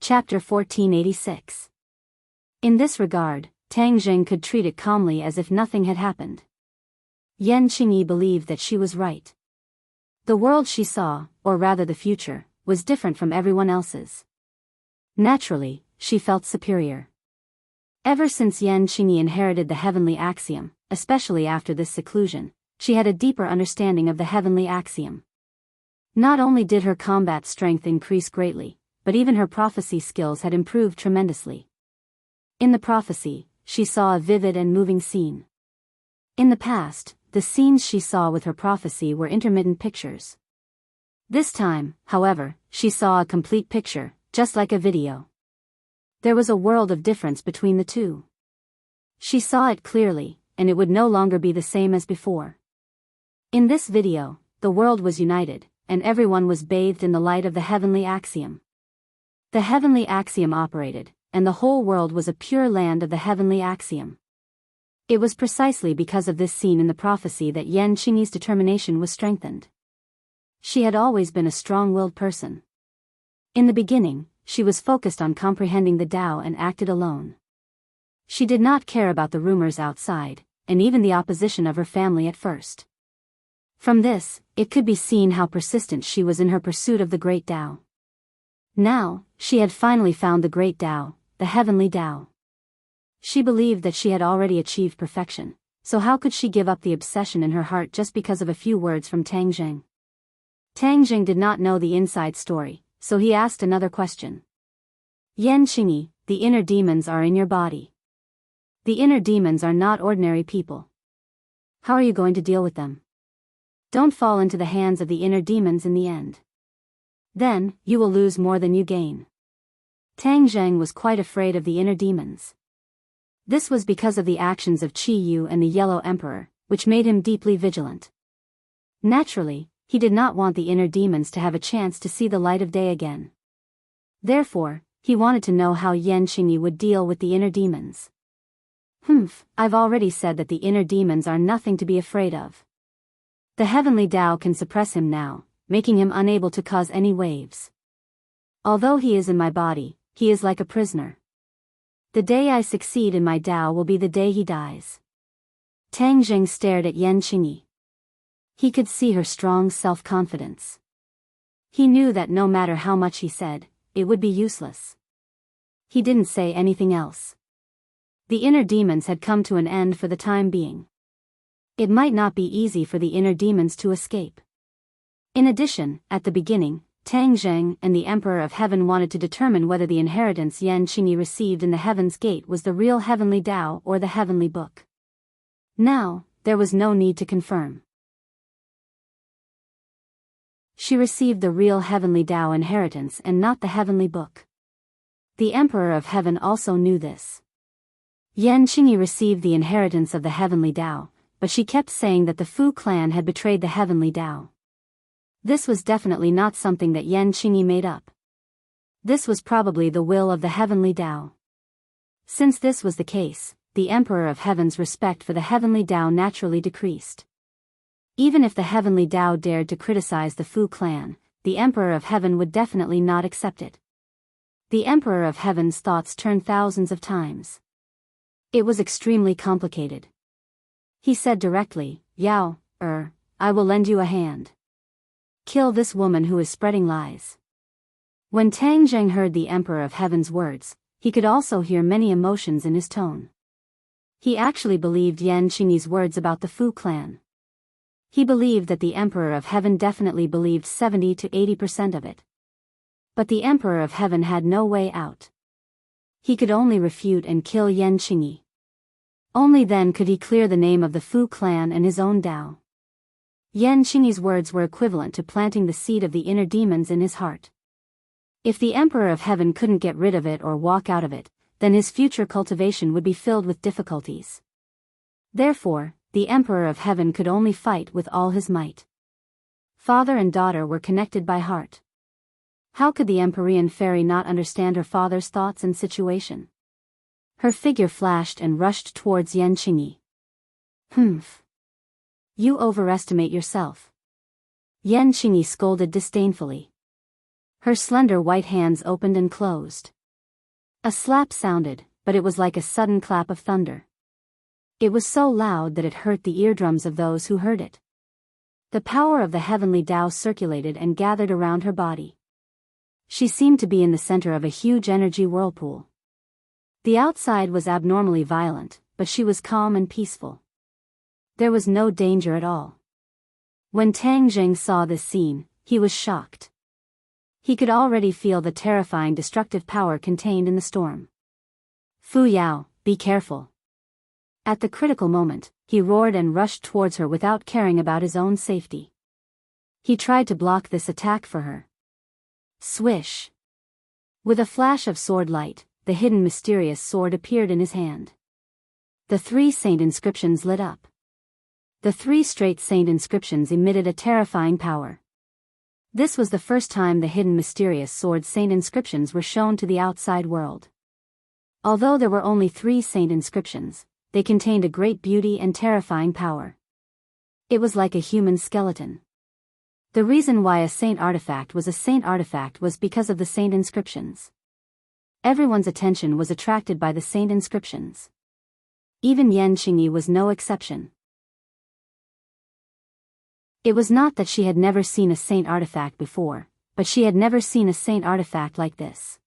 Chapter 1486. In this regard, Tang Jing could treat it calmly as if nothing had happened. Yan Qingyi believed that she was right. The world she saw, or rather the future, was different from everyone else's. Naturally, she felt superior. Ever since Yan Qingyi inherited the heavenly axiom, especially after this seclusion, she had a deeper understanding of the heavenly axiom. Not only did her combat strength increase greatly, but even her prophecy skills had improved tremendously. In the prophecy, she saw a vivid and moving scene. In the past, the scenes she saw with her prophecy were intermittent pictures. This time, however, she saw a complete picture, just like a video. There was a world of difference between the two. She saw it clearly, and it would no longer be the same as before. In this video, the world was united, and everyone was bathed in the light of the heavenly axiom. The heavenly axiom operated, and the whole world was a pure land of the heavenly axiom. It was precisely because of this scene in the prophecy that Yan Qingyi's determination was strengthened. She had always been a strong-willed person. In the beginning, she was focused on comprehending the Tao and acted alone. She did not care about the rumors outside, and even the opposition of her family at first. From this, it could be seen how persistent she was in her pursuit of the great Tao. Now, she had finally found the great Tao, the heavenly Tao. She believed that she had already achieved perfection, so how could she give up the obsession in her heart just because of a few words from Tang Jing? Tang Jing did not know the inside story, so he asked another question. Yan Qingyi, the inner demons are in your body. The inner demons are not ordinary people. How are you going to deal with them? Don't fall into the hands of the inner demons in the end. Then, you will lose more than you gain. Tang Jing was quite afraid of the inner demons. This was because of the actions of Qi Yu and the Yellow Emperor, which made him deeply vigilant. Naturally, he did not want the inner demons to have a chance to see the light of day again. Therefore, he wanted to know how Yan Qingyi would deal with the inner demons. I've already said that the inner demons are nothing to be afraid of. The heavenly Tao can suppress him now, making him unable to cause any waves. Although he is in my body, he is like a prisoner. The day I succeed in my Tao will be the day he dies. Tang Jing stared at Yan Qingyi. He could see her strong self-confidence. He knew that no matter how much he said, it would be useless. He didn't say anything else. The inner demons had come to an end for the time being. It might not be easy for the inner demons to escape. In addition, at the beginning, Tang Jing and the Emperor of Heaven wanted to determine whether the inheritance Yan Qingyi received in the Heaven's Gate was the real heavenly Tao or the heavenly book. Now, there was no need to confirm. She received the real heavenly Tao inheritance and not the heavenly book. The Emperor of Heaven also knew this. Yan Qingyi received the inheritance of the heavenly Tao, but she kept saying that the Fu clan had betrayed the heavenly Tao. This was definitely not something that Yan Qingyi made up. This was probably the will of the heavenly Tao. Since this was the case, the Emperor of Heaven's respect for the heavenly Tao naturally decreased. Even if the heavenly Tao dared to criticize the Fu clan, the Emperor of Heaven would definitely not accept it. The Emperor of Heaven's thoughts turned thousands of times. It was extremely complicated. He said directly, I will lend you a hand. Kill this woman who is spreading lies. When Tang Jing heard the Emperor of Heaven's words, he could also hear many emotions in his tone. He actually believed Yan Qingyi's words about the Fu clan. He believed that the Emperor of Heaven definitely believed 70 to 80% of it. But the Emperor of Heaven had no way out. He could only refute and kill Yan Qingyi. Only then could he clear the name of the Fu clan and his own Tao. Yan Qingyi's words were equivalent to planting the seed of the inner demons in his heart. If the Emperor of Heaven couldn't get rid of it or walk out of it, then his future cultivation would be filled with difficulties. Therefore, the Emperor of Heaven could only fight with all his might. Father and daughter were connected by heart. How could the Empyrean fairy not understand her father's thoughts and situation? Her figure flashed and rushed towards Yan Qingyi. You overestimate yourself. Yan Qingyi scolded disdainfully. Her slender white hands opened and closed. A slap sounded, but it was like a sudden clap of thunder. It was so loud that it hurt the eardrums of those who heard it. The power of the heavenly Tao circulated and gathered around her body. She seemed to be in the center of a huge energy whirlpool. The outside was abnormally violent, but she was calm and peaceful. There was no danger at all. When Tang Jing saw this scene, he was shocked. He could already feel the terrifying destructive power contained in the storm. Fu Yao, be careful. At the critical moment, he roared and rushed towards her without caring about his own safety. He tried to block this attack for her. Swish! With a flash of sword light, the hidden mysterious sword appeared in his hand. The 3 saint inscriptions lit up. The 3 straight saint inscriptions emitted a terrifying power. This was the first time the hidden mysterious sword saint inscriptions were shown to the outside world. Although there were only 3 saint inscriptions, they contained a great beauty and terrifying power. It was like a human skeleton. The reason why a saint artifact was because of the saint inscriptions. Everyone's attention was attracted by the saint inscriptions. Even Yan Qingyi was no exception. It was not that she had never seen a saint artifact before, but she had never seen a saint artifact like this.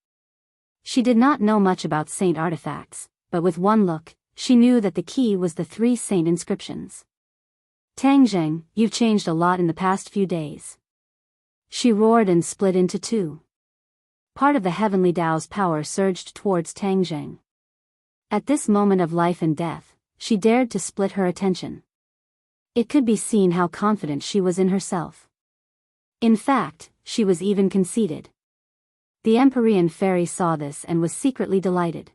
She did not know much about saint artifacts, but with one look, she knew that the key was the 3 saint inscriptions. Tang Zheng, you've changed a lot in the past few days. She roared and split into 2. Part of the heavenly Tao's power surged towards Tang Zheng. At this moment of life and death, she dared to split her attention. It could be seen how confident she was in herself. In fact, she was even conceited. The Empyrean fairy saw this and was secretly delighted.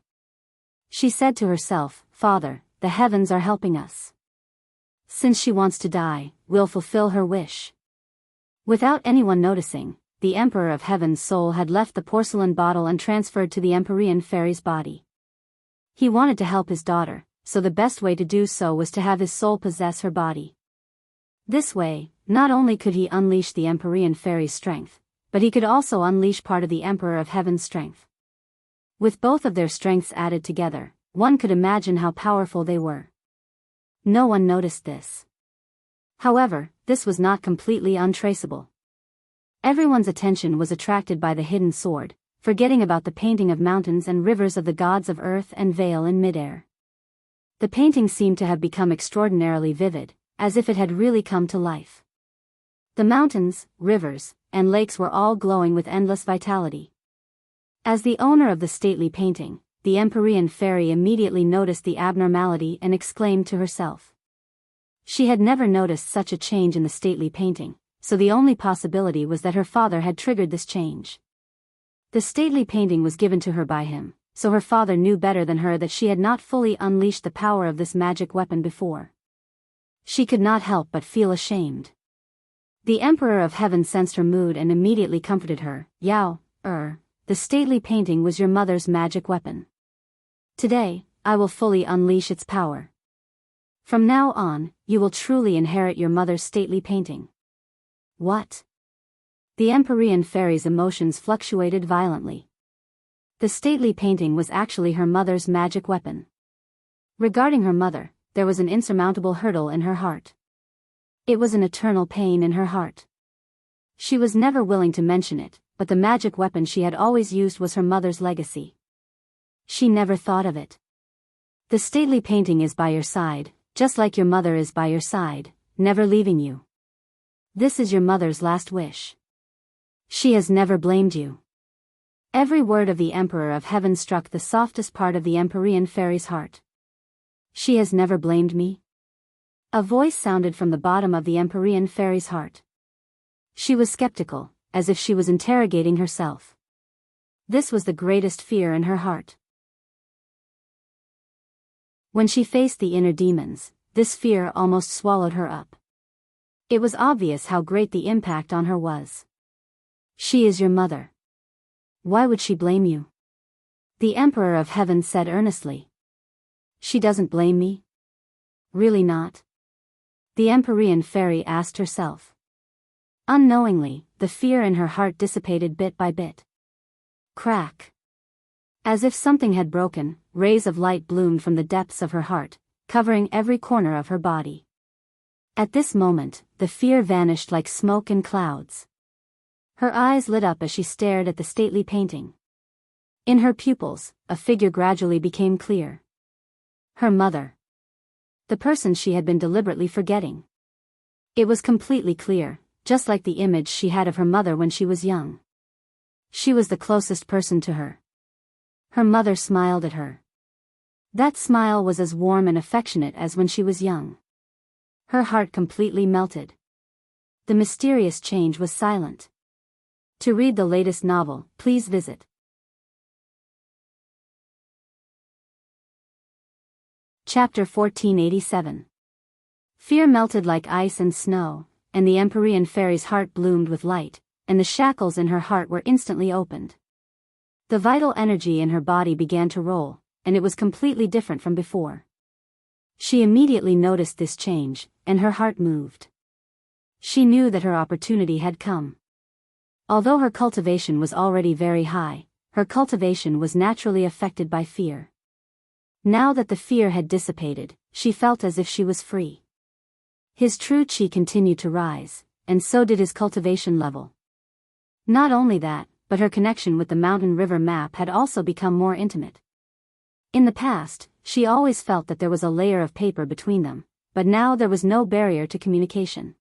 She said to herself, "Father, the heavens are helping us. Since she wants to die, we'll fulfill her wish." Without anyone noticing, the Emperor of Heaven's soul had left the porcelain bottle and transferred to the Empyrean fairy's body. He wanted to help his daughter, so the best way to do so was to have his soul possess her body. This way, not only could he unleash the Empyrean fairy's strength, but he could also unleash part of the Emperor of Heaven's strength. With both of their strengths added together, one could imagine how powerful they were. No one noticed this. However, this was not completely untraceable. Everyone's attention was attracted by the hidden sword, forgetting about the painting of mountains and rivers of the gods of earth and veil in midair. The painting seemed to have become extraordinarily vivid, as if it had really come to life. The mountains, rivers, and lakes were all glowing with endless vitality. As the owner of the stately painting, the Empyrean fairy immediately noticed the abnormality and exclaimed to herself. She had never noticed such a change in the stately painting, so the only possibility was that her father had triggered this change. The stately painting was given to her by him, so her father knew better than her that she had not fully unleashed the power of this magic weapon before. She could not help but feel ashamed. The Emperor of Heaven sensed her mood and immediately comforted her. "Yao, the stately painting was your mother's magic weapon. Today, I will fully unleash its power. From now on, you will truly inherit your mother's stately painting." What? The Empyrean fairy's emotions fluctuated violently. The stately painting was actually her mother's magic weapon. Regarding her mother, there was an insurmountable hurdle in her heart. It was an eternal pain in her heart. She was never willing to mention it, but the magic weapon she had always used was her mother's legacy. She never thought of it. The stately painting is by your side, just like your mother is by your side, never leaving you. This is your mother's last wish. She has never blamed you. Every word of the Emperor of Heaven struck the softest part of the Empyrean fairy's heart. She has never blamed me? A voice sounded from the bottom of the Empyrean fairy's heart. She was skeptical, as if she was interrogating herself. This was the greatest fear in her heart. When she faced the inner demons, this fear almost swallowed her up. It was obvious how great the impact on her was. She is your mother. Why would she blame you? The Emperor of Heaven said earnestly. She doesn't blame me? Really not? The Empyrean fairy asked herself. Unknowingly, the fear in her heart dissipated bit by bit. Crack. As if something had broken, rays of light bloomed from the depths of her heart, covering every corner of her body. At this moment, the fear vanished like smoke and clouds. Her eyes lit up as she stared at the stately painting. In her pupils, a figure gradually became clear. Her mother. The person she had been deliberately forgetting. It was completely clear, just like the image she had of her mother when she was young. She was the closest person to her. Her mother smiled at her. That smile was as warm and affectionate as when she was young. Her heart completely melted. The mysterious change was silent. To read the latest novel, please visit Chapter 1487. Fear melted like ice and snow, and the Empyrean fairy's heart bloomed with light, and the shackles in her heart were instantly opened. The vital energy in her body began to roll, and it was completely different from before. She immediately noticed this change, and her heart moved. She knew that her opportunity had come. Although her cultivation was already very high, her cultivation was naturally affected by fear. Now that the fear had dissipated, she felt as if she was free. His true chi continued to rise, and so did his cultivation level. Not only that, but her connection with the mountain river map had also become more intimate. In the past, she always felt that there was a layer of paper between them, but now there was no barrier to communication.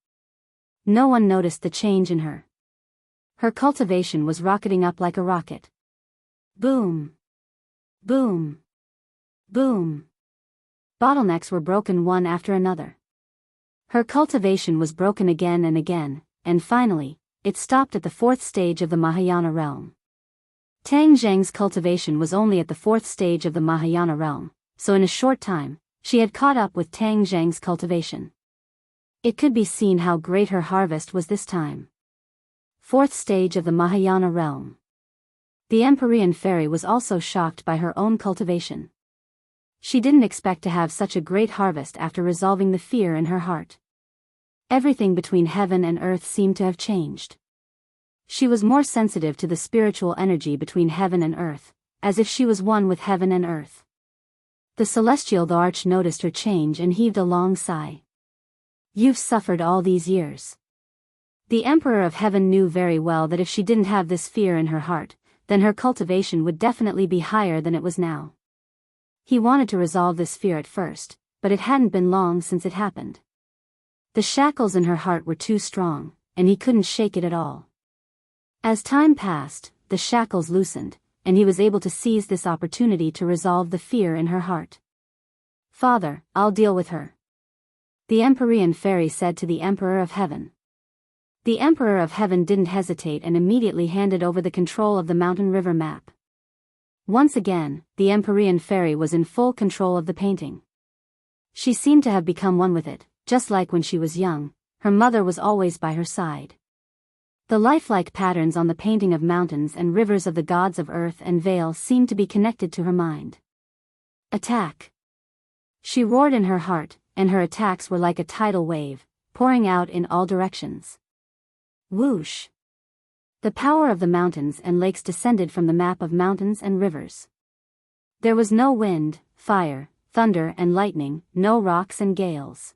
No one noticed the change in her. Her cultivation was rocketing up like a rocket. Boom! Boom! Boom! Bottlenecks were broken one after another. Her cultivation was broken again and again, and finally, it stopped at the fourth stage of the Mahayana realm. Tang Zheng's cultivation was only at the fourth stage of the Mahayana realm, so in a short time, she had caught up with Tang Zheng's cultivation. It could be seen how great her harvest was this time. Fourth stage of the Mahayana realm. The Empyrean fairy was also shocked by her own cultivation. She didn't expect to have such a great harvest after resolving the fear in her heart. Everything between heaven and earth seemed to have changed. She was more sensitive to the spiritual energy between heaven and earth, as if she was one with heaven and earth. The celestial arch noticed her change and heaved a long sigh. You've suffered all these years. The Emperor of Heaven knew very well that if she didn't have this fear in her heart, then her cultivation would definitely be higher than it was now. He wanted to resolve this fear at first, but it hadn't been long since it happened. The shackles in her heart were too strong, and he couldn't shake it at all. As time passed, the shackles loosened, and he was able to seize this opportunity to resolve the fear in her heart. Father, I'll deal with her. The Empyrean fairy said to the Emperor of Heaven. The Emperor of Heaven didn't hesitate and immediately handed over the control of the mountain river map. Once again, the Empyrean fairy was in full control of the painting. She seemed to have become one with it, just like when she was young, her mother was always by her side. The lifelike patterns on the painting of mountains and rivers of the gods of earth and vale seemed to be connected to her mind. Attack! She roared in her heart, and her attacks were like a tidal wave, pouring out in all directions. Whoosh! The power of the mountains and lakes descended from the map of mountains and rivers. There was no wind, fire, thunder and lightning, no rocks and gales.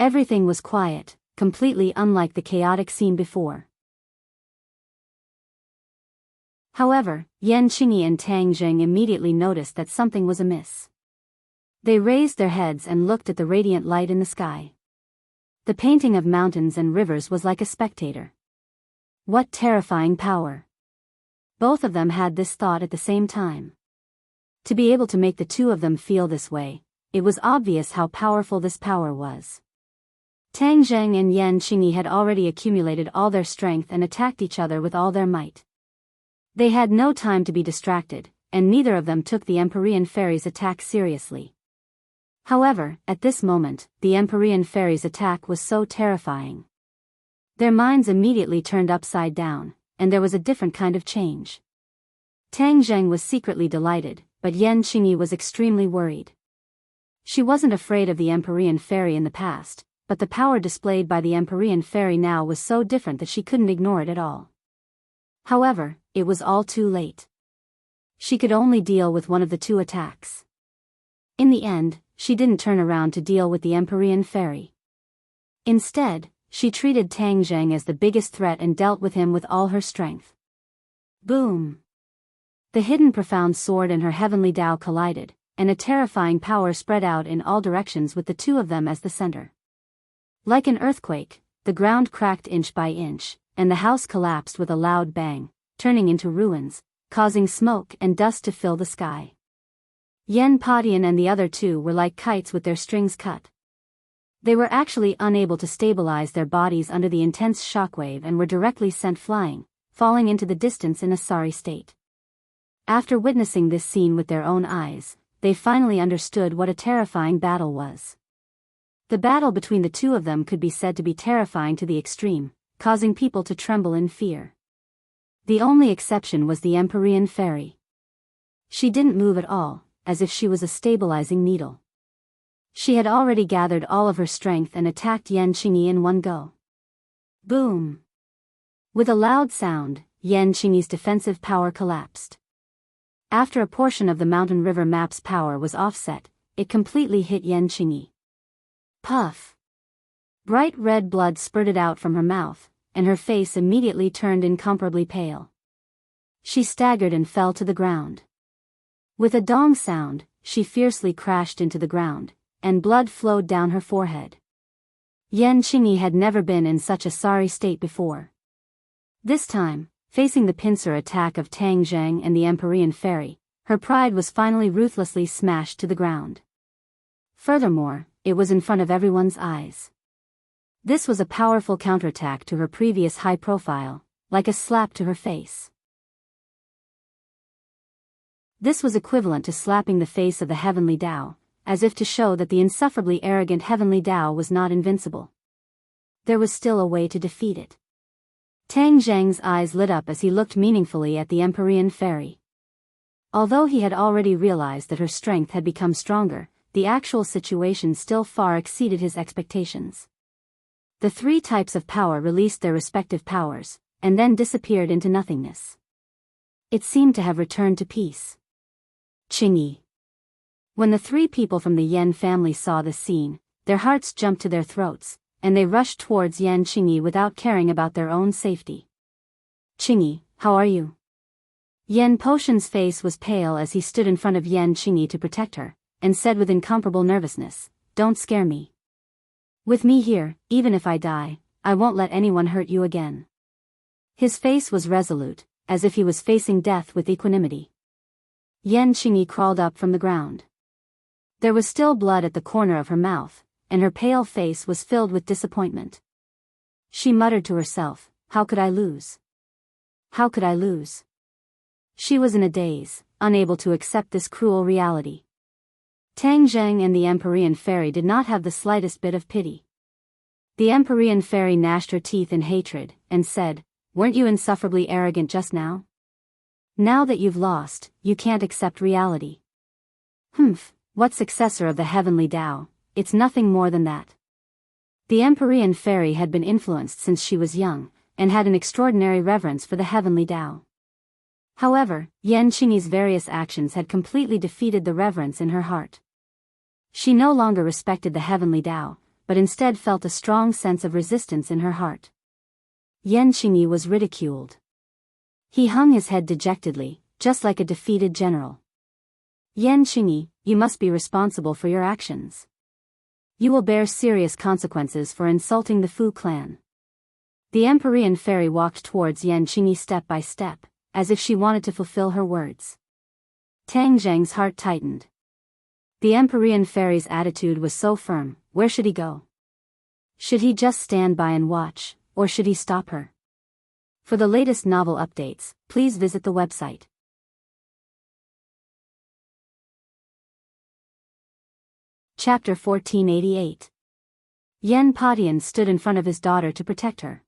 Everything was quiet, completely unlike the chaotic scene before. However, Yan Qingyi and Tang Zheng immediately noticed that something was amiss. They raised their heads and looked at the radiant light in the sky. The painting of mountains and rivers was like a spectator. What terrifying power! Both of them had this thought at the same time. To be able to make the two of them feel this way, it was obvious how powerful this power was. Tang Zheng and Yan Qingyi had already accumulated all their strength and attacked each other with all their might. They had no time to be distracted, and neither of them took the Empyrean fairy's attack seriously. However, at this moment, the Empyrean fairy's attack was so terrifying. Their minds immediately turned upside down, and there was a different kind of change. Tang Zheng was secretly delighted, but Yan Qingyi was extremely worried. She wasn't afraid of the Empyrean fairy in the past, but the power displayed by the Empyrean fairy now was so different that she couldn't ignore it at all. However, it was all too late. She could only deal with one of the two attacks. In the end, she didn't turn around to deal with the Empyrean fairy. Instead, she treated Tang Zheng as the biggest threat and dealt with him with all her strength. Boom! The hidden profound sword and her heavenly Tao collided, and a terrifying power spread out in all directions with the two of them as the center. Like an earthquake, the ground cracked inch by inch, and the house collapsed with a loud bang, turning into ruins, causing smoke and dust to fill the sky. Yen Padian and the other two were like kites with their strings cut. They were actually unable to stabilize their bodies under the intense shockwave and were directly sent flying, falling into the distance in a sorry state. After witnessing this scene with their own eyes, they finally understood what a terrifying battle was. The battle between the two of them could be said to be terrifying to the extreme, causing people to tremble in fear. The only exception was the Empyrean fairy. She didn't move at all, as if she was a stabilizing needle. She had already gathered all of her strength and attacked Yen Qingyi in one go. Boom! With a loud sound, Yen Qingyi's defensive power collapsed. After a portion of the mountain river map's power was offset, it completely hit Yen Qingyi. Puff! Bright red blood spurted out from her mouth, and her face immediately turned incomparably pale. She staggered and fell to the ground. With a dong sound, she fiercely crashed into the ground, and blood flowed down her forehead. Yen Qingyi had never been in such a sorry state before. This time, facing the pincer attack of Tang Zheng and the Empyrean fairy, her pride was finally ruthlessly smashed to the ground. Furthermore, it was in front of everyone's eyes. This was a powerful counterattack to her previous high profile, like a slap to her face. This was equivalent to slapping the face of the heavenly Tao, as if to show that the insufferably arrogant heavenly Tao was not invincible. There was still a way to defeat it. Tang Zheng's eyes lit up as he looked meaningfully at the Empyrean fairy. Although he had already realized that her strength had become stronger, the actual situation still far exceeded his expectations. The three types of power released their respective powers, and then disappeared into nothingness. It seemed to have returned to peace. Qingyi. When the three people from the Yen family saw this scene, their hearts jumped to their throats, and they rushed towards Yen Qingyi without caring about their own safety. Qingyi, how are you? Yen Potion's face was pale as he stood in front of Yen Qingyi to protect her, and said with incomparable nervousness, "Don't scare me. With me here, even if I die, I won't let anyone hurt you again." His face was resolute, as if he was facing death with equanimity. Yen Qingyi crawled up from the ground. There was still blood at the corner of her mouth, and her pale face was filled with disappointment. She muttered to herself, "How could I lose? How could I lose?" She was in a daze, unable to accept this cruel reality. Tang Zheng and the Empyrean fairy did not have the slightest bit of pity. The Empyrean fairy gnashed her teeth in hatred, and said, "Weren't you insufferably arrogant just now? Now that you've lost, you can't accept reality. Humph, what successor of the heavenly Tao? It's nothing more than that." The Empyrean fairy had been influenced since she was young, and had an extraordinary reverence for the heavenly Tao. However, Yen Qingyi's various actions had completely defeated the reverence in her heart. She no longer respected the heavenly Tao, but instead felt a strong sense of resistance in her heart. Yen Qingyi was ridiculed. He hung his head dejectedly, just like a defeated general. "Yen Qingyi, you must be responsible for your actions. You will bear serious consequences for insulting the Fu clan." The Empyrean fairy walked towards Yen Qingyi step by step, as if she wanted to fulfill her words. Tang Zheng's heart tightened. The Empyrean fairy's attitude was so firm. Where should he go? Should he just stand by and watch, or should he stop her? For the latest novel updates, please visit the website. Chapter 1488. Yen Padian stood in front of his daughter to protect her.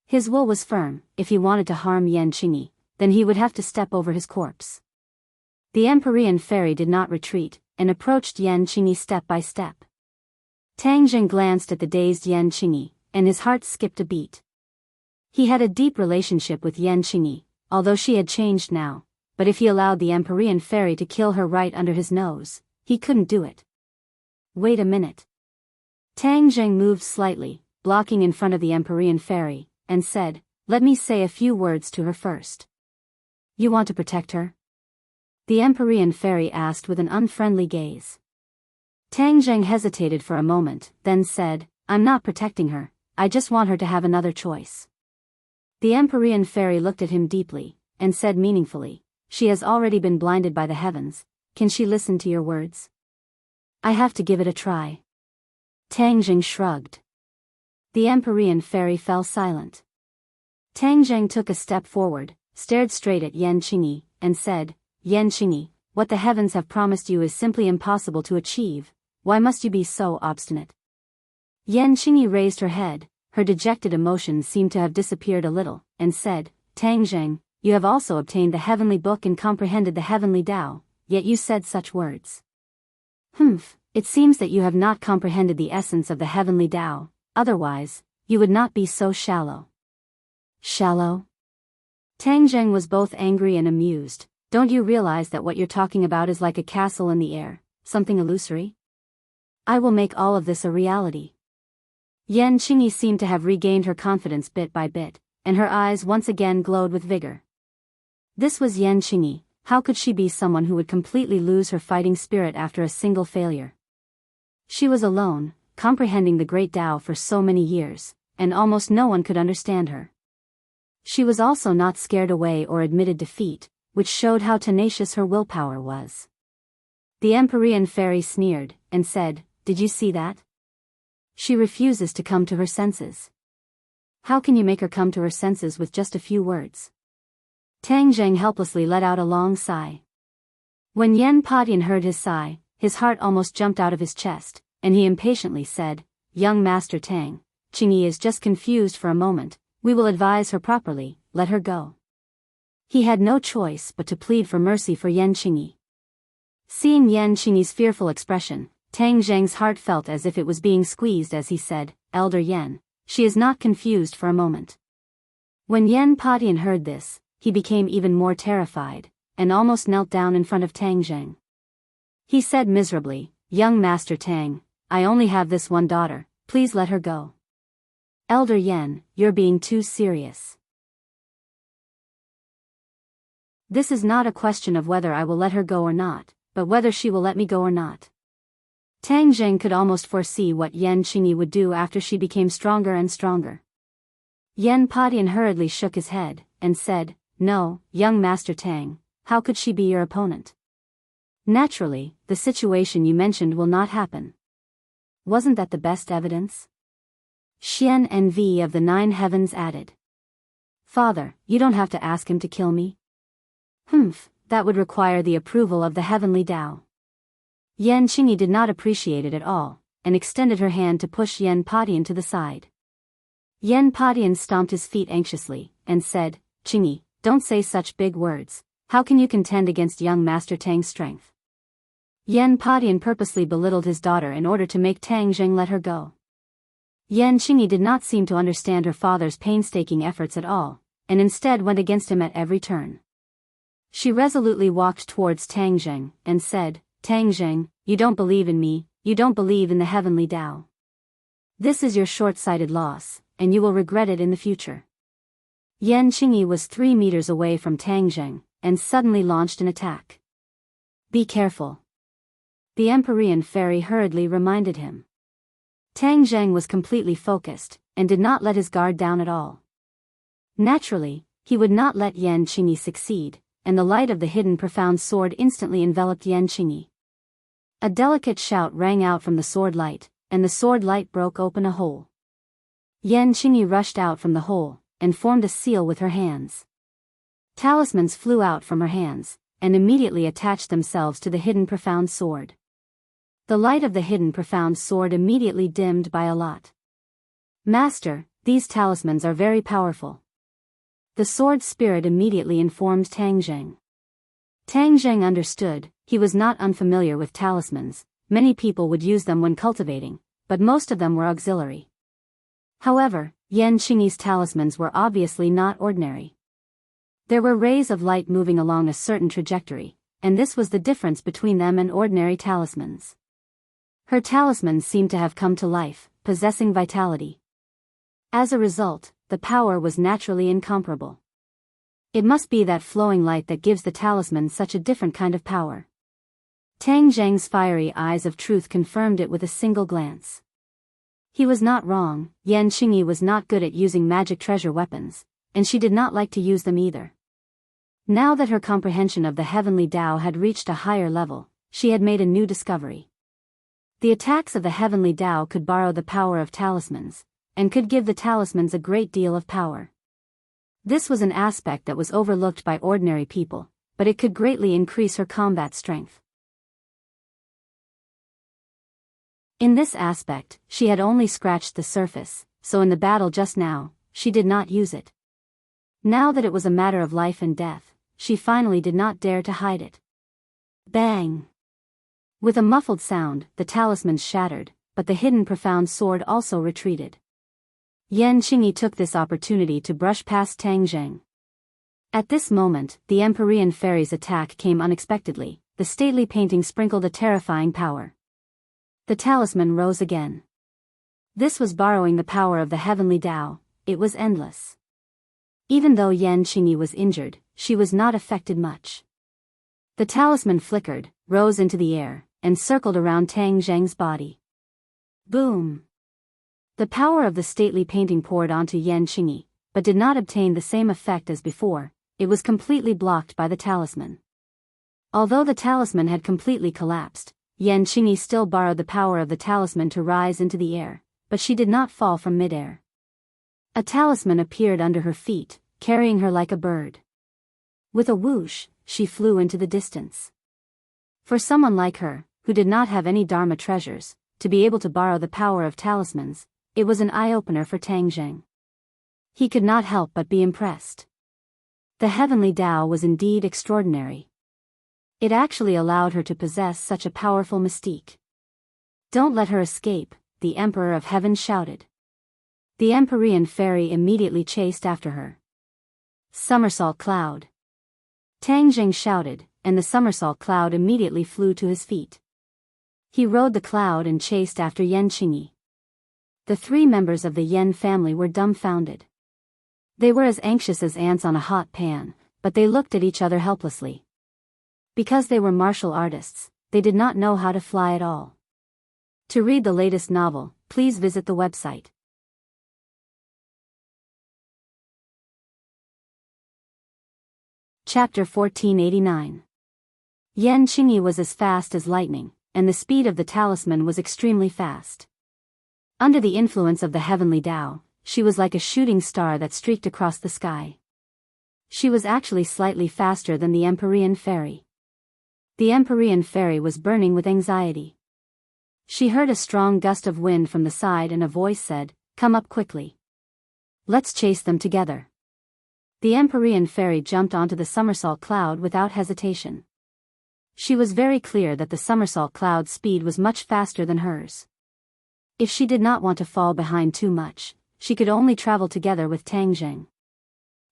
His will was firm. If he wanted to harm Yen Qingyi, then he would have to step over his corpse. The Empyrean fairy did not retreat, and approached Yen Qingyi step by step. Tang Zheng glanced at the dazed Yen Qingyi, and his heart skipped a beat. He had a deep relationship with Yen Qingyi, although she had changed now, but if he allowed the Empyrean fairy to kill her right under his nose, he couldn't do it. Wait a minute. Tang Zheng moved slightly, blocking in front of the Empyrean fairy, and said, "Let me say a few words to her first." "You want to protect her?" the Empyrean fairy asked with an unfriendly gaze. Tang Zheng hesitated for a moment, then said, "I'm not protecting her, I just want her to have another choice." The Empyrean fairy looked at him deeply, and said meaningfully, "She has already been blinded by the heavens, can she listen to your words?" "I have to give it a try." Tang Zheng shrugged. The Empyrean fairy fell silent. Tang Zheng took a step forward, stared straight at Yan Qingyi, and said, "Yan Qingyi, what the heavens have promised you is simply impossible to achieve, why must you be so obstinate?" Yan Qingyi raised her head, her dejected emotions seemed to have disappeared a little, and said, "Tang Zheng, you have also obtained the heavenly book and comprehended the heavenly Tao, yet you said such words. It seems that you have not comprehended the essence of the heavenly Tao, otherwise, you would not be so shallow." "Shallow?" Tang Zheng was both angry and amused. "Don't you realize that what you're talking about is like a castle in the air, something illusory? I will make all of this a reality." Yan Qingyi seemed to have regained her confidence bit by bit, and her eyes once again glowed with vigor. This was Yan Qingyi. How could she be someone who would completely lose her fighting spirit after a single failure? She was alone, comprehending the great Tao for so many years, and almost no one could understand her. She was also not scared away or admitted defeat, which showed how tenacious her willpower was. The Empyrean fairy sneered, and said, "Did you see that? She refuses to come to her senses. How can you make her come to her senses with just a few words?" Tang Zheng helplessly let out a long sigh. When Yan Padian heard his sigh, his heart almost jumped out of his chest, and he impatiently said, "Young Master Tang, Qingyi is just confused for a moment, we will advise her properly, let her go." He had no choice but to plead for mercy for Yan Qingyi. Seeing Yan Qingyi's fearful expression, Tang Zheng's heart felt as if it was being squeezed as he said, "Elder Yan, she is not confused for a moment." When Yan Padian heard this, he became even more terrified, and almost knelt down in front of Tang Zheng. He said miserably, "Young Master Tang, I only have this one daughter, please let her go." "Elder Yan, you're being too serious. This is not a question of whether I will let her go or not, but whether she will let me go or not." Tang Zheng could almost foresee what Yan Qingyi would do after she became stronger and stronger. Yan Padian hurriedly shook his head, and said, "No, young Master Tang, how could she be your opponent? Naturally, the situation you mentioned will not happen. Wasn't that the best evidence?" Xian Nv of the Nine Heavens added. "Father, you don't have to ask him to kill me." That would require the approval of the heavenly Tao." Yan Qingyi did not appreciate it at all, and extended her hand to push Yan Padian to the side. Yan Padian stomped his feet anxiously, and said, "Qingyi, don't say such big words, how can you contend against young Master Tang's strength?" Yan Padian purposely belittled his daughter in order to make Tang Zheng let her go. Yan Qingyi did not seem to understand her father's painstaking efforts at all, and instead went against him at every turn. She resolutely walked towards Tang Zheng, and said, "Tang Zheng, you don't believe in me, you don't believe in the heavenly Tao. This is your short-sighted loss, and you will regret it in the future." Yan Qingyi was 3 meters away from Tang Zheng, and suddenly launched an attack. "Be careful," the Empyrean fairy hurriedly reminded him. Tang Zheng was completely focused, and did not let his guard down at all. Naturally, he would not let Yan Qingyi succeed, and the light of the hidden profound sword instantly enveloped Yan Qingyi. A delicate shout rang out from the sword light, and the sword light broke open a hole. Yan Qingyi rushed out from the hole, and formed a seal with her hands. Talismans flew out from her hands, and immediately attached themselves to the hidden profound sword. The light of the hidden profound sword immediately dimmed by a lot. "Master, these talismans are very powerful." The sword spirit immediately informed Tang Zheng. Tang Zheng understood. He was not unfamiliar with talismans. Many people would use them when cultivating, but most of them were auxiliary. However, Yan Qingyi's talismans were obviously not ordinary. There were rays of light moving along a certain trajectory, and this was the difference between them and ordinary talismans. Her talisman seemed to have come to life, possessing vitality. As a result, the power was naturally incomparable. It must be that flowing light that gives the talisman such a different kind of power. Tang Zheng's fiery eyes of truth confirmed it with a single glance. He was not wrong. Yan Qingyi was not good at using magic treasure weapons, and she did not like to use them either. Now that her comprehension of the heavenly Tao had reached a higher level, she had made a new discovery. The attacks of the heavenly Tao could borrow the power of talismans, and could give the talismans a great deal of power. This was an aspect that was overlooked by ordinary people, but it could greatly increase her combat strength. In this aspect, she had only scratched the surface, so in the battle just now, she did not use it. Now that it was a matter of life and death, she finally did not dare to hide it. Bang! With a muffled sound, the talismans shattered, but the hidden profound sword also retreated. Yan Qingyi took this opportunity to brush past Tang Zheng. At this moment, the Empyrean fairy's attack came unexpectedly. The stately painting sprinkled a terrifying power. The talisman rose again. This was borrowing the power of the heavenly Tao. It was endless. Even though Yan Qingyi was injured, she was not affected much. The talisman flickered, rose into the air, and circled around Tang Zheng's body. Boom! The power of the stately painting poured onto Yan Qingyi, but did not obtain the same effect as before. It was completely blocked by the talisman. Although the talisman had completely collapsed, Yan Qingyi still borrowed the power of the talisman to rise into the air, but she did not fall from midair. A talisman appeared under her feet, carrying her like a bird. With a whoosh, she flew into the distance. For someone like her, who did not have any Dharma treasures, to be able to borrow the power of talismans, it was an eye-opener for Tang Zheng. He could not help but be impressed. The heavenly Tao was indeed extraordinary. It actually allowed her to possess such a powerful mystique. Don't let her escape, the Emperor of Heaven shouted. The Empyrean fairy immediately chased after her. Somersault cloud! Tang Zheng shouted, and the somersault cloud immediately flew to his feet. He rode the cloud and chased after Yan Qingyi. The three members of the Yan family were dumbfounded. They were as anxious as ants on a hot pan, but they looked at each other helplessly. Because they were martial artists, they did not know how to fly at all. To read the latest novel, please visit the website. Chapter 1489. Yan Qingyi was as fast as lightning, and the speed of the talisman was extremely fast. Under the influence of the heavenly Tao, she was like a shooting star that streaked across the sky. She was actually slightly faster than the Empyrean fairy. The Empyrean fairy was burning with anxiety. She heard a strong gust of wind from the side and a voice said, "Come up quickly. Let's chase them together." The Empyrean fairy jumped onto the somersault cloud without hesitation. She was very clear that the somersault cloud's speed was much faster than hers. If she did not want to fall behind too much, she could only travel together with Tang Zheng.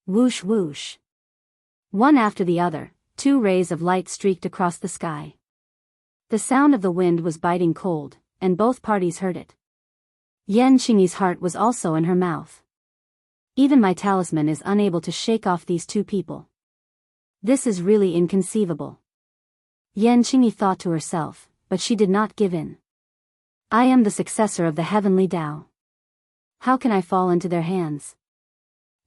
Whoosh whoosh. One after the other, two rays of light streaked across the sky. The sound of the wind was biting cold, and both parties heard it. Yan Qingyi's heart was also in her mouth. Even my talisman is unable to shake off these two people. This is really inconceivable. Yan Qingyi thought to herself, but she did not give in. I am the successor of the heavenly Tao. How can I fall into their hands?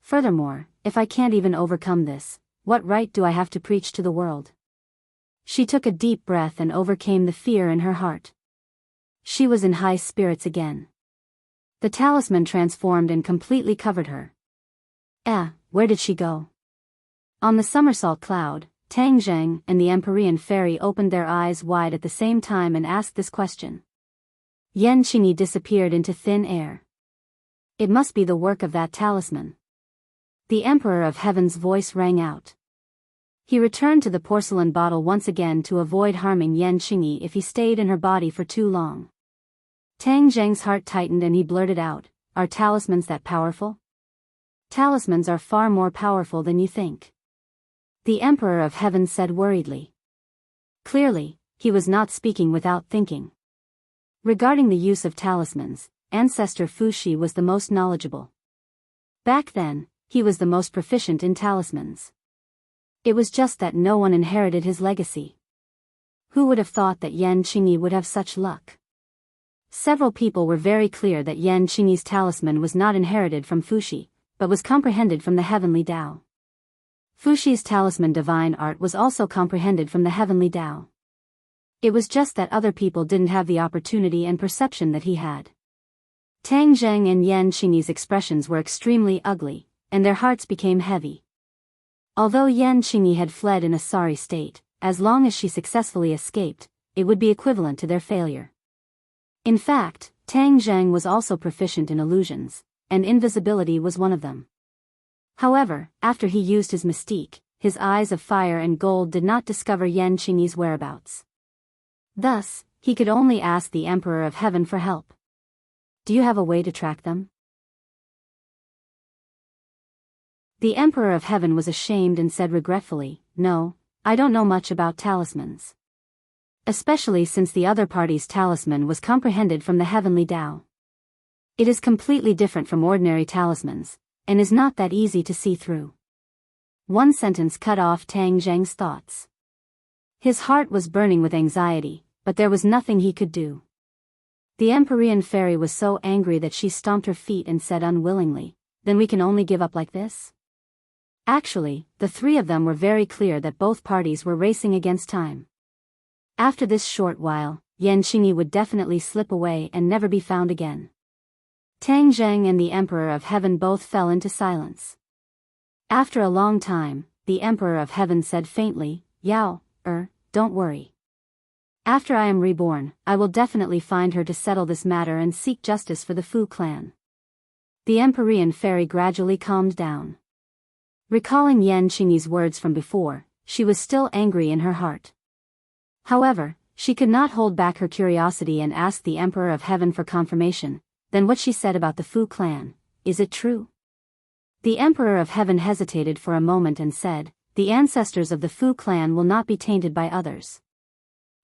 Furthermore, if I can't even overcome this, what right do I have to preach to the world? She took a deep breath and overcame the fear in her heart. She was in high spirits again. The talisman transformed and completely covered her. Where did she go? On the somersault cloud, Tang Zheng and the Empyrean fairy opened their eyes wide at the same time and asked this question. Yan Qingyi disappeared into thin air. It must be the work of that talisman. The Emperor of Heaven's voice rang out. He returned to the porcelain bottle once again to avoid harming Yan Qingyi if he stayed in her body for too long. Tang Zheng's heart tightened and he blurted out, "Are talismans that powerful?" Talismans are far more powerful than you think. The Emperor of Heaven said worriedly. Clearly, he was not speaking without thinking. Regarding the use of talismans, Ancestor Fuxi was the most knowledgeable. Back then, he was the most proficient in talismans. It was just that no one inherited his legacy. Who would have thought that Yan Qingyi would have such luck? Several people were very clear that Yan Qingyi's talisman was not inherited from Fuxi, but was comprehended from the heavenly Tao. Fuxi's talisman divine art was also comprehended from the heavenly Tao. It was just that other people didn't have the opportunity and perception that he had. Tang Zheng and Yan Qingyi's expressions were extremely ugly, and their hearts became heavy. Although Yan Qingyi had fled in a sorry state, as long as she successfully escaped, it would be equivalent to their failure. In fact, Tang Zheng was also proficient in illusions, and invisibility was one of them. However, after he used his mystique, his eyes of fire and gold did not discover Yan Qingyi's whereabouts. Thus, he could only ask the Emperor of Heaven for help. Do you have a way to track them? The Emperor of Heaven was ashamed and said regretfully, No, I don't know much about talismans. Especially since the other party's talisman was comprehended from the heavenly Tao. It is completely different from ordinary talismans, and is not that easy to see through. One sentence cut off Tang Zheng's thoughts. His heart was burning with anxiety, but there was nothing he could do. The Empyrean fairy was so angry that she stomped her feet and said unwillingly, Then we can only give up like this? Actually, the three of them were very clear that both parties were racing against time. After this short while, Yan Qingyi would definitely slip away and never be found again. Tang Zheng and the Emperor of Heaven both fell into silence. After a long time, the Emperor of Heaven said faintly, Yao, don't worry. After I am reborn, I will definitely find her to settle this matter and seek justice for the Fu clan. The Empyrean fairy gradually calmed down. Recalling Yan Qingyi's words from before, she was still angry in her heart. However, she could not hold back her curiosity and asked the Emperor of Heaven for confirmation. Then what she said about the Fu clan, is it true? The Emperor of Heaven hesitated for a moment and said, The ancestors of the Fu clan will not be tainted by others.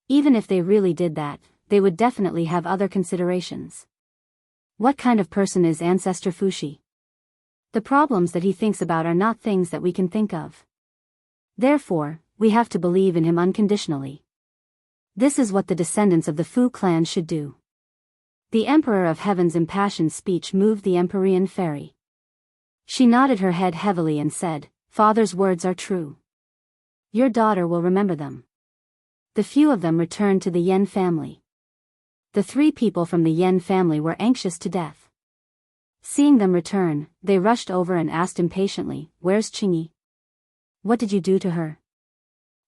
Even if they really did that, they would definitely have other considerations. What kind of person is Ancestor Fuxi? The problems that he thinks about are not things that we can think of. Therefore, we have to believe in him unconditionally. This is what the descendants of the Fu clan should do. The Emperor of Heaven's impassioned speech moved the Empyrean fairy. She nodded her head heavily and said, Father's words are true. Your daughter will remember them. The few of them returned to the Yen family. The three people from the Yen family were anxious to death. Seeing them return, they rushed over and asked impatiently, Where's Qingyi? What did you do to her?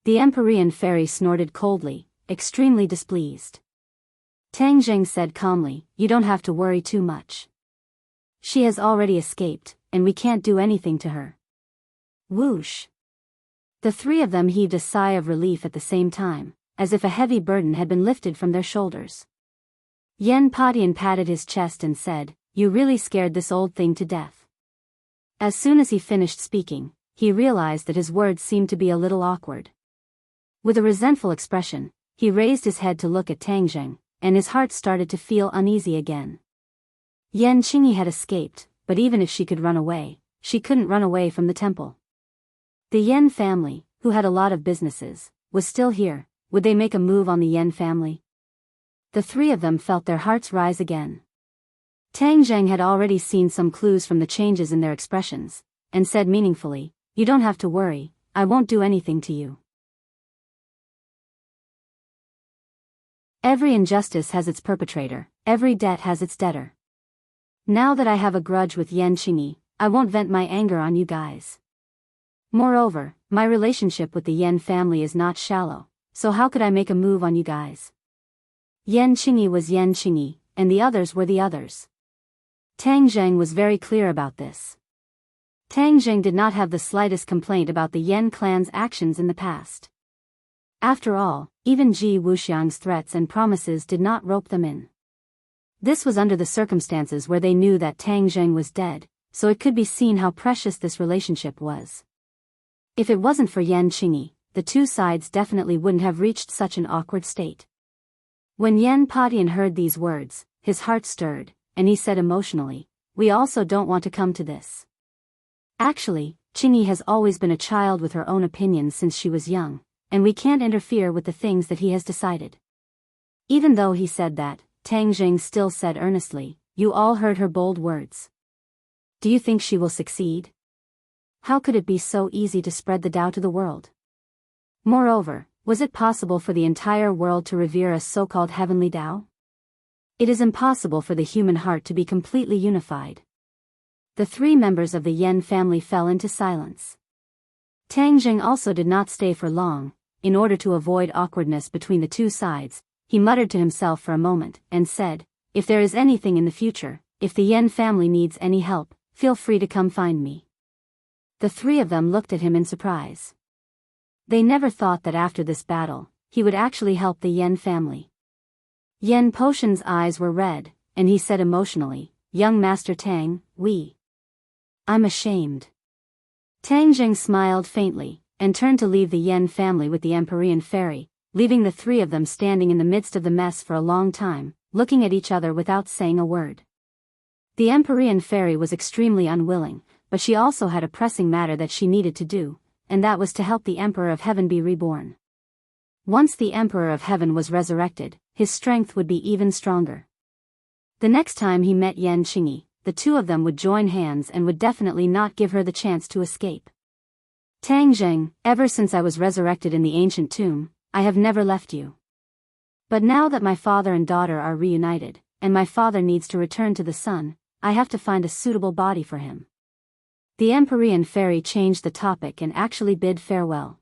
The Empyrean fairy snorted coldly, extremely displeased. Tang Zheng said calmly, You don't have to worry too much. She has already escaped, and we can't do anything to her. Whoosh! The three of them heaved a sigh of relief at the same time, as if a heavy burden had been lifted from their shoulders. Yen Padian patted his chest and said, You really scared this old thing to death. As soon as he finished speaking, he realized that his words seemed to be a little awkward. With a resentful expression, he raised his head to look at Tang Zheng, and his heart started to feel uneasy again. Yan Qingyi had escaped, but even if she could run away, she couldn't run away from the temple. The Yen family, who had a lot of businesses, was still here. Would they make a move on the Yen family? The three of them felt their hearts rise again. Tang Zheng had already seen some clues from the changes in their expressions, and said meaningfully, You don't have to worry, I won't do anything to you. Every injustice has its perpetrator, every debt has its debtor. Now that I have a grudge with Yan Qingyi, I won't vent my anger on you guys. Moreover, my relationship with the Yen family is not shallow, so how could I make a move on you guys? Yan Qingyi was Yan Qingyi, and the others were the others. Tang Zheng was very clear about this. Tang Zheng did not have the slightest complaint about the Yen clan's actions in the past. After all, even Ji Wuxiang's threats and promises did not rope them in. This was under the circumstances where they knew that Tang Zheng was dead, so it could be seen how precious this relationship was. If it wasn't for Yan Qingyi, the two sides definitely wouldn't have reached such an awkward state. When Yan Patian heard these words, his heart stirred, and he said emotionally, "We also don't want to come to this. Actually, Qingyi has always been a child with her own opinions since she was young, and we can't interfere with the things that he has decided." Even though he said that, Tang Jing still said earnestly, "You all heard her bold words. Do you think she will succeed? How could it be so easy to spread the Tao to the world? Moreover, was it possible for the entire world to revere a so-called heavenly Tao? It is impossible for the human heart to be completely unified." The three members of the Yan family fell into silence. Tang Jing also did not stay for long. In order to avoid awkwardness between the two sides, he muttered to himself for a moment, and said, "If there is anything in the future, if the Yan family needs any help, feel free to come find me." The three of them looked at him in surprise. They never thought that after this battle, he would actually help the Yan family. Yan Potion's eyes were red, and he said emotionally, "Young Master Tang, I'm ashamed." Tang Jing smiled faintly, and turned to leave the Yan family with the Empyrean fairy, leaving the three of them standing in the midst of the mess for a long time, looking at each other without saying a word. The Empyrean fairy was extremely unwilling, but she also had a pressing matter that she needed to do, and that was to help the Emperor of Heaven be reborn. Once the Emperor of Heaven was resurrected, his strength would be even stronger. The next time he met Yan Qingyi, the two of them would join hands and would definitely not give her the chance to escape. "Tang Jing, ever since I was resurrected in the ancient tomb, I have never left you. But now that my father and daughter are reunited, and my father needs to return to the sun, I have to find a suitable body for him." The Empyrean fairy changed the topic and actually bid farewell.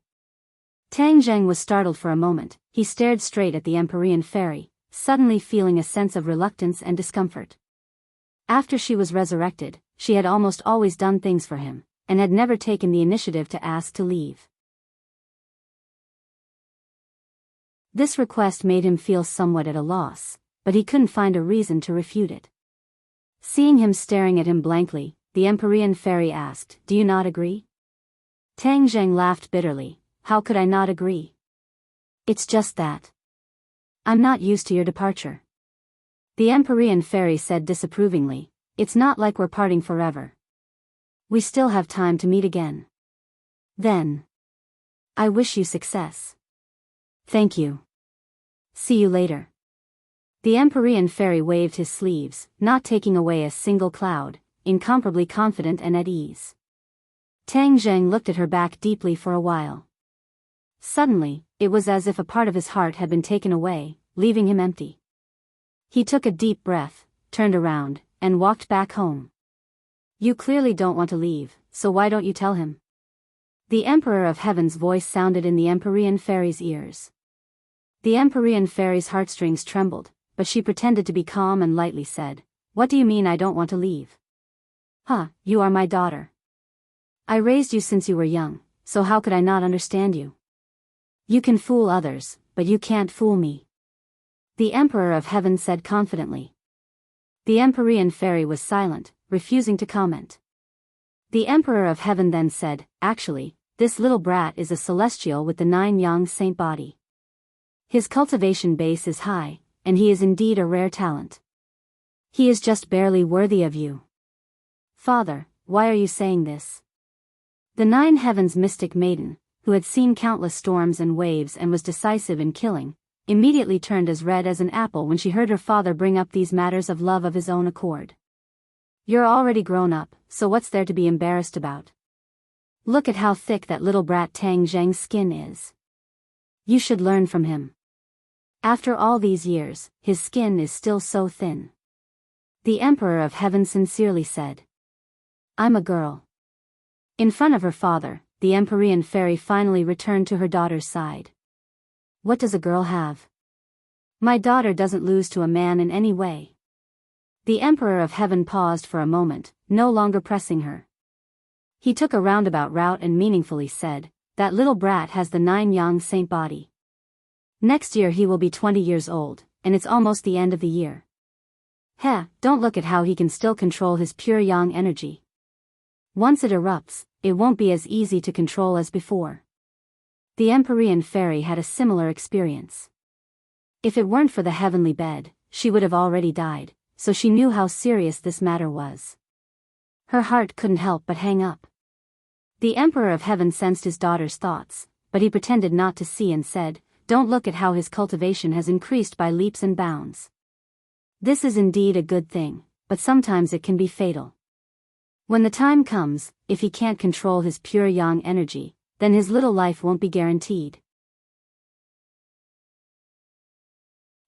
Tang Jing was startled for a moment. He stared straight at the Empyrean fairy, suddenly feeling a sense of reluctance and discomfort. After she was resurrected, she had almost always done things for him, and had never taken the initiative to ask to leave. This request made him feel somewhat at a loss, but he couldn't find a reason to refute it. Seeing him staring at him blankly, the Empyrean fairy asked, "Do you not agree?" Tang Jing laughed bitterly. "How could I not agree? It's just that I'm not used to your departure." The Empyrean fairy said disapprovingly, "It's not like we're parting forever. We still have time to meet again. Then, I wish you success." "Thank you. See you later." The Empyrean fairy waved his sleeves, not taking away a single cloud, incomparably confident and at ease. Tang Jing looked at her back deeply for a while. Suddenly, it was as if a part of his heart had been taken away, leaving him empty. He took a deep breath, turned around, and walked back home. "You clearly don't want to leave, so why don't you tell him?" The Emperor of Heaven's voice sounded in the Empyrean fairy's ears. The Empyrean fairy's heartstrings trembled, but she pretended to be calm and lightly said, "What do you mean I don't want to leave? You are my daughter. I raised you since you were young, so how could I not understand you? You can fool others, but you can't fool me," the Emperor of Heaven said confidently. The Empyrean fairy was silent, refusing to comment. The Emperor of Heaven then said, "Actually, this little brat is a celestial with the 9 yang saint body. His cultivation base is high, and he is indeed a rare talent. He is just barely worthy of you." "Father, why are you saying this?" The 9 heavens mystic maiden, who had seen countless storms and waves and was decisive in killing, immediately turned as red as an apple when she heard her father bring up these matters of love of his own accord. "You're already grown up, so what's there to be embarrassed about? Look at how thick that little brat Tang Jing's skin is. You should learn from him. After all these years, his skin is still so thin." The Emperor of Heaven sincerely said, "I'm a girl." In front of her father, the Empyrean fairy finally returned to her daughter's side. "What does a girl have? My daughter doesn't lose to a man in any way." The Emperor of Heaven paused for a moment, no longer pressing her. He took a roundabout route and meaningfully said, "That little brat has the 9 yang saint body. Next year he will be 20 years old, and it's almost the end of the year. Don't look at how he can still control his pure yang energy. Once it erupts, it won't be as easy to control as before. The Empyrean fairy had a similar experience. If it weren't for the heavenly bed, she would have already died, so she knew how serious this matter was. Her heart couldn't help but hang up. The Emperor of Heaven sensed his daughter's thoughts, but he pretended not to see and said, "Don't look at how his cultivation has increased by leaps and bounds. This is indeed a good thing, but sometimes it can be fatal. When the time comes, if he can't control his pure yang energy, then his little life won't be guaranteed."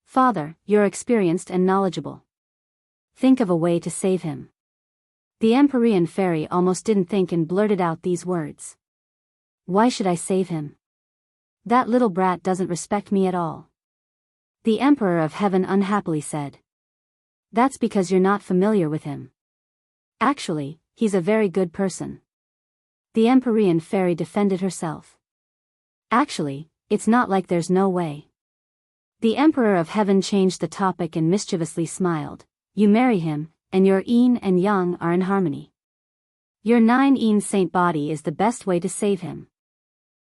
"Father, you're experienced and knowledgeable. Think of a way to save him." The Empyrean fairy almost didn't think and blurted out these words. "Why should I save him? That little brat doesn't respect me at all." The Emperor of Heaven unhappily said. "That's because you're not familiar with him. Actually, he's a very good person." The Empyrean fairy defended herself. "Actually, it's not like there's no way." The Emperor of Heaven changed the topic and mischievously smiled. "You marry him, and your yin and yang are in harmony. Your 9 saint body is the best way to save him."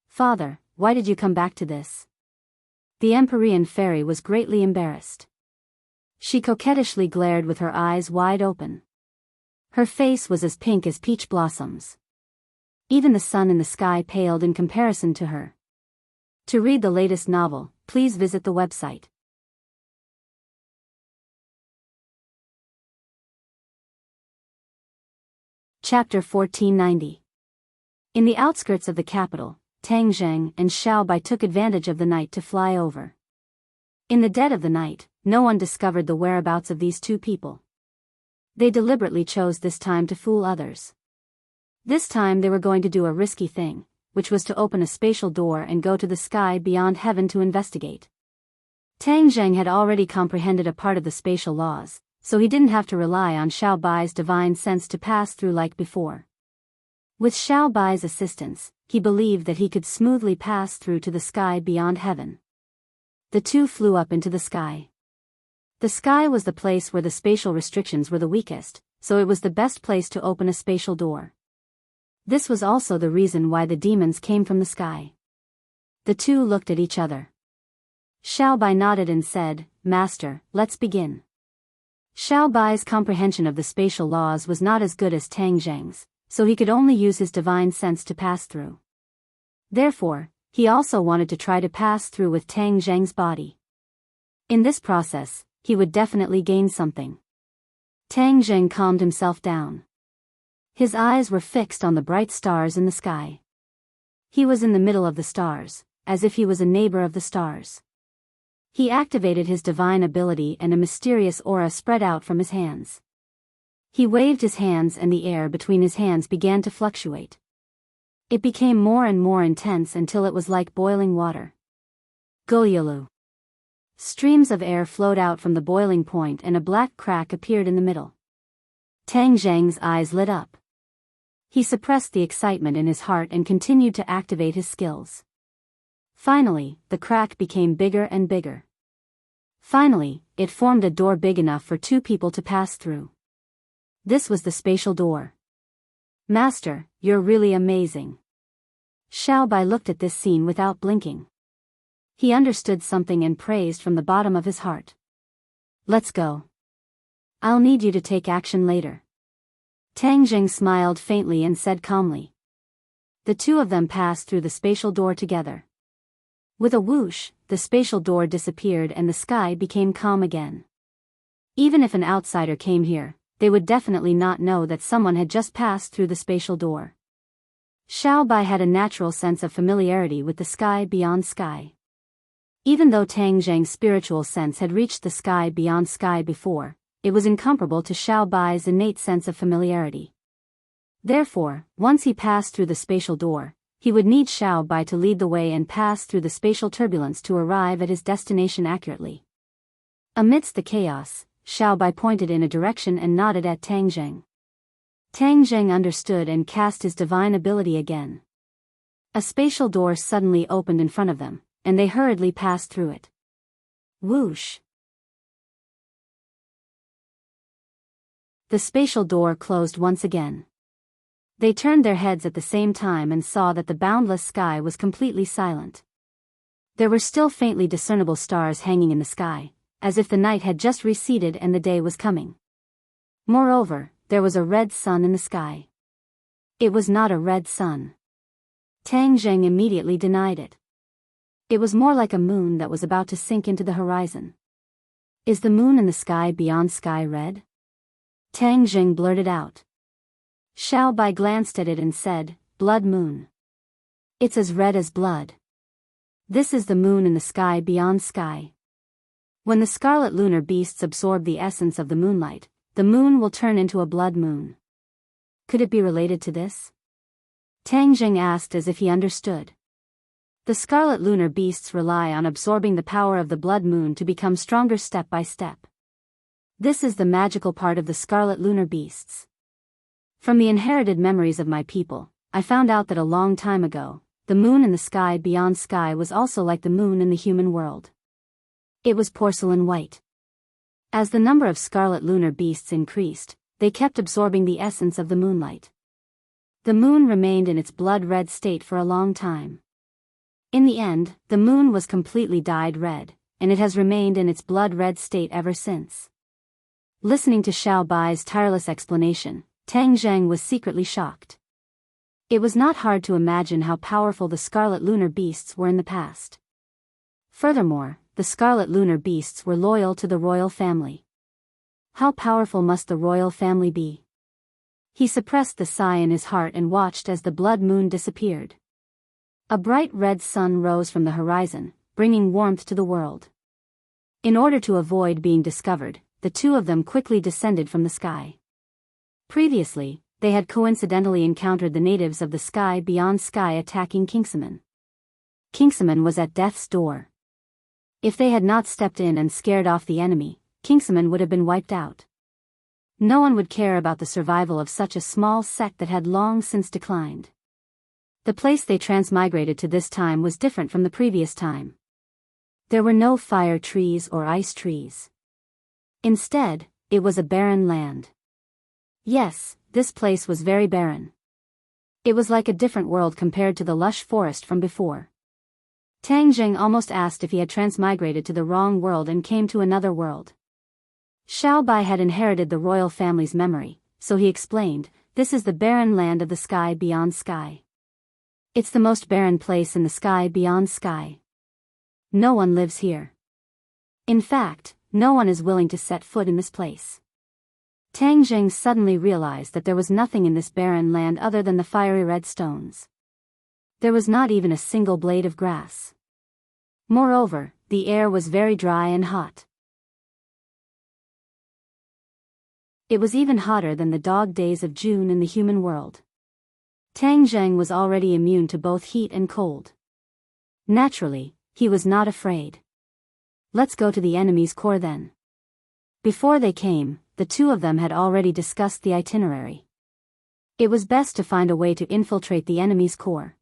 "Father, why did you come back to this?" The Empyrean fairy was greatly embarrassed. She coquettishly glared with her eyes wide open. Her face was as pink as peach blossoms. Even the sun in the sky paled in comparison to her. To read the latest novel, please visit the website. Chapter 1490. In the outskirts of the capital, Tang Zheng and Xiao Bai took advantage of the night to fly over. In the dead of the night, no one discovered the whereabouts of these two people. They deliberately chose this time to fool others. This time they were going to do a risky thing, which was to open a spatial door and go to the sky beyond heaven to investigate. Tang Zheng had already comprehended a part of the spatial laws, so he didn't have to rely on Xiao Bai's divine sense to pass through like before. With Xiao Bai's assistance, he believed that he could smoothly pass through to the sky beyond heaven. The two flew up into the sky. The sky was the place where the spatial restrictions were the weakest, so it was the best place to open a spatial door. This was also the reason why the demons came from the sky. The two looked at each other. Xiao Bai nodded and said, "Master, let's begin." Xiao Bai's comprehension of the spatial laws was not as good as Tang Zheng's, so he could only use his divine sense to pass through. Therefore, he also wanted to try to pass through with Tang Zheng's body. In this process, he would definitely gain something. Tang Zheng calmed himself down. His eyes were fixed on the bright stars in the sky. He was in the middle of the stars, as if he was a neighbor of the stars. He activated his divine ability and a mysterious aura spread out from his hands. He waved his hands and the air between his hands began to fluctuate. It became more and more intense until it was like boiling water. Goyalu. Streams of air flowed out from the boiling point and a black crack appeared in the middle. Tang Zheng's eyes lit up. He suppressed the excitement in his heart and continued to activate his skills. Finally, the crack became bigger and bigger. Finally, it formed a door big enough for two people to pass through. This was the spatial door. "Master, you're really amazing." Xiao Bai looked at this scene without blinking. He understood something and praised from the bottom of his heart. "Let's go. I'll need you to take action later." Tang Zheng smiled faintly and said calmly. The two of them passed through the spatial door together. With a whoosh, the spatial door disappeared and the sky became calm again. Even if an outsider came here, they would definitely not know that someone had just passed through the spatial door. Xiao Bai had a natural sense of familiarity with the sky beyond sky. Even though Tang Zheng's spiritual sense had reached the sky beyond sky before, it was incomparable to Xiao Bai's innate sense of familiarity. Therefore, once he passed through the spatial door, he would need Xiao Bai to lead the way and pass through the spatial turbulence to arrive at his destination accurately. Amidst the chaos, Xiao Bai pointed in a direction and nodded at Tang Zheng. Tang Zheng understood and cast his divine ability again. A spatial door suddenly opened in front of them, and they hurriedly passed through it. Whoosh! The spatial door closed once again. They turned their heads at the same time and saw that the boundless sky was completely silent. There were still faintly discernible stars hanging in the sky, as if the night had just receded and the day was coming. Moreover, there was a red sun in the sky. It was not a red sun. Tang Zheng immediately denied it. It was more like a moon that was about to sink into the horizon. Is the moon in the sky beyond sky red? Tang Zheng blurted out. Xiao Bai glanced at it and said, Blood moon. It's as red as blood. This is the moon in the sky beyond sky. When the scarlet lunar beasts absorb the essence of the moonlight, the moon will turn into a blood moon. Could it be related to this? Tang Zheng asked as if he understood. The scarlet lunar beasts rely on absorbing the power of the blood moon to become stronger step by step. This is the magical part of the scarlet lunar beasts. From the inherited memories of my people, I found out that a long time ago, the moon in the sky beyond sky was also like the moon in the human world. It was porcelain white. As the number of scarlet lunar beasts increased, they kept absorbing the essence of the moonlight. The moon remained in its blood-red state for a long time. In the end, the moon was completely dyed red, and it has remained in its blood-red state ever since. Listening to Xiao Bai's tireless explanation, Tang Zheng was secretly shocked. It was not hard to imagine how powerful the scarlet lunar beasts were in the past. Furthermore, the scarlet lunar beasts were loyal to the royal family. How powerful must the royal family be? He suppressed the sigh in his heart and watched as the blood moon disappeared. A bright red sun rose from the horizon, bringing warmth to the world. In order to avoid being discovered, the two of them quickly descended from the sky. Previously, they had coincidentally encountered the natives of the sky beyond sky attacking Kingsaman. Kingsaman was at death's door. If they had not stepped in and scared off the enemy, Kingsaman would have been wiped out. No one would care about the survival of such a small sect that had long since declined. The place they transmigrated to this time was different from the previous time. There were no fire trees or ice trees. Instead, it was a barren land. Yes, this place was very barren. It was like a different world compared to the lush forest from before. Tang Zheng almost asked if he had transmigrated to the wrong world and came to another world. Xiao Bai had inherited the royal family's memory, so he explained, this is the barren land of the sky beyond sky. It's the most barren place in the sky beyond sky. No one lives here. In fact, no one is willing to set foot in this place. Tang Zheng suddenly realized that there was nothing in this barren land other than the fiery red stones. There was not even a single blade of grass. Moreover, the air was very dry and hot. It was even hotter than the dog days of June in the human world. Tang Zheng was already immune to both heat and cold. Naturally, he was not afraid. Let's go to the enemy's core then. Before they came, the two of them had already discussed the itinerary. It was best to find a way to infiltrate the enemy's core.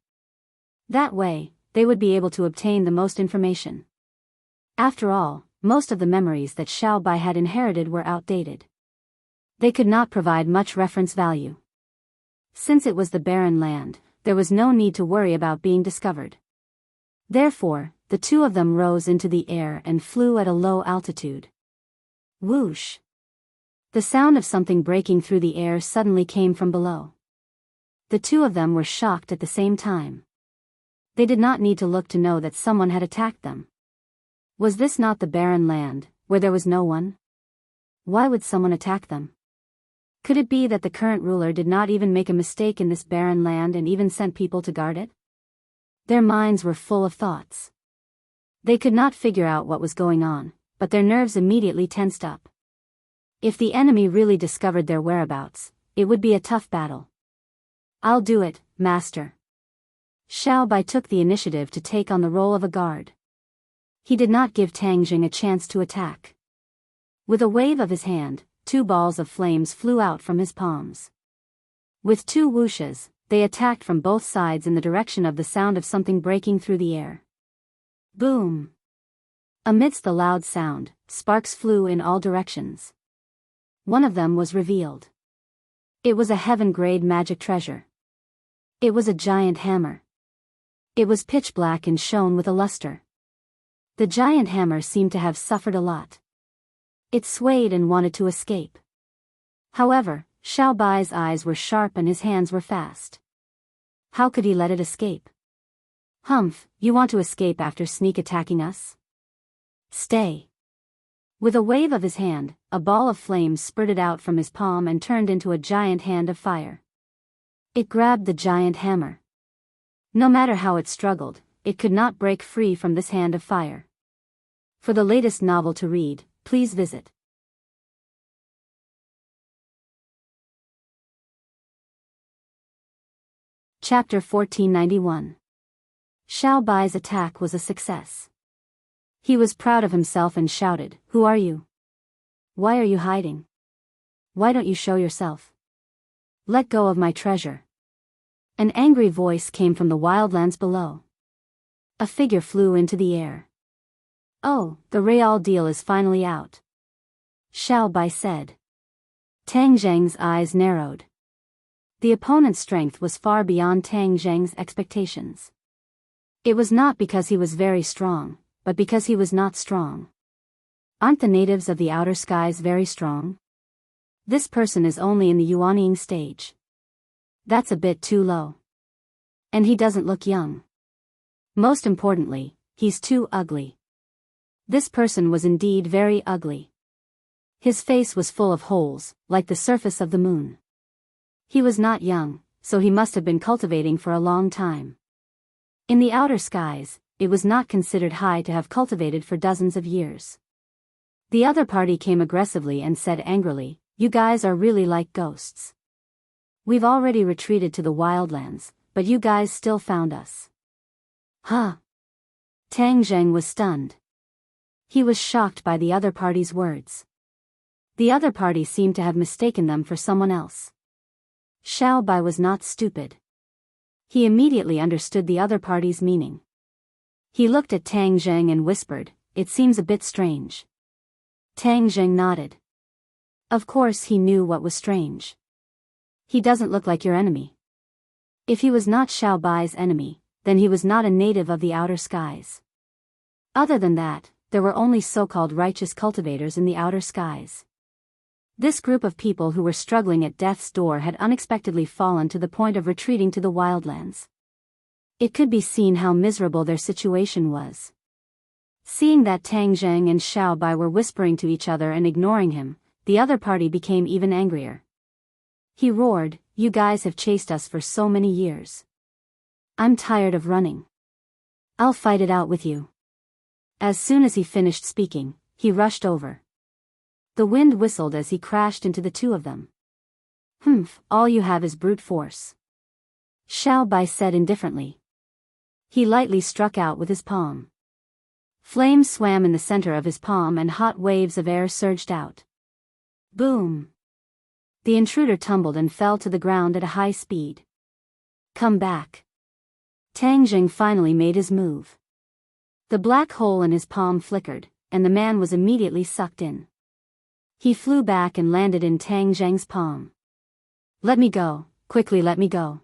That way, they would be able to obtain the most information. After all, most of the memories that Xiao Bai had inherited were outdated. They could not provide much reference value. Since it was the barren land, there was no need to worry about being discovered. Therefore, the two of them rose into the air and flew at a low altitude. Whoosh! The sound of something breaking through the air suddenly came from below. The two of them were shocked at the same time. They did not need to look to know that someone had attacked them. Was this not the barren land, where there was no one? Why would someone attack them? Could it be that the current ruler did not even make a mistake in this barren land and even sent people to guard it? Their minds were full of thoughts. They could not figure out what was going on, but their nerves immediately tensed up. If the enemy really discovered their whereabouts, it would be a tough battle. I'll do it, master. Xiao Bai took the initiative to take on the role of a guard. He did not give Tang Zheng a chance to attack. With a wave of his hand, 2 balls of flames flew out from his palms. With 2 whooshes, they attacked from both sides in the direction of the sound of something breaking through the air. Boom! Amidst the loud sound, sparks flew in all directions. One of them was revealed. It was a heaven-grade magic treasure, It was a giant hammer. It was pitch black and shone with a luster. The giant hammer seemed to have suffered a lot. It swayed and wanted to escape. However, Xiao Bai's eyes were sharp and his hands were fast. How could he let it escape? Humph, you want to escape after sneak attacking us? Stay. With a wave of his hand, a ball of flames spurted out from his palm and turned into a giant hand of fire. It grabbed the giant hammer. No matter how it struggled, it could not break free from this hand of fire. For the latest novel to read, please visit Chapter 1491. Xiao Bai's attack was a success. He was proud of himself and shouted, "Who are you? Why are you hiding? Why don't you show yourself? Let go of my treasure." An angry voice came from the wildlands below. A figure flew into the air. "Oh, the real deal is finally out," Xiao Bai said. Tang Zheng's eyes narrowed. The opponent's strength was far beyond Tang Zheng's expectations. It was not because he was very strong, but because he was not strong. Aren't the natives of the outer skies very strong? This person is only in the Yuanying stage. That's a bit too low. And he doesn't look young. Most importantly, he's too ugly. This person was indeed very ugly. His face was full of holes, like the surface of the moon. He was not young, so he must have been cultivating for a long time. In the outer skies, it was not considered high to have cultivated for dozens of years. The other party came aggressively and said angrily, "You guys are really like ghosts. We've already retreated to the wildlands, but you guys still found us." Huh? Tang Zheng was stunned. He was shocked by the other party's words. The other party seemed to have mistaken them for someone else. Xiao Bai was not stupid. He immediately understood the other party's meaning. He looked at Tang Zheng and whispered, "It seems a bit strange." Tang Zheng nodded. Of course he knew what was strange. He doesn't look like your enemy. If he was not Xiao Bai's enemy, then he was not a native of the outer skies. Other than that, there were only so-called righteous cultivators in the outer skies. This group of people who were struggling at death's door had unexpectedly fallen to the point of retreating to the wildlands. It could be seen how miserable their situation was. Seeing that Tang Zheng and Xiao Bai were whispering to each other and ignoring him, the other party became even angrier. He roared, "You guys have chased us for so many years. I'm tired of running. I'll fight it out with you." As soon as he finished speaking, he rushed over. The wind whistled as he crashed into the two of them. "Humph, all you have is brute force," Xiao Bai said indifferently. He lightly struck out with his palm. Flames swam in the center of his palm and hot waves of air surged out. Boom! The intruder tumbled and fell to the ground at a high speed. "Come back." Tang Zheng finally made his move. The black hole in his palm flickered, and the man was immediately sucked in. He flew back and landed in Tang Zheng's palm. "Let me go, quickly let me go."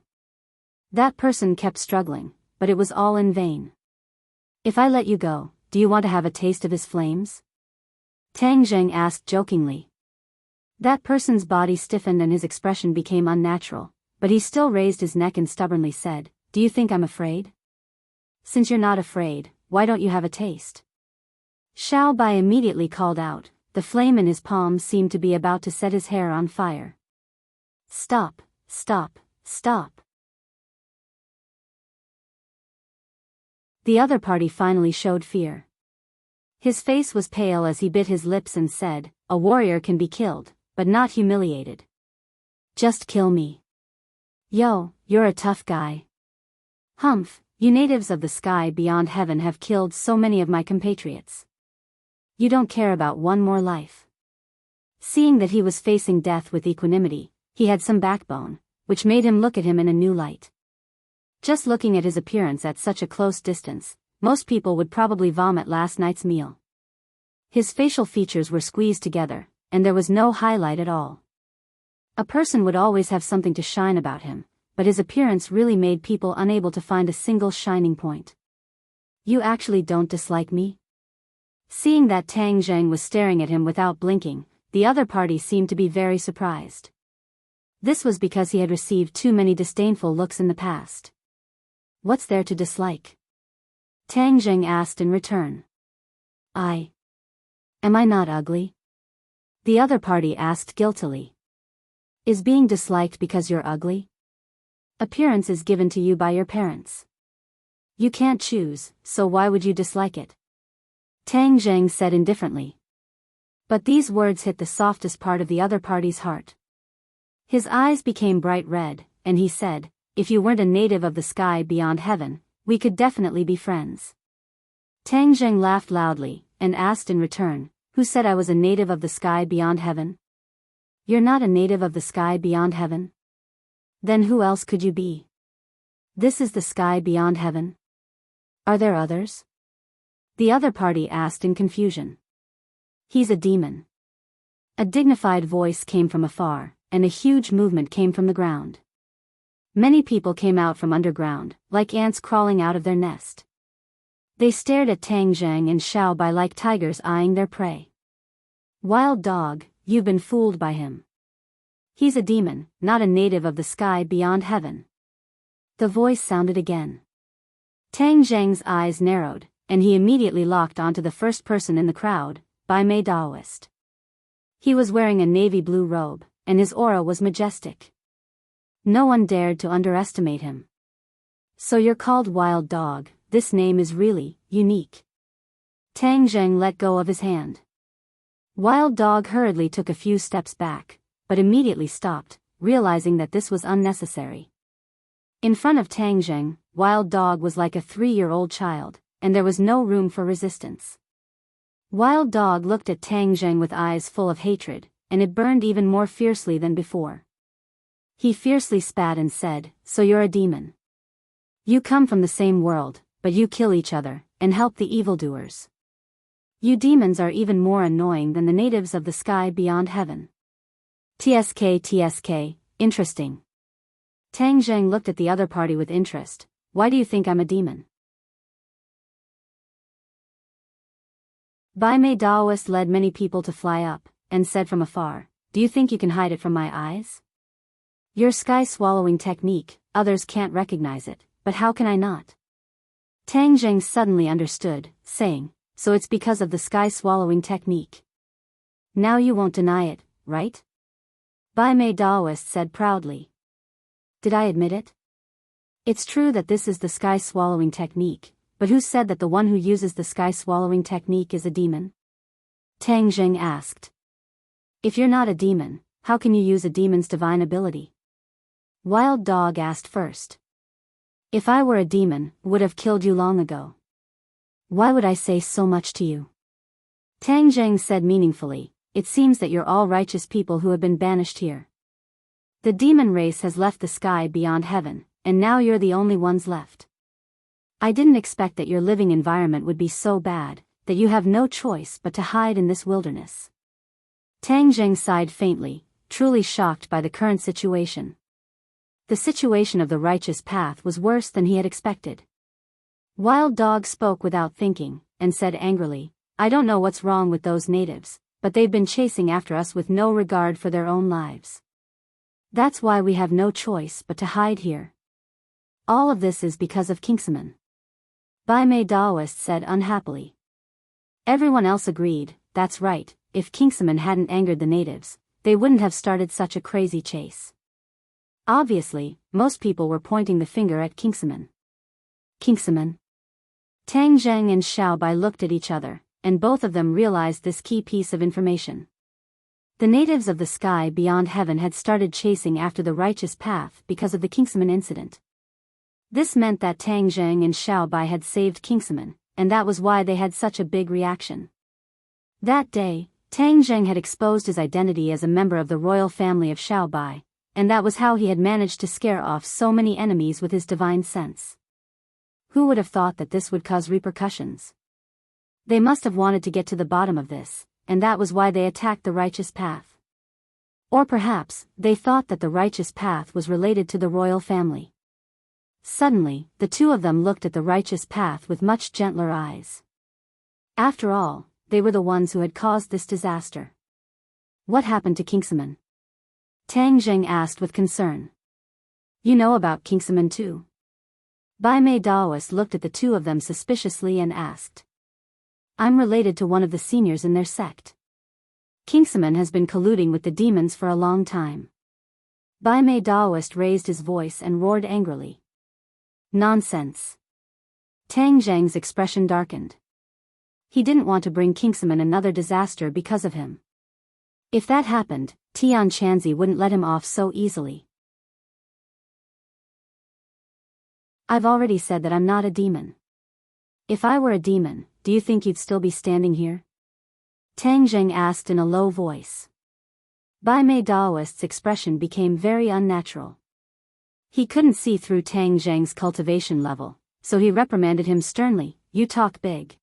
That person kept struggling, but it was all in vain. "If I let you go, do you want to have a taste of his flames?" Tang Zheng asked jokingly. That person's body stiffened and his expression became unnatural, but he still raised his neck and stubbornly said, "Do you think I'm afraid? Since you're not afraid, why don't you have a taste?" Xiao Bai immediately called out. The flame in his palm seemed to be about to set his hair on fire. "Stop, stop, stop." The other party finally showed fear. His face was pale as he bit his lips and said, "A warrior can be killed, but not humiliated. Just kill me. Yo, you're a tough guy. Humph, you natives of the sky beyond heaven have killed so many of my compatriots. You don't care about one more life." Seeing that he was facing death with equanimity, he had some backbone, which made him look at him in a new light. Just looking at his appearance at such a close distance, most people would probably vomit last night's meal. His facial features were squeezed together, and there was no highlight at all. A person would always have something to shine about him, but his appearance really made people unable to find a single shining point. You actually don't dislike me? Seeing that Tang Zheng was staring at him without blinking, the other party seemed to be very surprised. This was because he had received too many disdainful looks in the past. What's there to dislike? Tang Zheng asked in return. Am I not ugly? The other party asked guiltily. Is being disliked because you're ugly? Appearance is given to you by your parents. You can't choose, so why would you dislike it? Tang Zheng said indifferently. But these words hit the softest part of the other party's heart. His eyes became bright red, and he said, if you weren't a native of the sky beyond heaven, we could definitely be friends. Tang Zheng laughed loudly, and asked in return, who said I was a native of the sky beyond heaven? You're not a native of the sky beyond heaven? Then who else could you be? This is the sky beyond heaven. Are there others? The other party asked in confusion. He's a demon. A dignified voice came from afar, and a huge movement came from the ground. Many people came out from underground, like ants crawling out of their nest. They stared at Tang Zheng and Xiao Bai like tigers eyeing their prey. Wild dog, you've been fooled by him. He's a demon, not a native of the sky beyond heaven. The voice sounded again. Tang Zheng's eyes narrowed, and he immediately locked onto the first person in the crowd, Bai Mei Daoist. He was wearing a navy blue robe, and his aura was majestic. No one dared to underestimate him. So you're called Wild Dog, this name is really unique. Tang Zheng let go of his hand. Wild Dog hurriedly took a few steps back, but immediately stopped, realizing that this was unnecessary. In front of Tang Zheng, Wild Dog was like a 3-year-old child, and there was no room for resistance. Wild Dog looked at Tang Zheng with eyes full of hatred, and it burned even more fiercely than before. He fiercely spat and said, so you're a demon. You come from the same world, but you kill each other, and help the evildoers. You demons are even more annoying than the natives of the sky beyond heaven. TSK, interesting. Tang Zheng looked at the other party with interest. Why do you think I'm a demon? Bai Mei Daoist led many people to fly up, and said from afar, do you think you can hide it from my eyes? Your sky-swallowing technique, others can't recognize it, but how can I not? Tang Zheng suddenly understood, saying, so it's because of the sky-swallowing technique. Now you won't deny it, right? Bai Mei Daoist said proudly. Did I admit it? It's true that this is the sky-swallowing technique, but who said that the one who uses the sky-swallowing technique is a demon? Tang Zheng asked. If you're not a demon, how can you use a demon's divine ability? Wild Dog asked first. If I were a demon, would have killed you long ago. Why would I say so much to you? Tang Zheng said meaningfully, it seems that you're all righteous people who have been banished here. The demon race has left the sky beyond heaven, and now you're the only ones left. I didn't expect that your living environment would be so bad, that you have no choice but to hide in this wilderness. Tang Zheng sighed faintly, truly shocked by the current situation. The situation of the righteous path was worse than he had expected. Wild Dog spoke without thinking, and said angrily, I don't know what's wrong with those natives, but they've been chasing after us with no regard for their own lives. That's why we have no choice but to hide here. All of this is because of Kingsaman. Bai Mei Daoist said unhappily. Everyone else agreed, that's right, if Kingsaman hadn't angered the natives, they wouldn't have started such a crazy chase. Obviously, most people were pointing the finger at Kingsaman. Kingsaman. Tang Zheng and Xiao Bai looked at each other, and both of them realized this key piece of information. The natives of the sky beyond heaven had started chasing after the righteous path because of the Kingsaman incident. This meant that Tang Zheng and Xiao Bai had saved Kingsaman, and that was why they had such a big reaction. That day, Tang Zheng had exposed his identity as a member of the royal family of Xiao Bai, and that was how he had managed to scare off so many enemies with his divine sense. Who would have thought that this would cause repercussions? They must have wanted to get to the bottom of this, and that was why they attacked the righteous path. Or perhaps, they thought that the righteous path was related to the royal family. Suddenly, the two of them looked at the righteous path with much gentler eyes. After all, they were the ones who had caused this disaster. What happened to Kingsaman? Tang Zheng asked with concern. You know about Kingsaman too? Bai Mei Daoist looked at the two of them suspiciously and asked. I'm related to one of the seniors in their sect. Kingsaman has been colluding with the demons for a long time. Bai Mei Daoist raised his voice and roared angrily. Nonsense. Tang Zheng's expression darkened. He didn't want to bring Kingsaman another disaster because of him. If that happened, Tian Chanzi wouldn't let him off so easily. I've already said that I'm not a demon. If I were a demon, do you think you'd still be standing here? Tang Zheng asked in a low voice. Bai Mei Daoist's expression became very unnatural. He couldn't see through Tang Zheng's cultivation level, so he reprimanded him sternly, You talk big.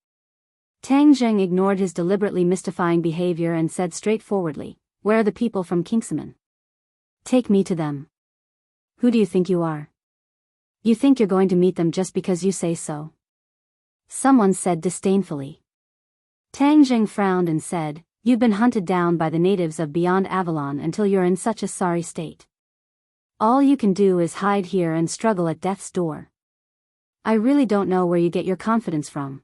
Tang Zheng ignored his deliberately mystifying behavior and said straightforwardly, Where are the people from Kingsaman? Take me to them. Who do you think you are? You think you're going to meet them just because you say so? Someone said disdainfully. Tang Zheng frowned and said, You've been hunted down by the natives of beyond Avalon until you're in such a sorry state. All you can do is hide here and struggle at death's door. I really don't know where you get your confidence from.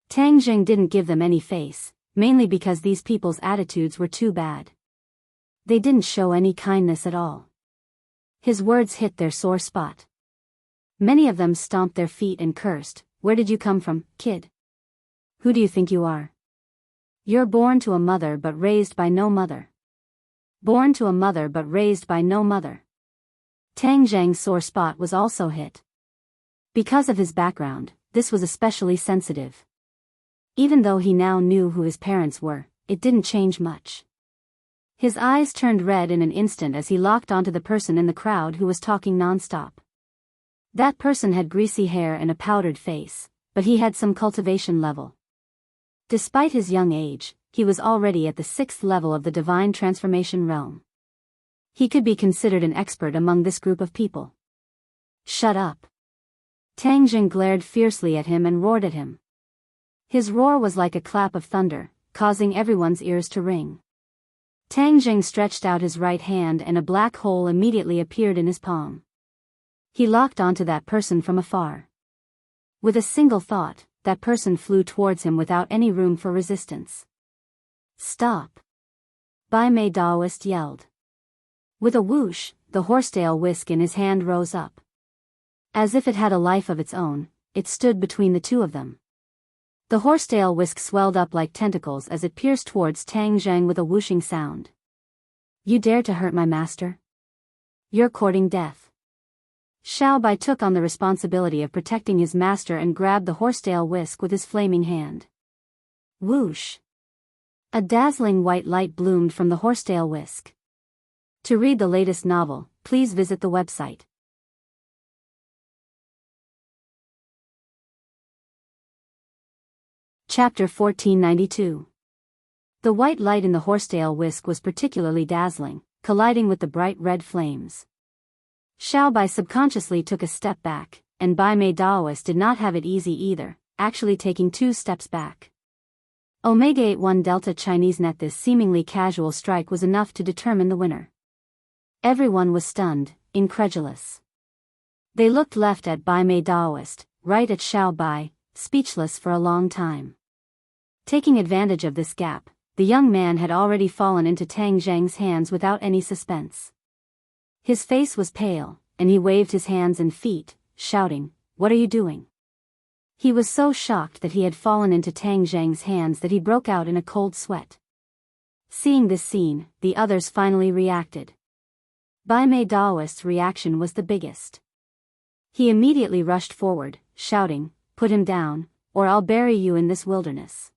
Tang Zheng didn't give them any face, mainly because these people's attitudes were too bad. They didn't show any kindness at all. His words hit their sore spot. Many of them stomped their feet and cursed, Where did you come from, kid? Who do you think you are? You're born to a mother but raised by no mother. Born to a mother but raised by no mother. Tang Zheng's sore spot was also hit. Because of his background, this was especially sensitive. Even though he now knew who his parents were, it didn't change much. His eyes turned red in an instant as he locked onto the person in the crowd who was talking non-stop. That person had greasy hair and a powdered face, but he had some cultivation level. Despite his young age, he was already at the 6th level of the divine transformation realm. He could be considered an expert among this group of people. Shut up. Tang Zheng glared fiercely at him and roared at him. His roar was like a clap of thunder, causing everyone's ears to ring. Tang Zheng stretched out his right hand and a black hole immediately appeared in his palm. He locked onto that person from afar. With a single thought, that person flew towards him without any room for resistance. Stop! Bai Mei Daoist yelled. With a whoosh, the horsetail whisk in his hand rose up. As if it had a life of its own, it stood between the two of them. The horsetail whisk swelled up like tentacles as it pierced towards Tang Zheng with a whooshing sound. You dare to hurt my master? You're courting death. Xiao Bai took on the responsibility of protecting his master and grabbed the horsetail whisk with his flaming hand. Whoosh! A dazzling white light bloomed from the horsetail whisk. To read the latest novel, please visit the website. Chapter 1492. The white light in the horsetail whisk was particularly dazzling, colliding with the bright red flames. Xiao Bai subconsciously took a step back, and Bai Mei Daoist did not have it easy either, actually taking 2 steps back. Omega 81 Delta Chinese net. This seemingly casual strike was enough to determine the winner. Everyone was stunned, incredulous. They looked left at Bai Mei Daoist, right at Xiao Bai, speechless for a long time. Taking advantage of this gap, the young man had already fallen into Tang Zheng's hands without any suspense. His face was pale, and he waved his hands and feet, shouting, What are you doing? He was so shocked that he had fallen into Tang Zheng's hands that he broke out in a cold sweat. Seeing this scene, the others finally reacted. Bai Mei Daoist's reaction was the biggest. He immediately rushed forward, shouting, Put him down, or I'll bury you in this wilderness.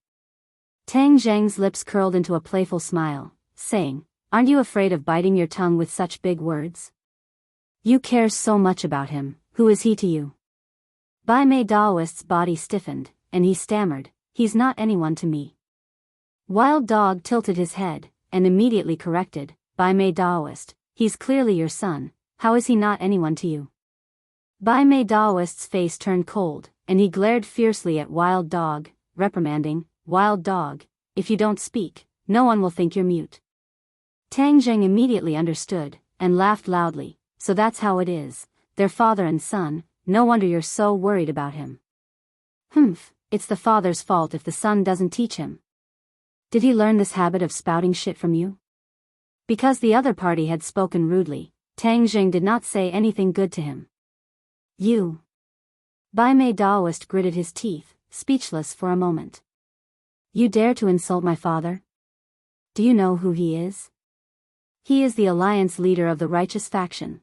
Tang Zheng's lips curled into a playful smile, saying, Aren't you afraid of biting your tongue with such big words? You care so much about him, who is he to you? Bai Mei Daoist's body stiffened, and he stammered, He's not anyone to me. Wild Dog tilted his head, and immediately corrected, Bai Mei Daoist, he's clearly your son, how is he not anyone to you? Bai Mei Daoist's face turned cold, and he glared fiercely at Wild Dog, reprimanding, Wild Dog, if you don't speak, no one will think you're mute. Tang Zheng immediately understood, and laughed loudly, so that's how it is, they're father and son, no wonder you're so worried about him. Humph, it's the father's fault if the son doesn't teach him. Did he learn this habit of spouting shit from you? Because the other party had spoken rudely, Tang Zheng did not say anything good to him. You. Bai Mei Daoist gritted his teeth, speechless for a moment. You dare to insult my father? Do you know who he is? He is the alliance leader of the righteous faction.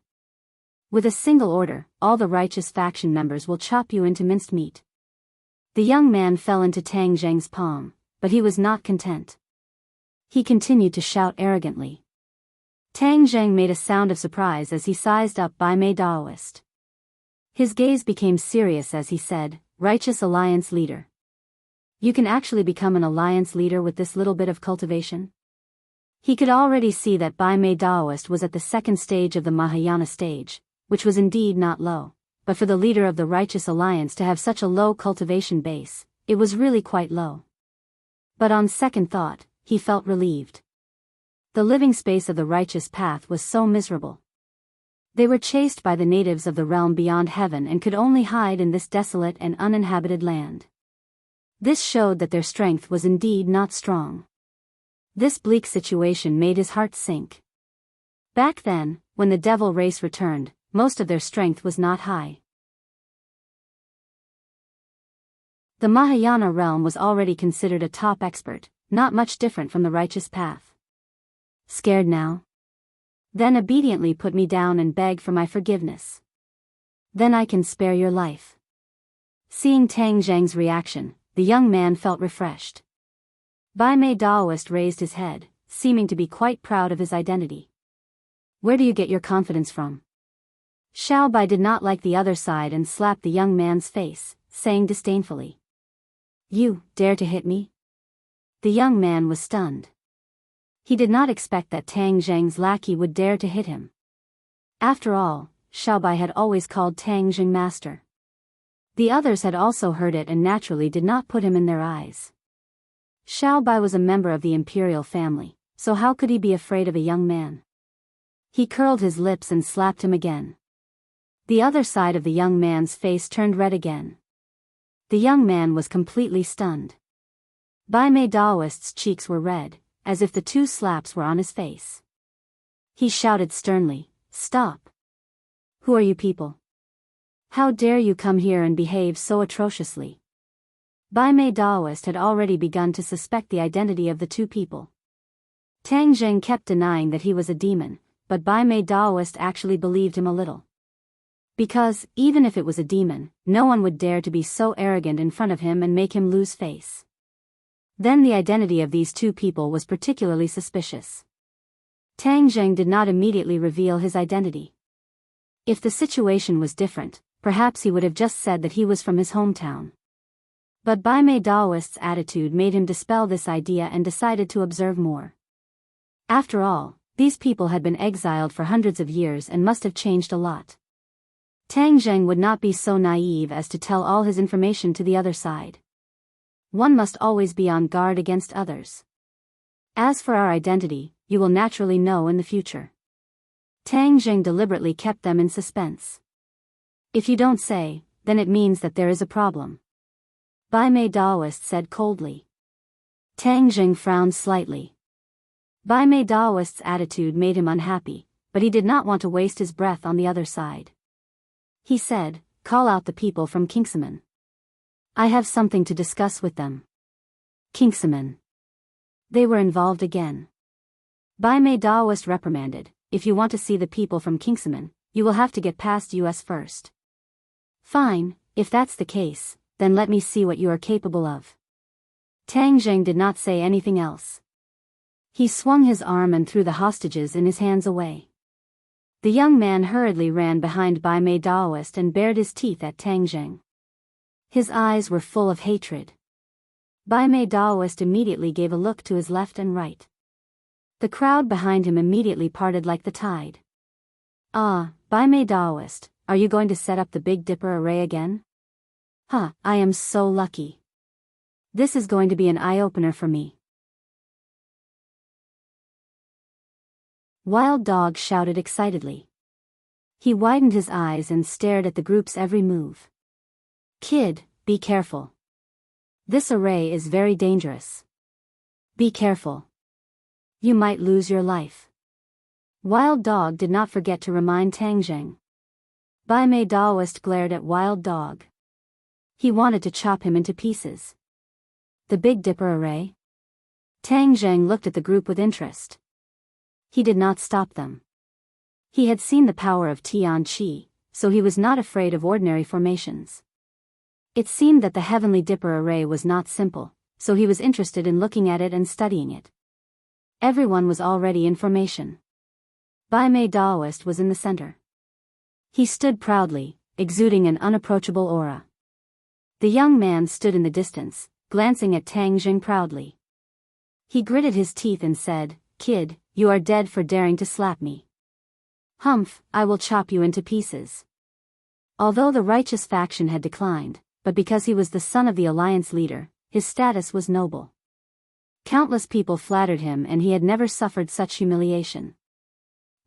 With a single order, all the righteous faction members will chop you into minced meat. The young man fell into Tang Zheng's palm, but he was not content. He continued to shout arrogantly. Tang Zheng made a sound of surprise as he sized up Bai Mei Daoist. His gaze became serious as he said, Righteous Alliance Leader. You can actually become an alliance leader with this little bit of cultivation? He could already see that Bai Mei Daoist was at the second stage of the Mahayana stage, which was indeed not low, but for the leader of the Righteous Alliance to have such a low cultivation base, it was really quite low. But on second thought, he felt relieved. The living space of the righteous path was so miserable. They were chased by the natives of the realm beyond heaven and could only hide in this desolate and uninhabited land. This showed that their strength was indeed not strong. This bleak situation made his heart sink. Back then, when the devil race returned, most of their strength was not high. The Mahayana realm was already considered a top expert, not much different from the righteous path. Scared now? Then obediently put me down and beg for my forgiveness. Then I can spare your life. Seeing Tang Zheng's reaction, the young man felt refreshed. Bai Mei Daoist raised his head, seeming to be quite proud of his identity. Where do you get your confidence from? Xiao Bai did not like the other side and slapped the young man's face, saying disdainfully. You dare to hit me? The young man was stunned. He did not expect that Tang Zheng's lackey would dare to hit him. After all, Xiao Bai had always called Tang Zheng master. The others had also heard it and naturally did not put him in their eyes. Xiao Bai was a member of the imperial family, so how could he be afraid of a young man? He curled his lips and slapped him again. The other side of the young man's face turned red again. The young man was completely stunned. Bai Mei Daoist's cheeks were red, as if the two slaps were on his face. He shouted sternly, Stop! Who are you people? How dare you come here and behave so atrociously? Bai Mei Daoist had already begun to suspect the identity of the two people. Tang Zheng kept denying that he was a demon, but Bai Mei Daoist actually believed him a little. Because, even if it was a demon, no one would dare to be so arrogant in front of him and make him lose face. Then the identity of these two people was particularly suspicious. Tang Zheng did not immediately reveal his identity. If the situation was different, perhaps he would have just said that he was from his hometown. But Bai Mei Daoist's attitude made him dispel this idea and decided to observe more. After all, these people had been exiled for hundreds of years and must have changed a lot. Tang Zheng would not be so naive as to tell all his information to the other side. One must always be on guard against others. As for our identity, you will naturally know in the future. Tang Zheng deliberately kept them in suspense. If you don't say, then it means that there is a problem. Bai Mei Daoist said coldly. Tang Zheng frowned slightly. Bai Mei Daoist's attitude made him unhappy, but he did not want to waste his breath on the other side. He said, Call out the people from Kingsaman. I have something to discuss with them. Kingsaman. They were involved again. Bai Mei Daoist reprimanded, If you want to see the people from Kingsaman, you will have to get past us first. Fine, if that's the case, then let me see what you are capable of. Tang Zheng did not say anything else. He swung his arm and threw the hostages in his hands away. The young man hurriedly ran behind Bai Mei Daoist and bared his teeth at Tang Zheng. His eyes were full of hatred. Bai Mei Daoist immediately gave a look to his left and right. The crowd behind him immediately parted like the tide. Ah, Bai Mei Daoist, are you going to set up the Big Dipper array again? Huh, I am so lucky. This is going to be an eye-opener for me. Wild Dog shouted excitedly. He widened his eyes and stared at the group's every move. Kid, be careful. This array is very dangerous. Be careful. You might lose your life. Wild Dog did not forget to remind Tang Zheng. Bai Mei Daoist glared at Wild Dog. He wanted to chop him into pieces. The Big Dipper array? Tang Zheng looked at the group with interest. He did not stop them. He had seen the power of Tian Qi, so he was not afraid of ordinary formations. It seemed that the Heavenly Dipper array was not simple, so he was interested in looking at it and studying it. Everyone was already in formation. Bai Mei Daoist was in the center. He stood proudly, exuding an unapproachable aura. The young man stood in the distance, glancing at Tang Zheng proudly. He gritted his teeth and said, "Kid, you are dead for daring to slap me. Humph, I will chop you into pieces." Although the righteous faction had declined, but because he was the son of the alliance leader, his status was noble. Countless people flattered him and he had never suffered such humiliation.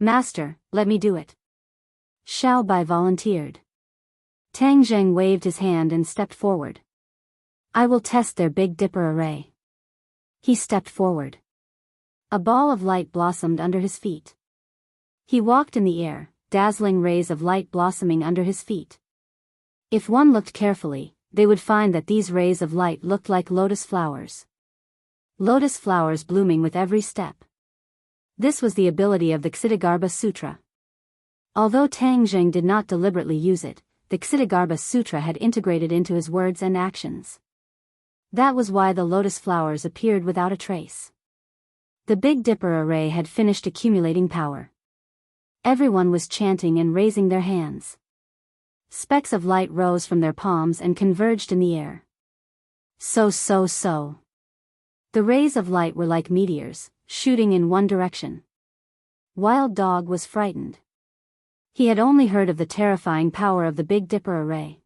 "Master, let me do it." Xiao Bai volunteered. Tang Zheng waved his hand and stepped forward. "I will test their Big Dipper array." He stepped forward. A ball of light blossomed under his feet. He walked in the air, dazzling rays of light blossoming under his feet. If one looked carefully, they would find that these rays of light looked like lotus flowers. Lotus flowers blooming with every step. This was the ability of the Ksitigarbha Sutra. Although Tang Zheng did not deliberately use it, the Ksitigarbha Sutra had integrated into his words and actions. That was why the lotus flowers appeared without a trace. The Big Dipper array had finished accumulating power. Everyone was chanting and raising their hands. Specks of light rose from their palms and converged in the air. So. The rays of light were like meteors, shooting in one direction. Wild Dog was frightened. He had only heard of the terrifying power of the Big Dipper array.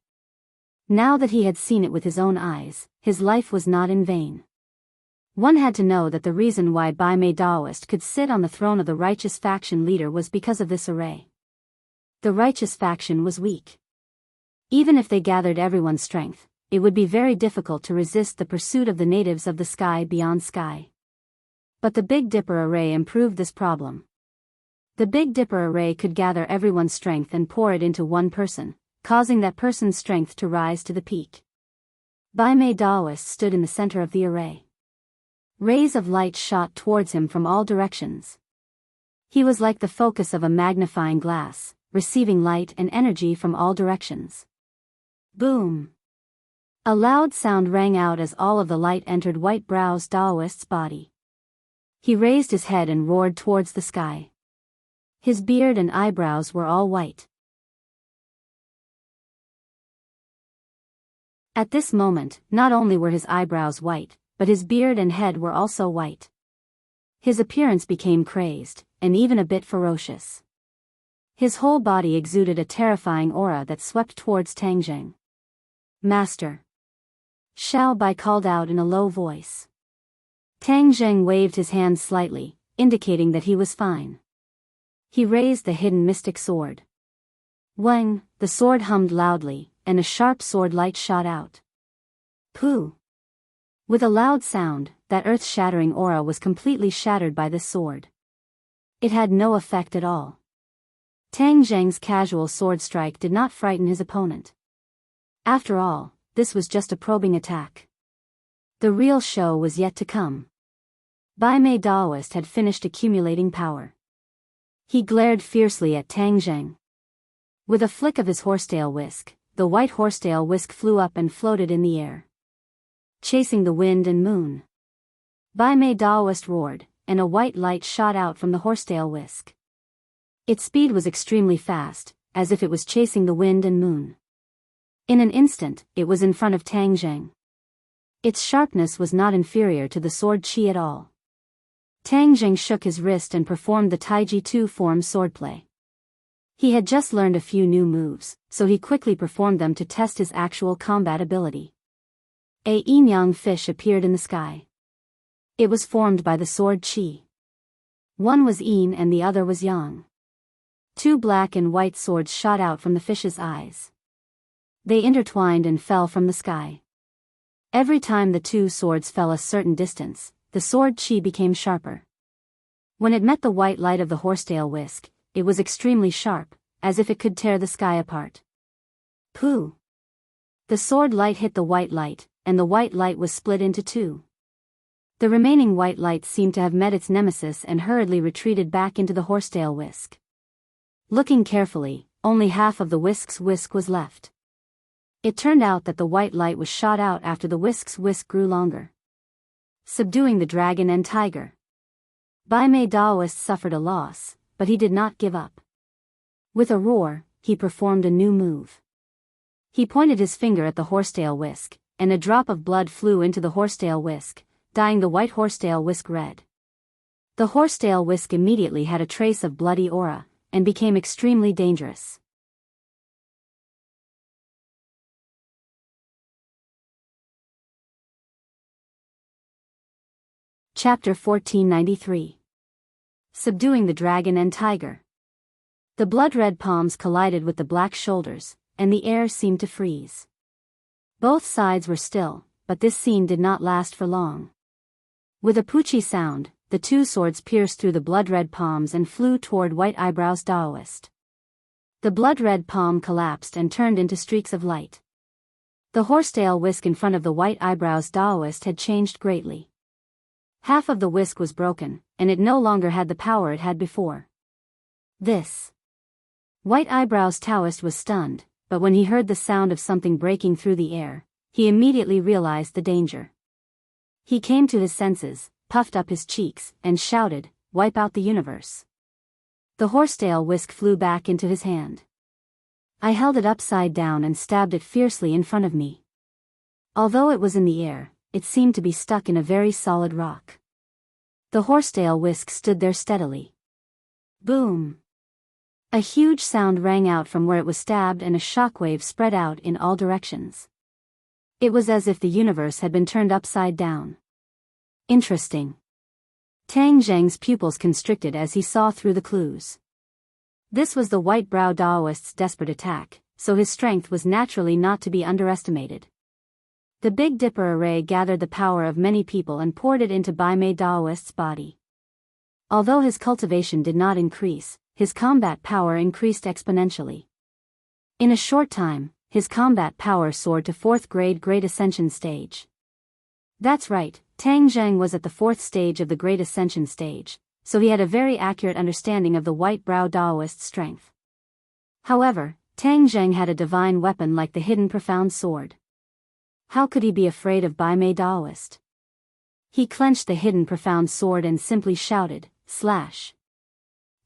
Now that he had seen it with his own eyes, his life was not in vain. One had to know that the reason why Bai Mei Daoist could sit on the throne of the righteous faction leader was because of this array. The righteous faction was weak. Even if they gathered everyone's strength, it would be very difficult to resist the pursuit of the natives of the sky beyond sky. But the Big Dipper array improved this problem. The Big Dipper array could gather everyone's strength and pour it into one person, causing that person's strength to rise to the peak. Bai Mei Daoist stood in the center of the array. Rays of light shot towards him from all directions. He was like the focus of a magnifying glass, receiving light and energy from all directions. Boom! A loud sound rang out as all of the light entered White Brow's Daoist's body. He raised his head and roared towards the sky. His beard and eyebrows were all white. At this moment, not only were his eyebrows white, but his beard and head were also white. His appearance became crazed, and even a bit ferocious. His whole body exuded a terrifying aura that swept towards Tang Zheng. "Master!" Xiao Bai called out in a low voice. Tang Zheng waved his hand slightly, indicating that he was fine. He raised the hidden mystic sword. Wang, the sword hummed loudly, and a sharp sword light shot out. Pooh! With a loud sound, that earth-shattering aura was completely shattered by this sword. It had no effect at all. Tang Zheng's casual sword strike did not frighten his opponent. After all, this was just a probing attack. The real show was yet to come. Bai Mei Daoist had finished accumulating power. He glared fiercely at Tang Zheng. With a flick of his horsetail whisk, the white horsetail whisk flew up and floated in the air, chasing the wind and moon. Bai Mei Daoist roared, and a white light shot out from the horsetail whisk. Its speed was extremely fast, as if it was chasing the wind and moon. In an instant, it was in front of Tang Zheng. Its sharpness was not inferior to the sword qi at all. Tang Jing shook his wrist and performed the Taiji 2 form swordplay. He had just learned a few new moves, so he quickly performed them to test his actual combat ability. A yin-yang fish appeared in the sky. It was formed by the sword Qi. One was yin and the other was yang. Two black and white swords shot out from the fish's eyes. They intertwined and fell from the sky. Every time the two swords fell a certain distance, the sword Qi became sharper. When it met the white light of the horsetail whisk, it was extremely sharp, as if it could tear the sky apart. Pooh! The sword light hit the white light, and the white light was split into two. The remaining white light seemed to have met its nemesis and hurriedly retreated back into the horsetail whisk. Looking carefully, only half of the whisk's whisk was left. It turned out that the white light was shot out after the whisk's whisk grew longer. Subduing the dragon and tiger. Bai Mei Daoist suffered a loss, but he did not give up. With a roar, he performed a new move. He pointed his finger at the horsetail whisk, and a drop of blood flew into the horsetail whisk, dyeing the white horsetail whisk red. The horsetail whisk immediately had a trace of bloody aura, and became extremely dangerous. Chapter 1493. Subduing the Dragon and Tiger. The blood-red palms collided with the black shoulders, and the air seemed to freeze. Both sides were still, but this scene did not last for long. With a poochie sound, the two swords pierced through the blood-red palms and flew toward White Eyebrows Daoist. The blood-red palm collapsed and turned into streaks of light. The horsetail whisk in front of the White Eyebrows Daoist had changed greatly. Half of the whisk was broken, and it no longer had the power it had before. This. White Eyebrows Taoist was stunned, but when he heard the sound of something breaking through the air, he immediately realized the danger. He came to his senses, puffed up his cheeks, and shouted, "Wipe out the universe." The horsetail whisk flew back into his hand. I held it upside down and stabbed it fiercely in front of me. Although it was in the air, it seemed to be stuck in a very solid rock. The horsetail whisk stood there steadily. Boom! A huge sound rang out from where it was stabbed and a shockwave spread out in all directions. It was as if the universe had been turned upside down. Interesting. Tang Zheng's pupils constricted as he saw through the clues. This was the White Brow Daoist's desperate attack, so his strength was naturally not to be underestimated. The Big Dipper array gathered the power of many people and poured it into Bai Mei Daoist's body. Although his cultivation did not increase, his combat power increased exponentially. In a short time, his combat power soared to 4th grade Great Ascension stage. That's right, Tang Zheng was at the 4th stage of the Great Ascension stage, so he had a very accurate understanding of the White Brow Daoist's strength. However, Tang Zheng had a divine weapon like the Hidden Profound Sword. How could he be afraid of Bai Mei Daoist? He clenched the Hidden Profound Sword and simply shouted, "Slash!"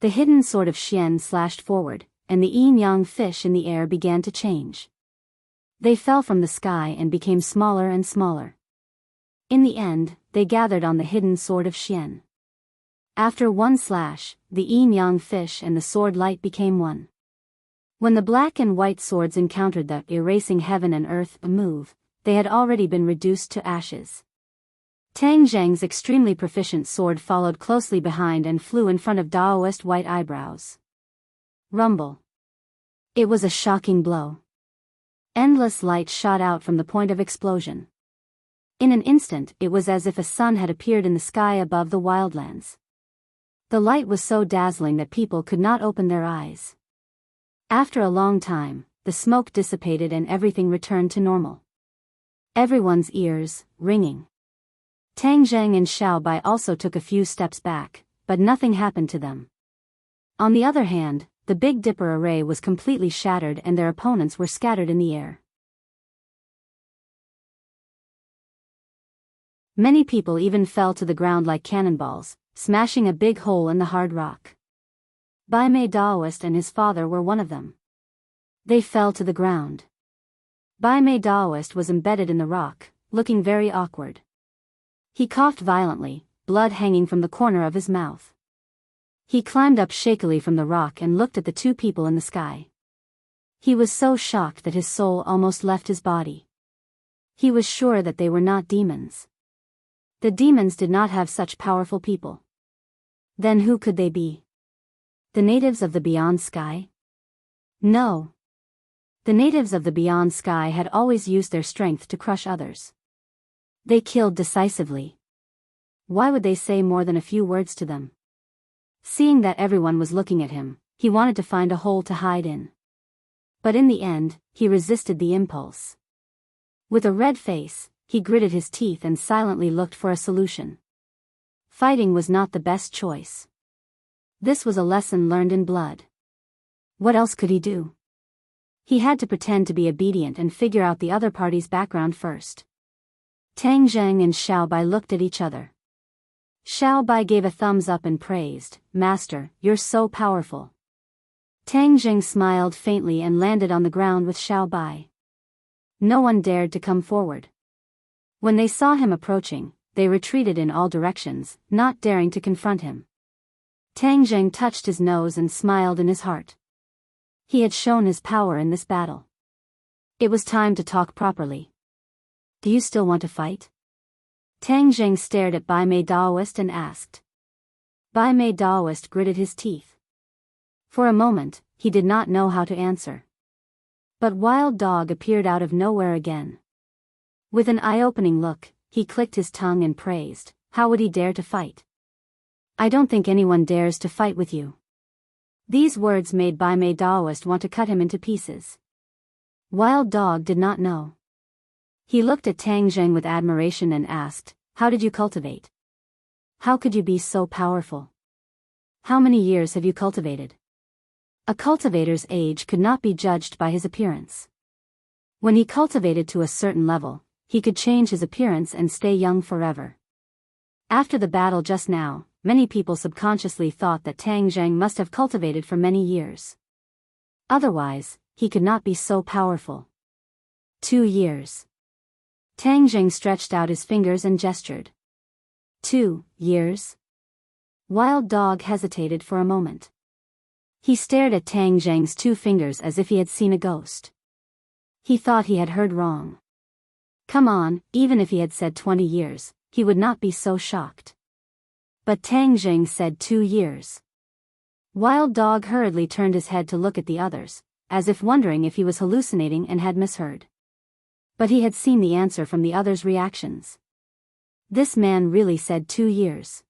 The hidden sword of Xian slashed forward, and the yin-yang fish in the air began to change. They fell from the sky and became smaller and smaller. In the end, they gathered on the hidden sword of Xian. After one slash, the yin-yang fish and the sword light became one. When the black and white swords encountered the erasing heaven and earth move, they had already been reduced to ashes. Tang Zheng's extremely proficient sword followed closely behind and flew in front of Daoist White Eyebrows. Rumble. It was a shocking blow. Endless light shot out from the point of explosion. In an instant, it was as if a sun had appeared in the sky above the wildlands. The light was so dazzling that people could not open their eyes. After a long time, the smoke dissipated and everything returned to normal. Everyone's ears ringing. Tang Zheng and Xiao Bai also took a few steps back, but nothing happened to them. On the other hand, the Big Dipper array was completely shattered and their opponents were scattered in the air. Many people even fell to the ground like cannonballs, smashing a big hole in the hard rock. Bai Mei Daoist and his father were one of them. They fell to the ground. Bai Mei Daoist was embedded in the rock, looking very awkward. He coughed violently, blood hanging from the corner of his mouth. He climbed up shakily from the rock and looked at the two people in the sky. He was so shocked that his soul almost left his body. He was sure that they were not demons. The demons did not have such powerful people. Then who could they be? The natives of the Beyond Sky? No. The natives of the Beyond Sky had always used their strength to crush others. They killed decisively. Why would they say more than a few words to them? Seeing that everyone was looking at him, he wanted to find a hole to hide in. But in the end, he resisted the impulse. With a red face, he gritted his teeth and silently looked for a solution. Fighting was not the best choice. This was a lesson learned in blood. What else could he do? He had to pretend to be obedient and figure out the other party's background first. Tang Zheng and Xiao Bai looked at each other. Xiao Bai gave a thumbs up and praised, "Master, you're so powerful." Tang Zheng smiled faintly and landed on the ground with Xiao Bai. No one dared to come forward. When they saw him approaching, they retreated in all directions, not daring to confront him. Tang Zheng touched his nose and smiled in his heart. He had shown his power in this battle. It was time to talk properly. "Do you still want to fight?" Tang Zheng stared at Bai Mei Daoist and asked. Bai Mei Daoist gritted his teeth. For a moment, he did not know how to answer. But Wild Dog appeared out of nowhere again. With an eye-opening look, he clicked his tongue and praised, "How would he dare to fight? I don't think anyone dares to fight with you." These words made Bai Mei Daoist want to cut him into pieces. Wild Dog did not know. He looked at Tang Zheng with admiration and asked, "How did you cultivate? How could you be so powerful? How many years have you cultivated?" A cultivator's age could not be judged by his appearance. When he cultivated to a certain level, he could change his appearance and stay young forever. After the battle just now, many people subconsciously thought that Tang Zheng must have cultivated for many years. Otherwise, he could not be so powerful. 2 years. Tang Zheng stretched out his fingers and gestured. 2 years? Wild Dog hesitated for a moment. He stared at Tang Zheng's 2 fingers as if he had seen a ghost. He thought he had heard wrong. Come on, even if he had said 20 years, he would not be so shocked. But Tang Zheng said 2 years. Wild Dog hurriedly turned his head to look at the others, as if wondering if he was hallucinating and had misheard. But he had seen the answer from the others' reactions. This man really said 2 years.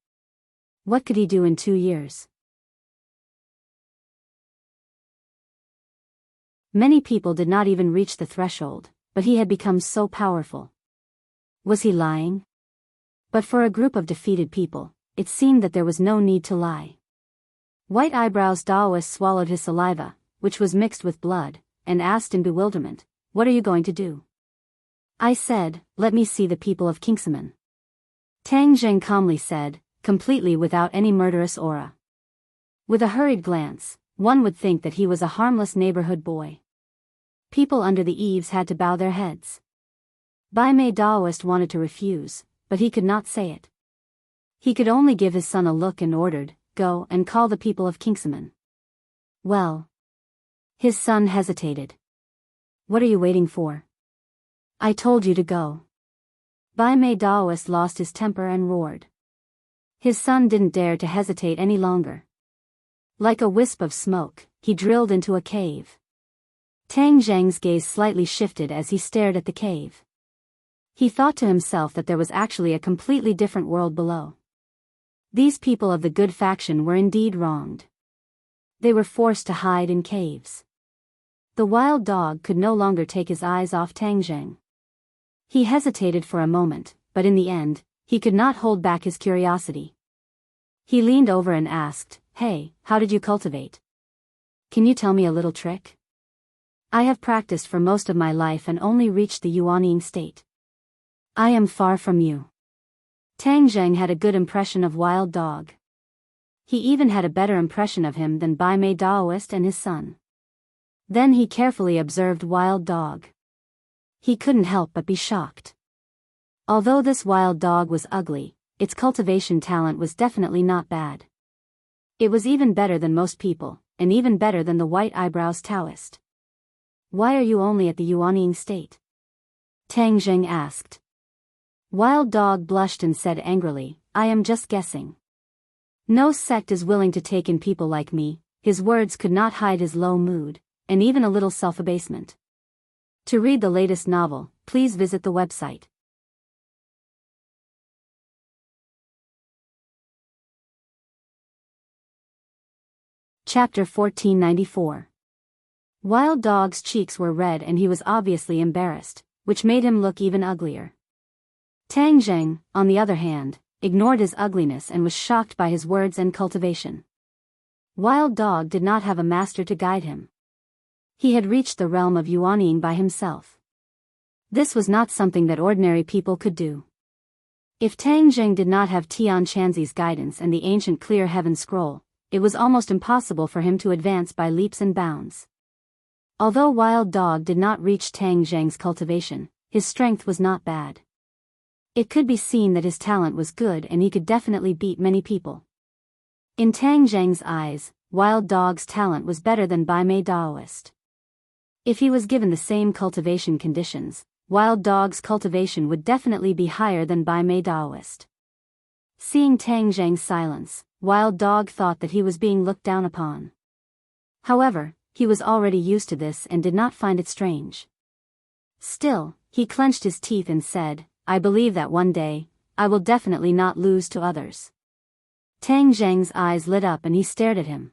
What could he do in 2 years? Many people did not even reach the threshold, but he had become so powerful. Was he lying? But for a group of defeated people, it seemed that there was no need to lie. White Eyebrows Daoist swallowed his saliva, which was mixed with blood, and asked in bewilderment, "What are you going to do?" I said, "Let me see the people of Kingsaman." Tang Zheng calmly said, completely without any murderous aura. With a hurried glance, one would think that he was a harmless neighborhood boy. People under the eaves had to bow their heads. Bai Mei Daoist wanted to refuse, but he could not say it. He could only give his son a look and ordered, "Go and call the people of Kingsaman." Well. His son hesitated. "What are you waiting for? I told you to go." Bai Mei Daoist lost his temper and roared. His son didn't dare to hesitate any longer. Like a wisp of smoke, he drilled into a cave. Tang Zheng's gaze slightly shifted as he stared at the cave. He thought to himself that there was actually a completely different world below. These people of the good faction were indeed wronged. They were forced to hide in caves. The Wild Dog could no longer take his eyes off Tang Zheng. He hesitated for a moment, but in the end, he could not hold back his curiosity. He leaned over and asked, "Hey, how did you cultivate? Can you tell me a little trick? I have practiced for most of my life and only reached the Yuanying state. I am far from you." Tang Zheng had a good impression of Wild Dog. He even had a better impression of him than Bai Mei Daoist and his son. Then he carefully observed Wild Dog. He couldn't help but be shocked. Although this Wild Dog was ugly, its cultivation talent was definitely not bad. It was even better than most people, and even better than the White Eyebrows Taoist. Why are you only at the Yuanying state? Tang Zheng asked. Wild Dog blushed and said angrily, I am just guessing. No sect is willing to take in people like me. His words could not hide his low mood, and even a little self-abasement. To read the latest novel, please visit the website. Chapter 1494. Wild Dog's cheeks were red and he was obviously embarrassed, which made him look even uglier. Tang Zheng, on the other hand, ignored his ugliness and was shocked by his words and cultivation. Wild Dog did not have a master to guide him. He had reached the realm of Yuanying by himself. This was not something that ordinary people could do. If Tang Zheng did not have Tian Chanzi's guidance and the ancient Clear Heaven Scroll, it was almost impossible for him to advance by leaps and bounds. Although Wild Dog did not reach Tang Zheng's cultivation, his strength was not bad. It could be seen that his talent was good and he could definitely beat many people. In Tang Zheng's eyes, Wild Dog's talent was better than Bai Mei Daoist. If he was given the same cultivation conditions, Wild Dog's cultivation would definitely be higher than Bai Mei Daoist. Seeing Tang Zheng's silence, Wild Dog thought that he was being looked down upon. However, he was already used to this and did not find it strange. Still, he clenched his teeth and said, I believe that one day, I will definitely not lose to others. Tang Zheng's eyes lit up and he stared at him.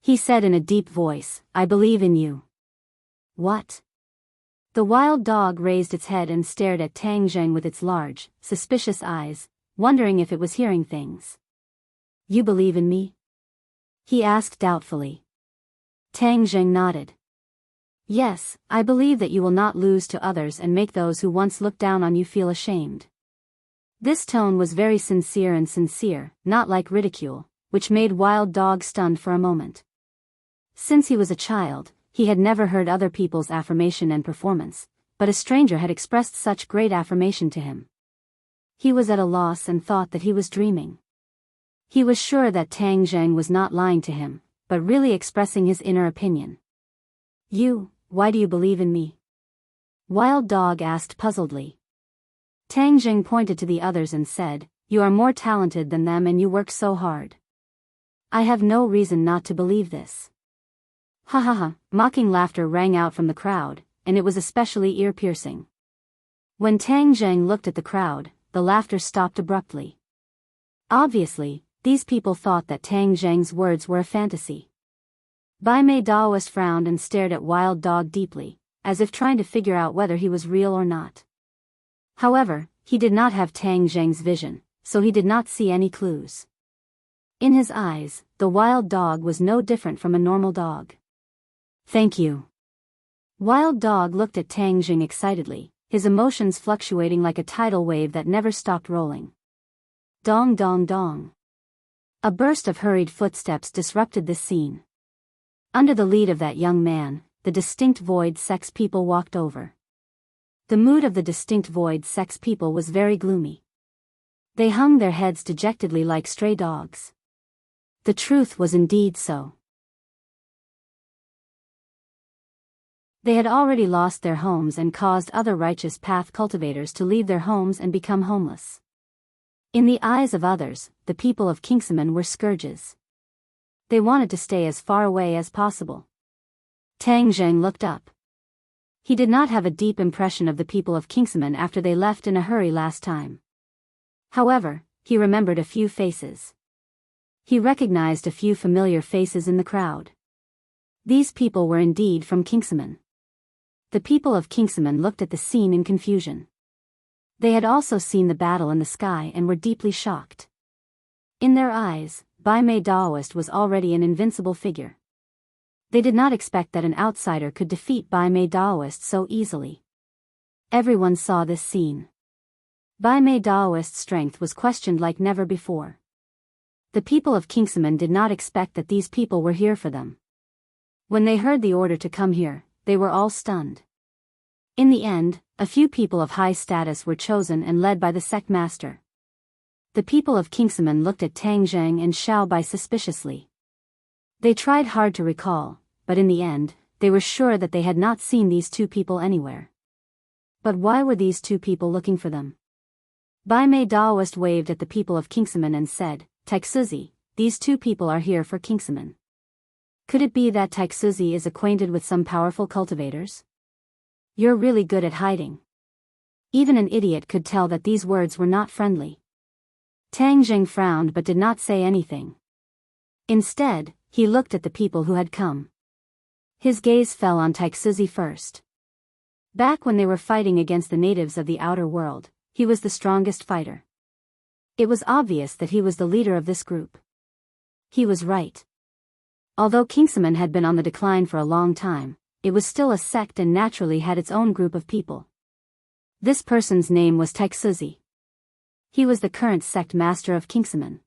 He said in a deep voice, I believe in you. What? The Wild Dog raised its head and stared at Tang Zheng with its large, suspicious eyes, wondering if it was hearing things. You believe in me? He asked doubtfully. Tang Zheng nodded. Yes, I believe that you will not lose to others and make those who once looked down on you feel ashamed. This tone was very sincere and sincere, not like ridicule, which made Wild Dog stunned for a moment. Since he was a child, he had never heard other people's affirmation and performance, but a stranger had expressed such great affirmation to him. He was at a loss and thought that he was dreaming. He was sure that Tang Zheng was not lying to him, but really expressing his inner opinion. Why do you believe in me? Wild Dog asked puzzledly. Tang Zheng pointed to the others and said, You are more talented than them and you work so hard. I have no reason not to believe this. Ha ha ha, mocking laughter rang out from the crowd, and it was especially ear-piercing. When Tang Zheng looked at the crowd, the laughter stopped abruptly. Obviously, these people thought that Tang Zheng's words were a fantasy. Bai Mei Daoist frowned and stared at Wild Dog deeply, as if trying to figure out whether he was real or not. However, he did not have Tang Zheng's vision, so he did not see any clues. In his eyes, the Wild Dog was no different from a normal dog. Thank you. Wild Dog looked at Tang Zheng excitedly, his emotions fluctuating like a tidal wave that never stopped rolling. Dong dong dong. A burst of hurried footsteps disrupted this scene. Under the lead of that young man, the distinct void sex people walked over. The mood of the distinct void sex people was very gloomy. They hung their heads dejectedly like stray dogs. The truth was indeed so. They had already lost their homes and caused other righteous path cultivators to leave their homes and become homeless. In the eyes of others, the people of Kingsaman were scourges. They wanted to stay as far away as possible. Tang Zheng looked up. He did not have a deep impression of the people of Kingsaman after they left in a hurry last time. However, he remembered a few faces. He recognized a few familiar faces in the crowd. These people were indeed from Kingsaman. The people of Kingsaman looked at the scene in confusion. They had also seen the battle in the sky and were deeply shocked. In their eyes, Bai Mei Daoist was already an invincible figure. They did not expect that an outsider could defeat Bai Mei Daoist so easily. Everyone saw this scene. Bai Mei Daoist's strength was questioned like never before. The people of Kingsaman did not expect that these people were here for them. When they heard the order to come here, they were all stunned. In the end, a few people of high status were chosen and led by the sect master. The people of Kingsaman looked at Tang Zheng and Xiao Bai suspiciously. They tried hard to recall, but in the end, they were sure that they had not seen these two people anywhere. But why were these two people looking for them? Bai Mei Daoist waved at the people of Kingsaman and said, "Taixuzi, these two people are here for Kingsaman. Could it be that Taixuzi is acquainted with some powerful cultivators? You're really good at hiding." Even an idiot could tell that these words were not friendly. Tang Zheng frowned but did not say anything. Instead, he looked at the people who had come. His gaze fell on Taixuzi first. Back when they were fighting against the natives of the outer world, he was the strongest fighter. It was obvious that he was the leader of this group. He was right. Although Kingsaman had been on the decline for a long time, it was still a sect and naturally had its own group of people. This person's name was Taixuzi. He was the current sect master of Kingsaman.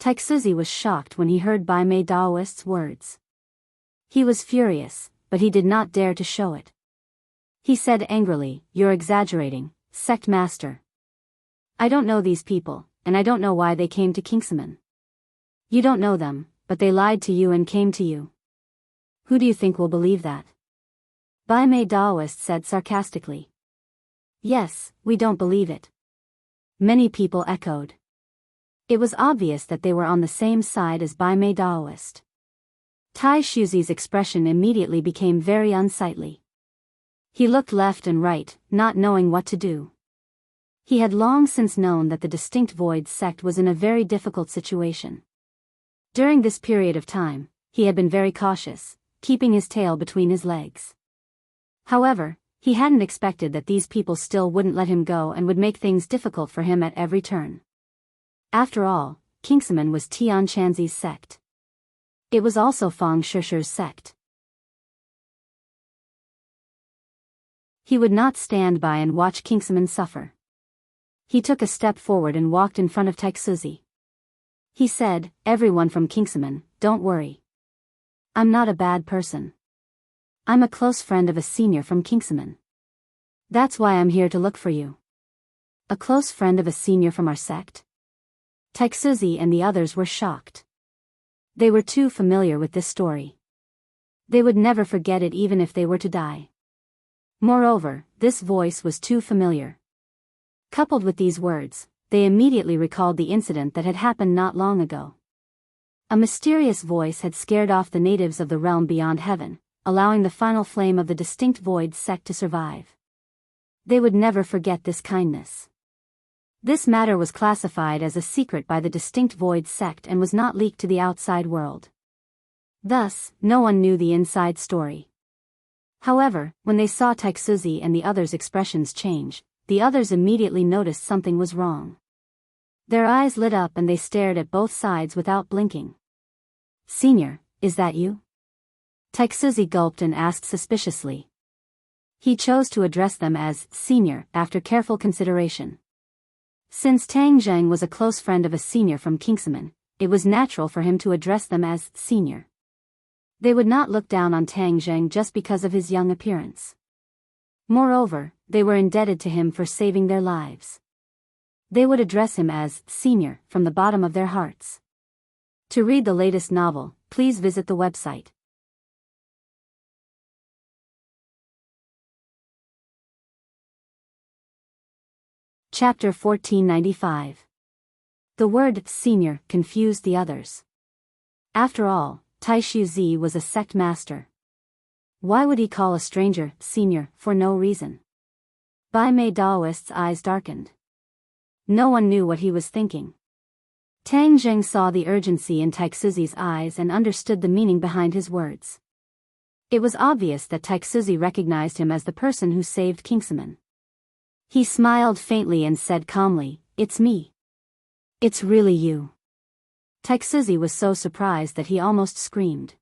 Taixuzi was shocked when he heard Bai Mei Daoist's words. He was furious, but he did not dare to show it. He said angrily, "You're exaggerating, sect master. I don't know these people, and I don't know why they came to Kingsaman. You don't know them, but they lied to you and came to you. Who do you think will believe that?" Bai Mei Daoist said sarcastically. "Yes, we don't believe it." Many people echoed. It was obvious that they were on the same side as Bai Mei Daoist. Tai Shuzi's expression immediately became very unsightly. He looked left and right, not knowing what to do. He had long since known that the Distinct Void sect was in a very difficult situation. During this period of time, he had been very cautious, keeping his tail between his legs. However, he hadn't expected that these people still wouldn't let him go and would make things difficult for him at every turn. After all, Kingsaman was Tian Chanzi's sect. It was also Fang Shishi's sect. He would not stand by and watch Kingsaman suffer. He took a step forward and walked in front of Taixuzi. He said, "Everyone from Kingsaman, don't worry. I'm not a bad person. I'm a close friend of a senior from Kingsaman. That's why I'm here to look for you." "A close friend of a senior from our sect?" Taixuzi and the others were shocked. They were too familiar with this story. They would never forget it even if they were to die. Moreover, this voice was too familiar. Coupled with these words, they immediately recalled the incident that had happened not long ago. A mysterious voice had scared off the natives of the realm beyond heaven, allowing the final flame of the Distinct Void sect to survive. They would never forget this kindness. This matter was classified as a secret by the Distinct Void sect and was not leaked to the outside world. Thus, no one knew the inside story. However, when they saw Taixuzi and the others' expressions change, the others immediately noticed something was wrong. Their eyes lit up and they stared at both sides without blinking. "Senior, is that you?" Taixuzi gulped and asked suspiciously. He chose to address them as "senior" after careful consideration. Since Tang Zheng was a close friend of a senior from Kingsaman, it was natural for him to address them as "senior." They would not look down on Tang Zheng just because of his young appearance. Moreover, they were indebted to him for saving their lives. They would address him as "senior" from the bottom of their hearts. To read the latest novel, please visit the website. Chapter 1495. The word "senior" confused the others. After all, Taixuzi was a sect master. Why would he call a stranger "senior" for no reason? Bai Mei Daoist's eyes darkened. No one knew what he was thinking. Tang Zheng saw the urgency in Taixuzi's eyes and understood the meaning behind his words. It was obvious that Taixuzi recognized him as the person who saved Kingsaman. He smiled faintly and said calmly, "It's me. It's really you." Taixuzi was so surprised that he almost screamed.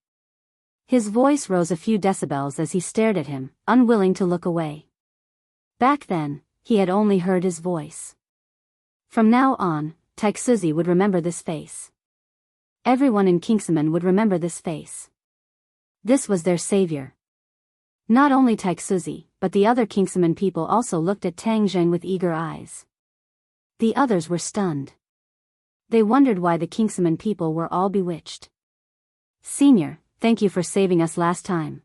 His voice rose a few decibels as he stared at him, unwilling to look away. Back then, he had only heard his voice. From now on, Taixuzi would remember this face. Everyone in Kingsaman would remember this face. This was their savior. Not only Taixuzi, but the other Kingsaman people also looked at Tang Zheng with eager eyes. The others were stunned. They wondered why the Kingsaman people were all bewitched. "Senior, thank you for saving us last time."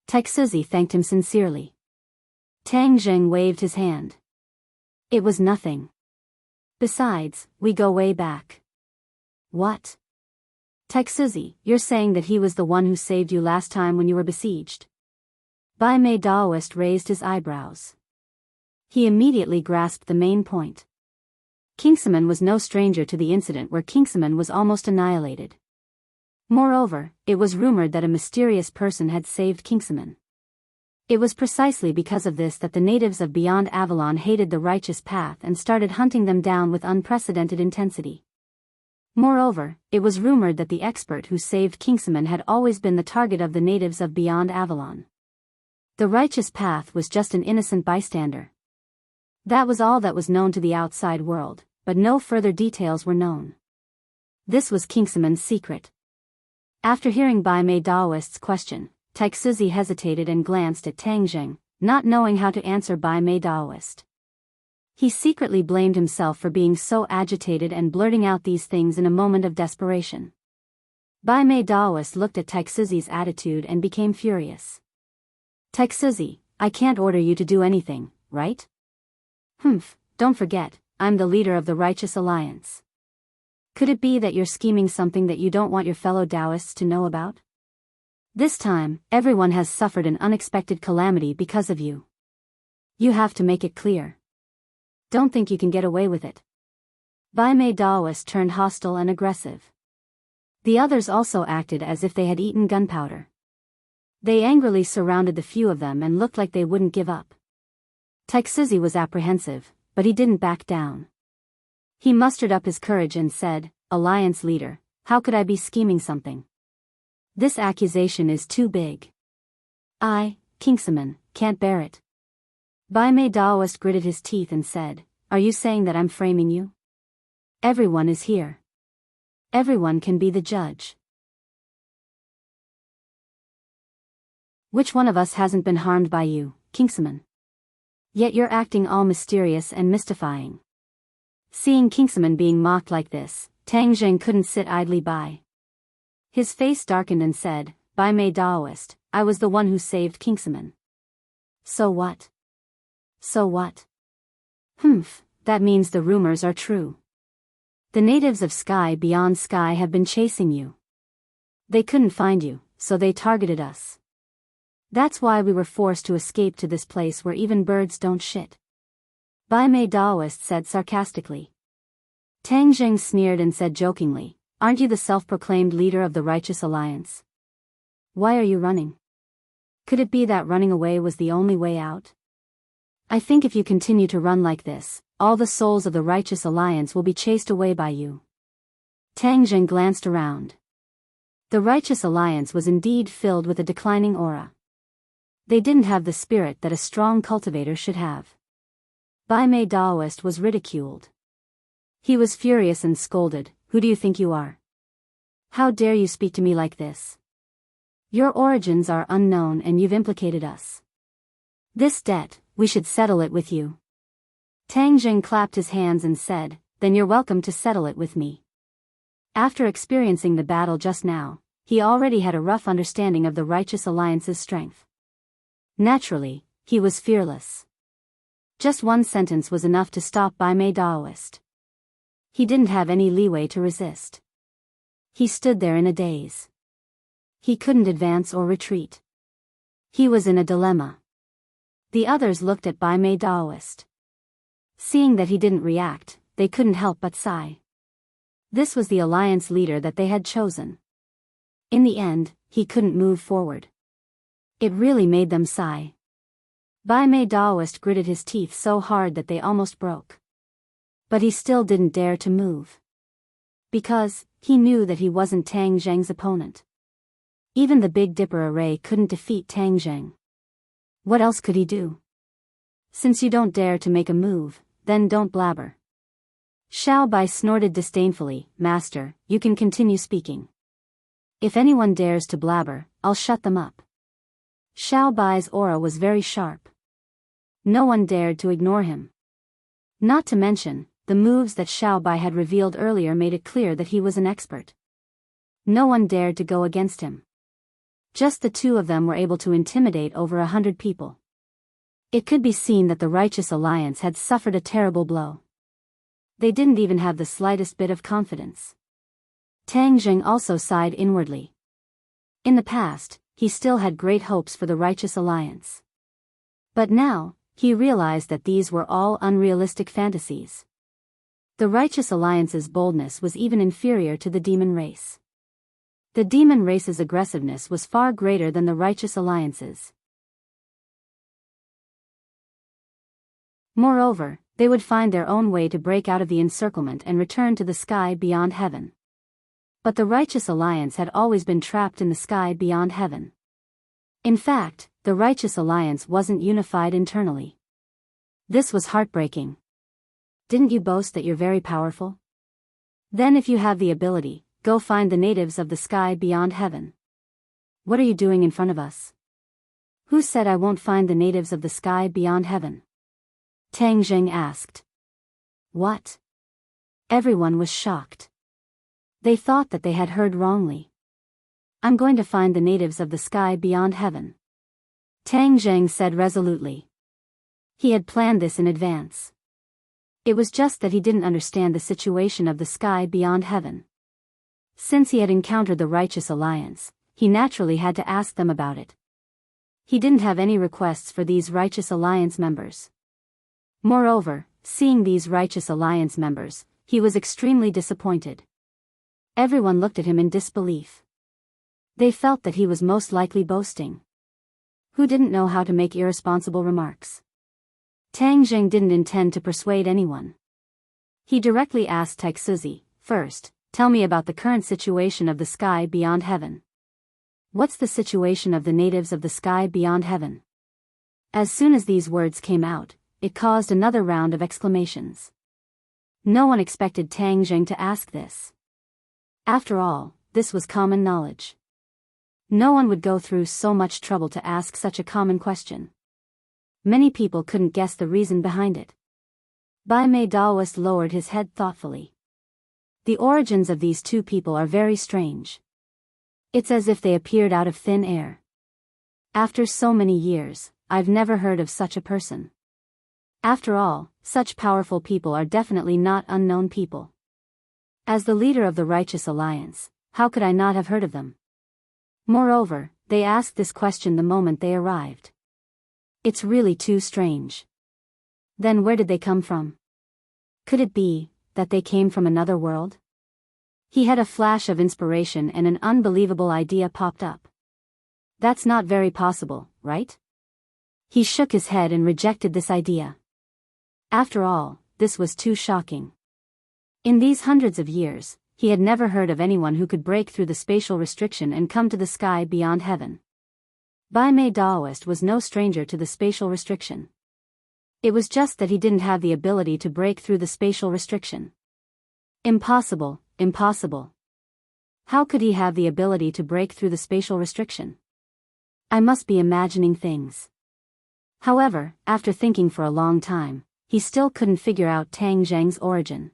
Taixuzi thanked him sincerely. Tang Zheng waved his hand. "It was nothing. Besides, we go way back." "What? Taixuzi, you're saying that he was the one who saved you last time when you were besieged?" Bai Mei Daoist raised his eyebrows. He immediately grasped the main point. Kingsaman was no stranger to the incident where Kingsaman was almost annihilated. Moreover, it was rumored that a mysterious person had saved Kingsaman. It was precisely because of this that the natives of Beyond Avalon hated the righteous path and started hunting them down with unprecedented intensity. Moreover, it was rumored that the expert who saved Kingsaman had always been the target of the natives of Beyond Avalon. The righteous path was just an innocent bystander. That was all that was known to the outside world, but no further details were known. This was Kingsaman's secret. After hearing Bai Mei Daoist's question, Taixuzi hesitated and glanced at Tang Zheng, not knowing how to answer Bai Mei Daoist. He secretly blamed himself for being so agitated and blurting out these things in a moment of desperation. Bai Mei Daoist looked at Taixuzi's attitude and became furious. "Taixuzi, I can't order you to do anything, right? Humph, don't forget, I'm the leader of the Righteous Alliance. Could it be that you're scheming something that you don't want your fellow Taoists to know about? This time, everyone has suffered an unexpected calamity because of you. You have to make it clear. Don't think you can get away with it." Bai Mei Daoist turned hostile and aggressive. The others also acted as if they had eaten gunpowder. They angrily surrounded the few of them and looked like they wouldn't give up. Taixuzi was apprehensive, but he didn't back down. He mustered up his courage and said, "Alliance leader, how could I be scheming something? This accusation is too big. I, Kingsaman, can't bear it." Bai Mei Daoist gritted his teeth and said, "Are you saying that I'm framing you? Everyone is here. Everyone can be the judge. Which one of us hasn't been harmed by you, Kingsaman? Yet you're acting all mysterious and mystifying." Seeing Kingsaman being mocked like this, Tang Zheng couldn't sit idly by. His face darkened and said, "Bai Mei Daoist, I was the one who saved Kingsaman." "So what? So what?" "Humph, that means the rumors are true. The natives of Sky Beyond Sky have been chasing you. They couldn't find you, so they targeted us. That's why we were forced to escape to this place where even birds don't shit." Bai Mei Daoist said sarcastically. Tang Zheng sneered and said jokingly, "Aren't you the self-proclaimed leader of the Righteous Alliance? Why are you running? Could it be that running away was the only way out? I think if you continue to run like this, all the souls of the Righteous Alliance will be chased away by you." Tang Zheng glanced around. The Righteous Alliance was indeed filled with a declining aura. They didn't have the spirit that a strong cultivator should have. Bai Mei Daoist was ridiculed. He was furious and scolded, "Who do you think you are? How dare you speak to me like this? Your origins are unknown and you've implicated us. This debt, we should settle it with you." Tang Zheng clapped his hands and said, "Then you're welcome to settle it with me." After experiencing the battle just now, he already had a rough understanding of the Righteous Alliance's strength. Naturally, he was fearless. Just one sentence was enough to stop Bai Mei Daoist. He didn't have any leeway to resist. He stood there in a daze. He couldn't advance or retreat. He was in a dilemma. The others looked at Bai Mei Daoist. Seeing that he didn't react, they couldn't help but sigh. This was the alliance leader that they had chosen. In the end, he couldn't move forward. It really made them sigh. Bai Mei Daoist gritted his teeth so hard that they almost broke. But he still didn't dare to move. Because, he knew that he wasn't Tang Zheng's opponent. Even the Big Dipper array couldn't defeat Tang Zheng. What else could he do? Since you don't dare to make a move, then don't blabber. Xiao Bai snorted disdainfully, "Master, you can continue speaking. If anyone dares to blabber, I'll shut them up." Xiao Bai's aura was very sharp. No one dared to ignore him. Not to mention, the moves that Xiao Bai had revealed earlier made it clear that he was an expert. No one dared to go against him. Just the two of them were able to intimidate over 100 people. It could be seen that the Righteous Alliance had suffered a terrible blow. They didn't even have the slightest bit of confidence. Tang Jing also sighed inwardly. In the past, he still had great hopes for the Righteous Alliance. But now, he realized that these were all unrealistic fantasies. The Righteous Alliance's boldness was even inferior to the demon race. The demon race's aggressiveness was far greater than the Righteous Alliance's. Moreover, they would find their own way to break out of the encirclement and return to the sky beyond heaven. But the Righteous Alliance had always been trapped in the sky beyond heaven. In fact, the Righteous Alliance wasn't unified internally. This was heartbreaking. Didn't you boast that you're very powerful? Then if you have the ability, go find the natives of the sky beyond heaven. What are you doing in front of us? Who said I won't find the natives of the sky beyond heaven? Tang Jing asked. What? Everyone was shocked. They thought that they had heard wrongly. I'm going to find the natives of the sky beyond heaven. Tang Jing said resolutely. He had planned this in advance. It was just that he didn't understand the situation of the sky beyond heaven. Since he had encountered the Righteous Alliance, he naturally had to ask them about it. He didn't have any requests for these Righteous Alliance members. Moreover, seeing these Righteous Alliance members, he was extremely disappointed. Everyone looked at him in disbelief. They felt that he was most likely boasting. Who didn't know how to make irresponsible remarks? Tang Jing didn't intend to persuade anyone. He directly asked Taixuzi, first, tell me about the current situation of the sky beyond heaven. What's the situation of the natives of the sky beyond heaven? As soon as these words came out, it caused another round of exclamations. No one expected Tang Jing to ask this. After all, this was common knowledge. No one would go through so much trouble to ask such a common question. Many people couldn't guess the reason behind it. Bai Mei Daoist lowered his head thoughtfully. The origins of these two people are very strange. It's as if they appeared out of thin air. After so many years, I've never heard of such a person. After all, such powerful people are definitely not unknown people. As the leader of the Righteous Alliance, how could I not have heard of them? Moreover, they asked this question the moment they arrived. It's really too strange. Then where did they come from? Could it be that they came from another world? He had a flash of inspiration and an unbelievable idea popped up. That's not very possible, right? He shook his head and rejected this idea. After all, this was too shocking. In these hundreds of years, he had never heard of anyone who could break through the spatial restriction and come to the sky beyond heaven. Bai Mei Daoist was no stranger to the spatial restriction. It was just that he didn't have the ability to break through the spatial restriction. Impossible, impossible. How could he have the ability to break through the spatial restriction? I must be imagining things. However, after thinking for a long time, he still couldn't figure out Tang Jing's origin.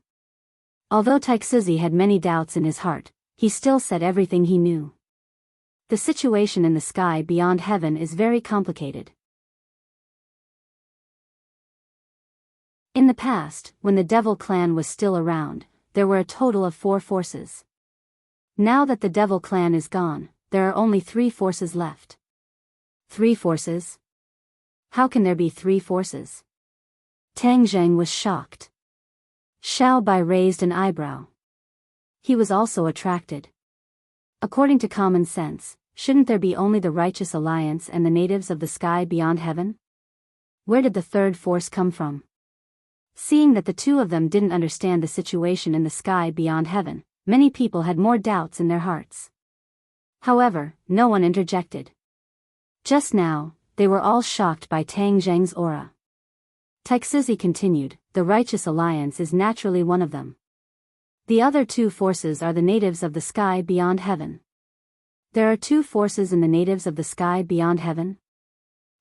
Although Taixuzi had many doubts in his heart, he still said everything he knew. The situation in the sky beyond heaven is very complicated. In the past, when the Devil Clan was still around, there were a total of 4 forces. Now that the Devil Clan is gone, there are only 3 forces left. 3 forces? How can there be 3 forces? Tang Jing was shocked. Xiao Bai raised an eyebrow. He was also attracted. According to common sense, shouldn't there be only the Righteous Alliance and the natives of the sky beyond heaven? Where did the 3rd force come from? Seeing that the two of them didn't understand the situation in the sky beyond heaven, many people had more doubts in their hearts. However, no one interjected. Just now, they were all shocked by Tang Jing's aura. Taixuzi continued, the Righteous Alliance is naturally one of them. The other 2 forces are the natives of the sky beyond heaven. There are 2 forces in the natives of the sky beyond heaven?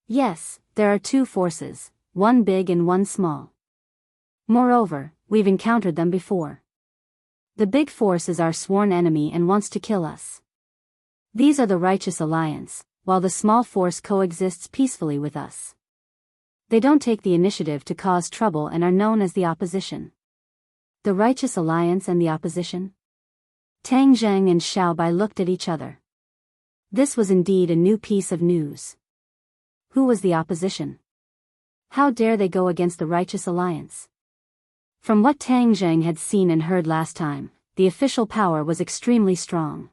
Yes, there are 2 forces, one big and one small. Moreover, we've encountered them before. The big force is our sworn enemy and wants to kill us. These are the Righteous Alliance, while the small force coexists peacefully with us. They don't take the initiative to cause trouble and are known as the opposition. The Righteous Alliance and the opposition? Tang Zheng and Xiao Bai looked at each other. This was indeed a new piece of news. Who was the opposition? How dare they go against the Righteous Alliance? From what Tang Zheng had seen and heard last time, the official power was extremely strong.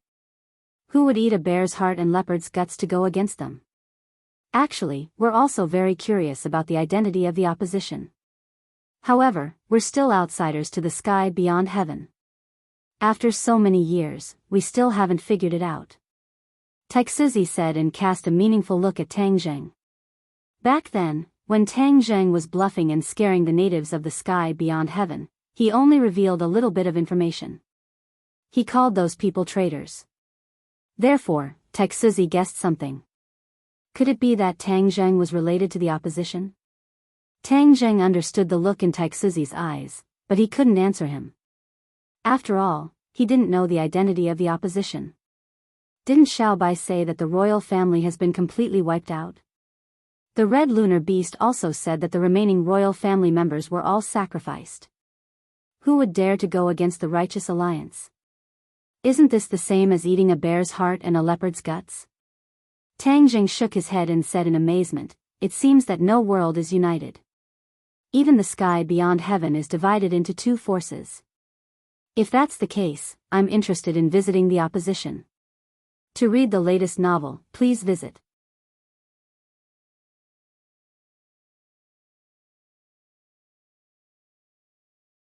Who would eat a bear's heart and leopard's guts to go against them? Actually, we're also very curious about the identity of the opposition. However, we're still outsiders to the sky beyond heaven. After so many years, we still haven't figured it out. Taixuzi said and cast a meaningful look at Tang Zheng. Back then, when Tang Zheng was bluffing and scaring the natives of the sky beyond heaven, he only revealed a little bit of information. He called those people traitors. Therefore, Taixuzi guessed something. Could it be that Tang Zheng was related to the opposition? Tang Zheng understood the look in Taixuzi's eyes, but he couldn't answer him. After all, he didn't know the identity of the opposition. Didn't Xiao Bai say that the royal family has been completely wiped out? The red lunar beast also said that the remaining royal family members were all sacrificed. Who would dare to go against the Righteous Alliance? Isn't this the same as eating a bear's heart and a leopard's guts? Tang Zheng shook his head and said in amazement, "It seems that no world is united. Even the sky beyond heaven is divided into two forces. If that's the case, I'm interested in visiting the opposition. To read the latest novel, please visit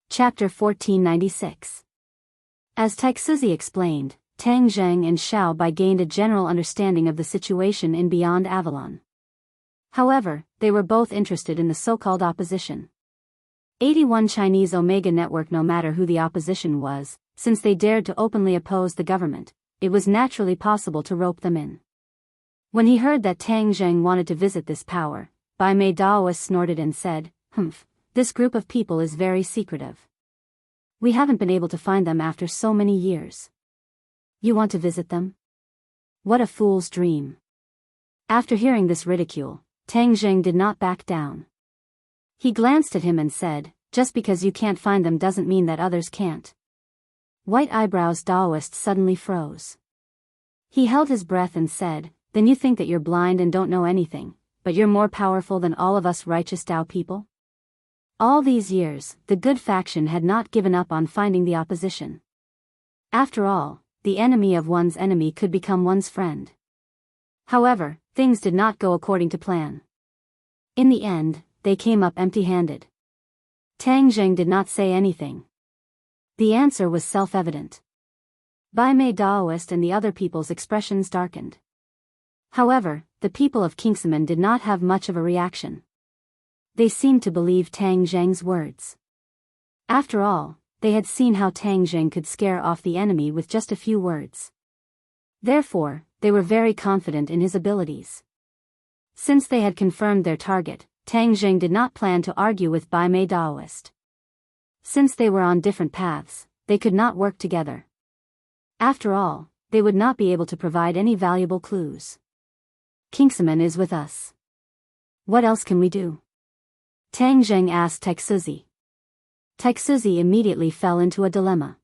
Chapter 1496. As Taixuzi explained, Tang Zheng and Xiao Bai gained a general understanding of the situation in Beyond Avalon. However, they were both interested in the so-called opposition. 81 Chinese Omega Network. No matter who the opposition was, since they dared to openly oppose the government, it was naturally possible to rope them in. When he heard that Tang Zheng wanted to visit this power, Bai Mei Daoist snorted and said, "Humph, this group of people is very secretive. We haven't been able to find them after so many years. You want to visit them? What a fool's dream." After hearing this ridicule, Tang Zheng did not back down. He glanced at him and said, "Just because you can't find them doesn't mean that others can't." White eyebrows Daoist suddenly froze. He held his breath and said, "Then you think that you're blind and don't know anything, but you're more powerful than all of us righteous Tao people?" All these years, the good faction had not given up on finding the opposition. After all, the enemy of one's enemy could become one's friend. However, things did not go according to plan. In the end, they came up empty-handed. Tang Zheng did not say anything. The answer was self-evident. Bai Mei Daoist and the other people's expressions darkened. However, the people of Kingsman did not have much of a reaction. They seemed to believe Tang Zheng's words. After all, they had seen how Tang Zheng could scare off the enemy with just a few words. Therefore, they were very confident in his abilities. Since they had confirmed their target, Tang Zheng did not plan to argue with Bai Mei Daoist. Since they were on different paths, they could not work together. After all, they would not be able to provide any valuable clues. "Kingsman is with us. What else can we do?" Tang Zheng asked Taixuzi. Taixuzi immediately fell into a dilemma.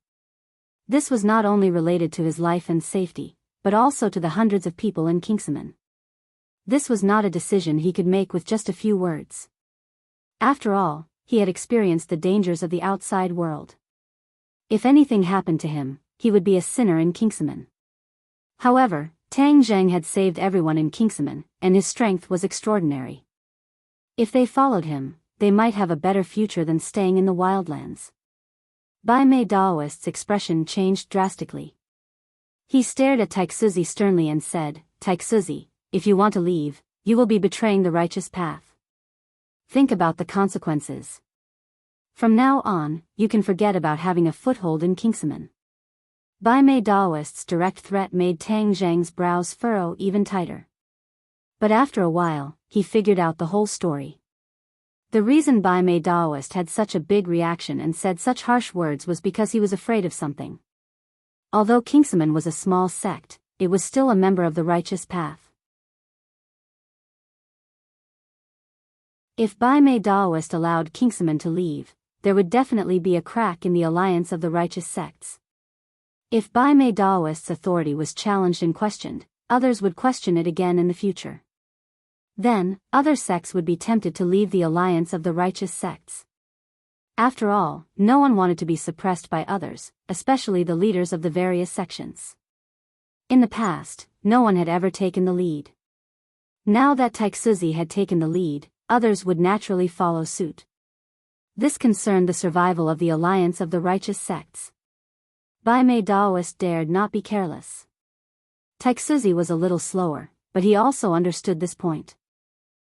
This was not only related to his life and safety, but also to the hundreds of people in Kingsman. This was not a decision he could make with just a few words. After all, he had experienced the dangers of the outside world. If anything happened to him, he would be a sinner in Kingsman. However, Tang Zheng had saved everyone in Kingsman, and his strength was extraordinary. If they followed him, they might have a better future than staying in the wildlands. Bai Mei Daoist's expression changed drastically. He stared at Taixuzi sternly and said, "Taixuzi, if you want to leave, you will be betraying the righteous path. Think about the consequences. From now on, you can forget about having a foothold in Kingsman." Bai Mei Daoist's direct threat made Tang Zheng's brows furrow even tighter. But after a while, he figured out the whole story. The reason Bai Mei Daoist had such a big reaction and said such harsh words was because he was afraid of something. Although Kingsaman was a small sect, it was still a member of the righteous path. If Bai Mei Daoist allowed Kingsaman to leave, there would definitely be a crack in the alliance of the righteous sects. If Bai Mei Daoist's authority was challenged and questioned, others would question it again in the future. Then, other sects would be tempted to leave the alliance of the righteous sects. After all, no one wanted to be suppressed by others, especially the leaders of the various sections. In the past, no one had ever taken the lead. Now that Taixuzi had taken the lead, others would naturally follow suit. This concerned the survival of the alliance of the righteous sects. Bai Mei Daoist dared not be careless. Taixuzi was a little slower, but he also understood this point.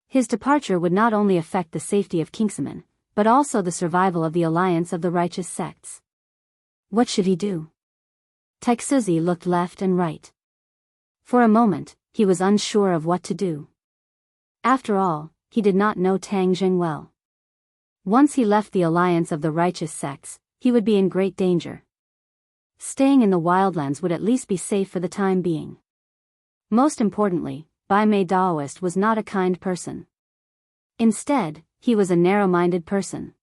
His departure would not only affect the safety of Kingsaman, but also the survival of the alliance of the righteous sects. What should he do? Taixuzi looked left and right. For a moment, he was unsure of what to do. After all, he did not know Tang Jing well. Once he left the alliance of the righteous sects, he would be in great danger. Staying in the wildlands would at least be safe for the time being. Most importantly, Bai Mei Daoist was not a kind person. Instead, he was a narrow-minded person.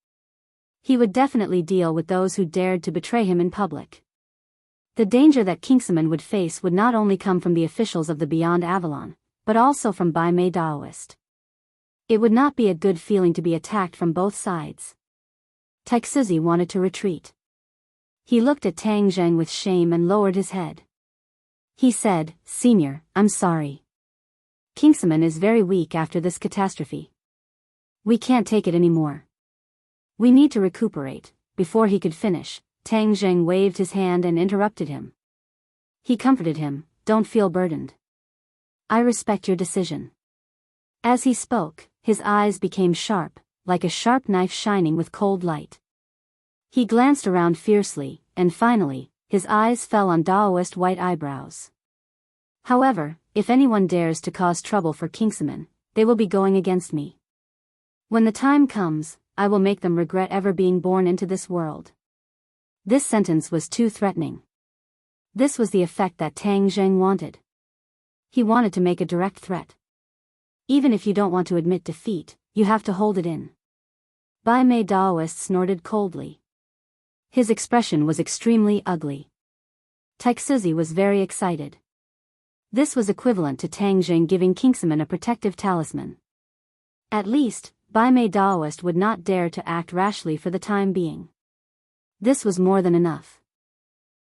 He would definitely deal with those who dared to betray him in public. The danger that Kingsaman would face would not only come from the officials of the Beyond Avalon, but also from Bai Mei Daoist. It would not be a good feeling to be attacked from both sides. Taixuzi wanted to retreat. He looked at Tang Zheng with shame and lowered his head. He said, "Senior, I'm sorry. Kingsaman is very weak after this catastrophe. We can't take it anymore. We need to recuperate." Before he could finish, Tang Zheng waved his hand and interrupted him. He comforted him, "Don't feel burdened. I respect your decision." As he spoke, his eyes became sharp, like a sharp knife shining with cold light. He glanced around fiercely, and finally, his eyes fell on Daoist white eyebrows. "However, if anyone dares to cause trouble for Kingsaman, they will be going against me. When the time comes, I will make them regret ever being born into this world." This sentence was too threatening. This was the effect that Tang Zheng wanted. He wanted to make a direct threat. Even if you don't want to admit defeat, you have to hold it in. Bai Mei Daoist snorted coldly. His expression was extremely ugly. Taixuzi was very excited. This was equivalent to Tang Jing giving Kingsaman a protective talisman. At least, Bai Mei Daoist would not dare to act rashly for the time being. This was more than enough.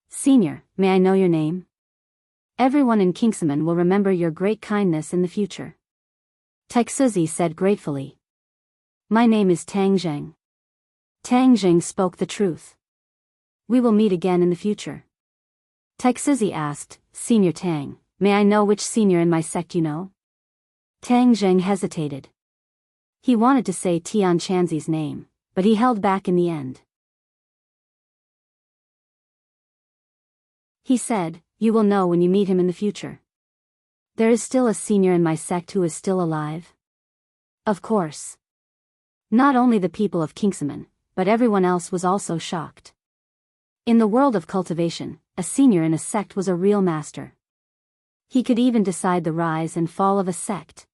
"Senior, may I know your name? Everyone in Kingsaman will remember your great kindness in the future." Taixuzi said gratefully. "My name is Tang Zheng." Tang Jing spoke the truth. "We will meet again in the future." Taixuzi asked, "Senior Tang, may I know which senior in my sect you know?" Tang Zheng hesitated. He wanted to say Tian Chanzi's name, but he held back in the end. He said, "You will know when you meet him in the future. There is still a senior in my sect who is still alive?" Of course. Not only the people of Kingsaman, but everyone else was also shocked. In the world of cultivation, a senior in a sect was a real master. He could even decide the rise and fall of a sect.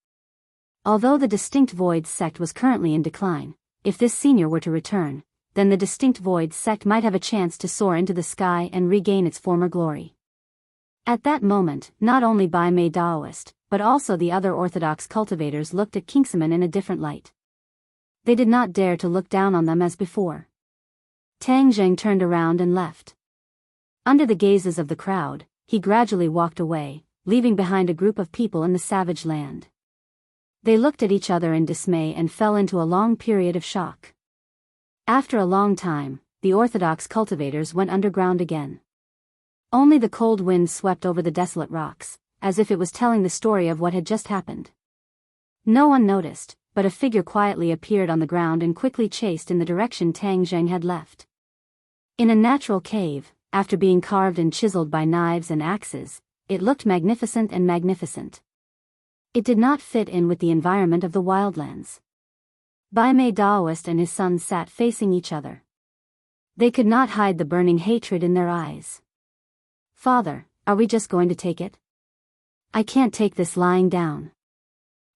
Although the Distinct Void sect was currently in decline, if this senior were to return, then the Distinct Void sect might have a chance to soar into the sky and regain its former glory. At that moment, not only Bai Mei Daoist, but also the other orthodox cultivators looked at Kingsaman in a different light. They did not dare to look down on them as before. Tang Zheng turned around and left. Under the gazes of the crowd, he gradually walked away, leaving behind a group of people in the savage land. They looked at each other in dismay and fell into a long period of shock. After a long time, the orthodox cultivators went underground again. Only the cold wind swept over the desolate rocks, as if it was telling the story of what had just happened. No one noticed, but a figure quietly appeared on the ground and quickly chased in the direction Tang Zheng had left. In a natural cave, after being carved and chiseled by knives and axes, it looked magnificent and magnificent. It did not fit in with the environment of the wildlands. Bai Mei Daoist and his son sat facing each other. They could not hide the burning hatred in their eyes. Father, are we just going to take it? I can't take this lying down.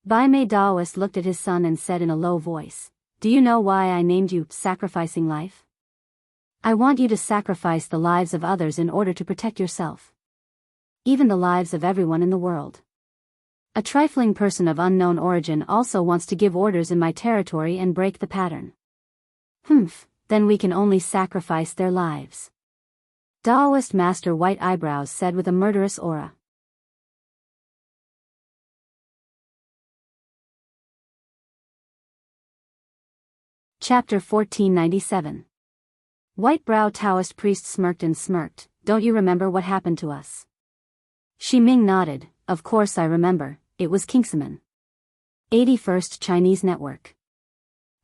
Bai Mei Daoist looked at his son and said in a low voice, do you know why I named you Sacrificing Life? I want you to sacrifice the lives of others in order to protect yourself. Even the lives of everyone in the world. A trifling person of unknown origin also wants to give orders in my territory and break the pattern. Humph, then we can only sacrifice their lives. Daoist Master White Eyebrows said with a murderous aura. Chapter 1497. White-brow Taoist priest smirked and smirked, don't you remember what happened to us? Shi Ming nodded, of course I remember, it was Kingsman. 81st Chinese Network.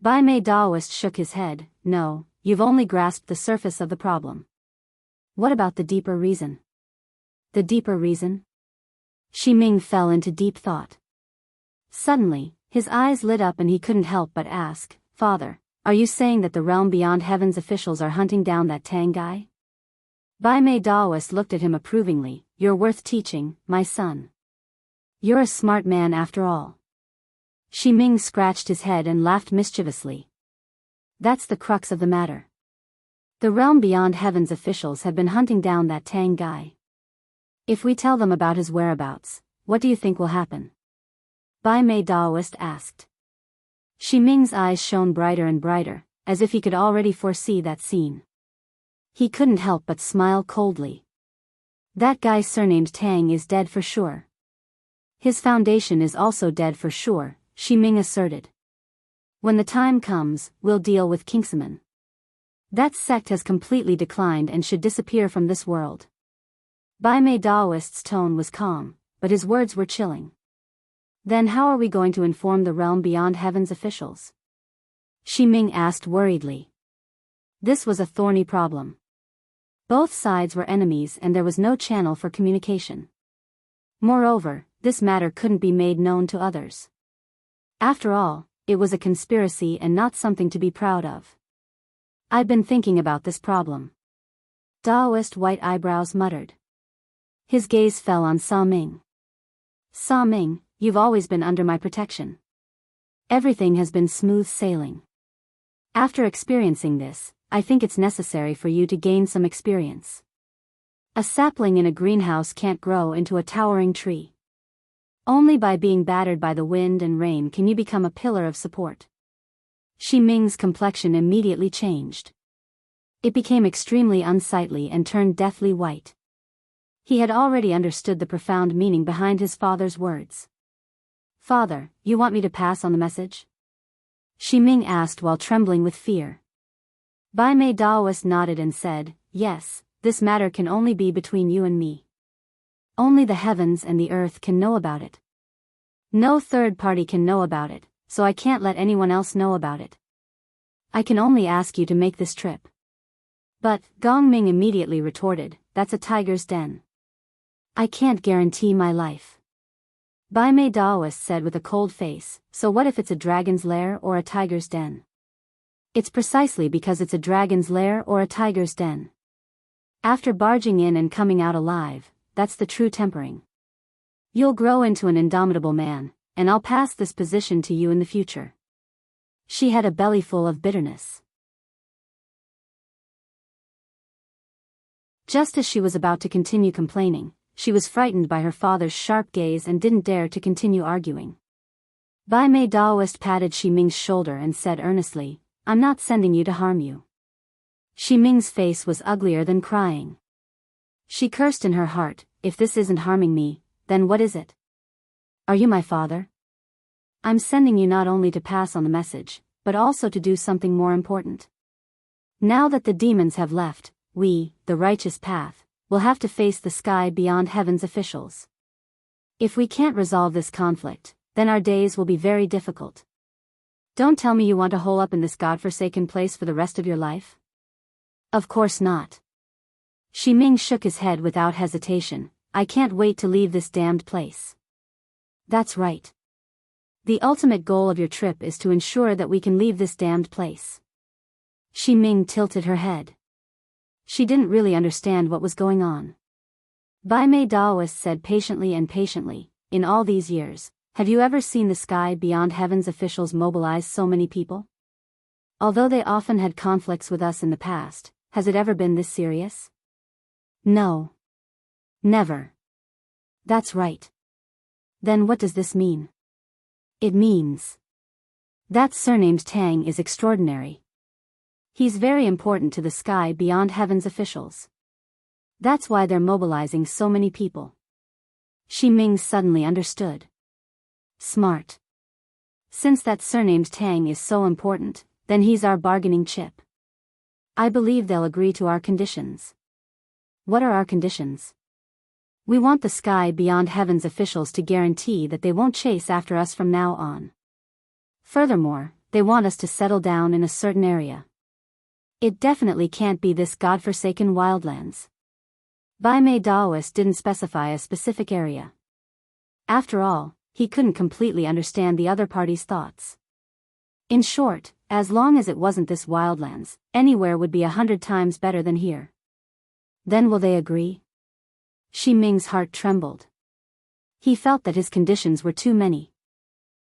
Bai Mei Daoist shook his head, no, you've only grasped the surface of the problem. What about the deeper reason? The deeper reason? Shi Ming fell into deep thought. Suddenly, his eyes lit up and he couldn't help but ask, Father, are you saying that the realm beyond heaven's officials are hunting down that Tang guy? Bai Mei Daoist looked at him approvingly, you're worth teaching, my son. You're a smart man after all. Shi Ming scratched his head and laughed mischievously. That's the crux of the matter. The realm beyond heaven's officials have been hunting down that Tang guy. If we tell them about his whereabouts, what do you think will happen? Bai Mei Daoist asked. Shi Ming's eyes shone brighter and brighter, as if he could already foresee that scene. He couldn't help but smile coldly. That guy surnamed Tang is dead for sure. His foundation is also dead for sure, Shi Ming asserted. When the time comes, we'll deal with Kingsman. That sect has completely declined and should disappear from this world. Bai Mei Daoist's tone was calm, but his words were chilling. Then how are we going to inform the realm beyond heaven's officials? Shi Ming asked worriedly. This was a thorny problem. Both sides were enemies and there was no channel for communication. Moreover, this matter couldn't be made known to others. After all, it was a conspiracy and not something to be proud of. I've been thinking about this problem. Daoist White Eyebrows muttered. His gaze fell on Sa Ming. Sa Ming, you've always been under my protection. Everything has been smooth sailing. After experiencing this, I think it's necessary for you to gain some experience. A sapling in a greenhouse can't grow into a towering tree. Only by being battered by the wind and rain can you become a pillar of support. Shi Ming's complexion immediately changed. It became extremely unsightly and turned deathly white. He had already understood the profound meaning behind his father's words. Father, you want me to pass on the message? Shi Ming asked while trembling with fear. Bai Mei Daoist nodded and said, yes, this matter can only be between you and me. Only the heavens and the earth can know about it. No third party can know about it, so I can't let anyone else know about it. I can only ask you to make this trip. But, Gong Ming immediately retorted, that's a tiger's den. I can't guarantee my life. Bai Mei Daoist said with a cold face, so what if it's a dragon's lair or a tiger's den? It's precisely because it's a dragon's lair or a tiger's den. After barging in and coming out alive, that's the true tempering. You'll grow into an indomitable man, and I'll pass this position to you in the future. She had a bellyful of bitterness. Just as she was about to continue complaining, she was frightened by her father's sharp gaze and didn't dare to continue arguing. Bai Mei Daoist patted Shi Ming's shoulder and said earnestly, I'm not sending you to harm you. Shi Ming's face was uglier than crying. She cursed in her heart, if this isn't harming me, then what is it? Are you my father? I'm sending you not only to pass on the message, but also to do something more important. Now that the demons have left, we, the righteous path, will have to face the sky beyond heaven's officials. If we can't resolve this conflict, then our days will be very difficult. Don't tell me you want to hole up in this godforsaken place for the rest of your life? Of course not. Shi Ming shook his head without hesitation, I can't wait to leave this damned place. That's right. The ultimate goal of your trip is to ensure that we can leave this damned place. Shi Ming tilted her head. She didn't really understand what was going on. Bai Mei Daoist said patiently, in all these years, have you ever seen the sky beyond heaven's officials mobilize so many people? Although they often had conflicts with us in the past, has it ever been this serious? No. Never. That's right. Then what does this mean? It means that surnamed Tang is extraordinary. He's very important to the sky beyond heaven's officials. That's why they're mobilizing so many people. Shi Ming suddenly understood. Smart. Since that surnamed Tang is so important, then he's our bargaining chip. I believe they'll agree to our conditions. What are our conditions? We want the sky beyond heaven's officials to guarantee that they won't chase after us from now on. Furthermore, they want us to settle down in a certain area. It definitely can't be this godforsaken wildlands. Bai Mei Daoist didn't specify a specific area. After all, he couldn't completely understand the other party's thoughts. In short, as long as it wasn't this wildlands, anywhere would be 100 times better than here. Then will they agree? Shi Ming's heart trembled. He felt that his conditions were too many.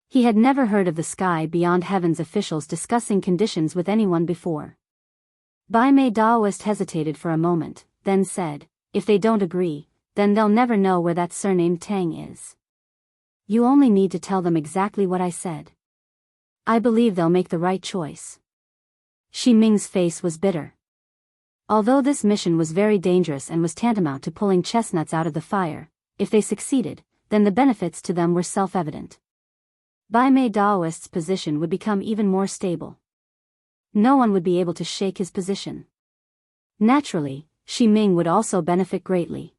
He had never heard of the sky beyond heaven's officials discussing conditions with anyone before. Bai Mei Daoist hesitated for a moment, then said, if they don't agree, then they'll never know where that surnamed Tang is. You only need to tell them exactly what I said. I believe they'll make the right choice. Shi Ming's face was bitter. Although this mission was very dangerous and was tantamount to pulling chestnuts out of the fire, if they succeeded, then the benefits to them were self-evident. Bai Mei Daoist's position would become even more stable. No one would be able to shake his position. Naturally, Shi Ming would also benefit greatly.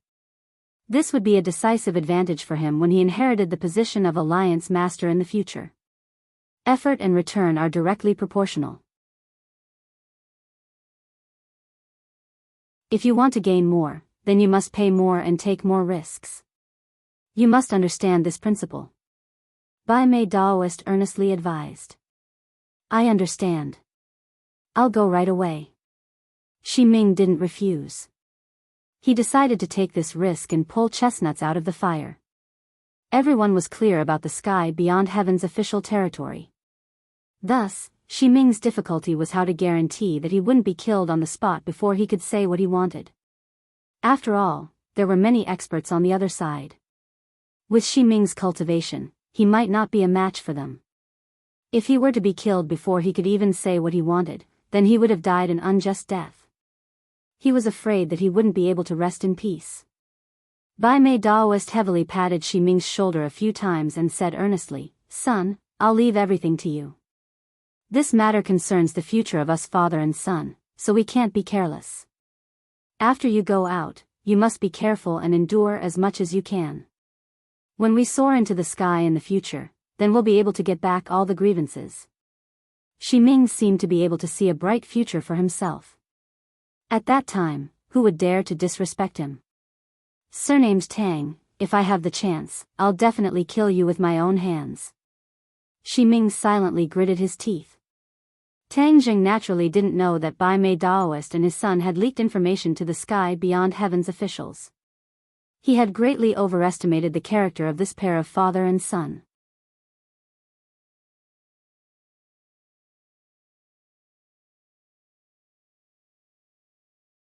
This would be a decisive advantage for him when he inherited the position of Alliance Master in the future. Effort and return are directly proportional. If you want to gain more, then you must pay more and take more risks. You must understand this principle. Bai Mei Daoist earnestly advised. I understand. I'll go right away. Shi Ming didn't refuse. He decided to take this risk and pull chestnuts out of the fire. Everyone was clear about the sky beyond heaven's official territory. Thus, Shi Ming's difficulty was how to guarantee that he wouldn't be killed on the spot before he could say what he wanted. After all, there were many experts on the other side. With Shi Ming's cultivation, he might not be a match for them. If he were to be killed before he could even say what he wanted, then he would have died an unjust death. He was afraid that he wouldn't be able to rest in peace. Bai Mei Daoist heavily patted Shi Ming's shoulder a few times and said earnestly, Son, I'll leave everything to you. This matter concerns the future of us father and son, so we can't be careless. After you go out, you must be careful and endure as much as you can. When we soar into the sky in the future, then we'll be able to get back all the grievances. Shi Ming seemed to be able to see a bright future for himself. At that time, who would dare to disrespect him? Surnamed Tang, if I have the chance, I'll definitely kill you with my own hands. Shi Ming silently gritted his teeth. Tang Jing naturally didn't know that Bai Mei Daoist and his son had leaked information to the sky beyond heaven's officials. He had greatly overestimated the character of this pair of father and son.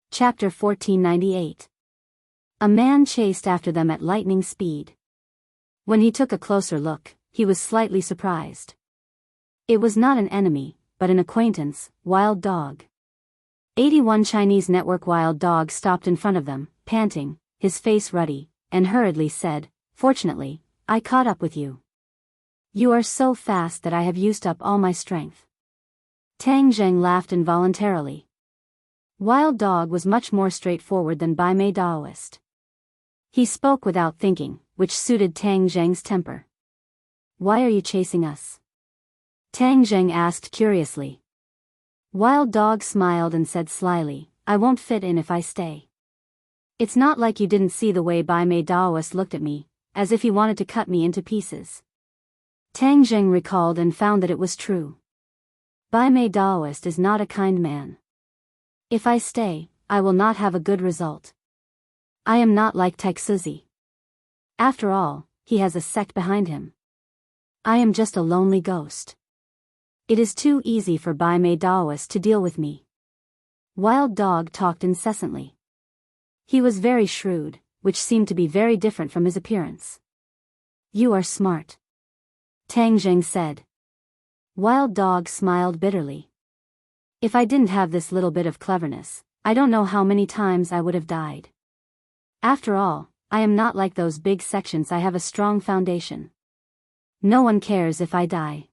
Chapter 1498. A man chased after them at lightning speed. When he took a closer look, he was slightly surprised. It was not an enemy, but an acquaintance, Wild Dog. 81 Chinese network Wild Dog stopped in front of them, panting, his face ruddy, and hurriedly said, Fortunately, I caught up with you. You are so fast that I have used up all my strength. Tang Zheng laughed involuntarily. Wild Dog was much more straightforward than Bai Mei Daoist. He spoke without thinking, which suited Tang Zheng's temper. Why are you chasing us? Tang Zheng asked curiously. Wild Dog smiled and said slyly, I won't fit in if I stay. It's not like you didn't see the way Bai Mei Daoist looked at me, as if he wanted to cut me into pieces. Tang Jing recalled and found that it was true. Bai Mei Daoist is not a kind man. If I stay, I will not have a good result. I am not like Taixuzi. After all, he has a sect behind him. I am just a lonely ghost. It is too easy for Bai Mei Daoist to deal with me. Wild Dog talked incessantly. He was very shrewd, which seemed to be very different from his appearance. You are smart, Tang Jing said. Wild Dog smiled bitterly. If I didn't have this little bit of cleverness, I don't know how many times I would have died. After all, I am not like those big sections. I have a strong foundation. No one cares if I die.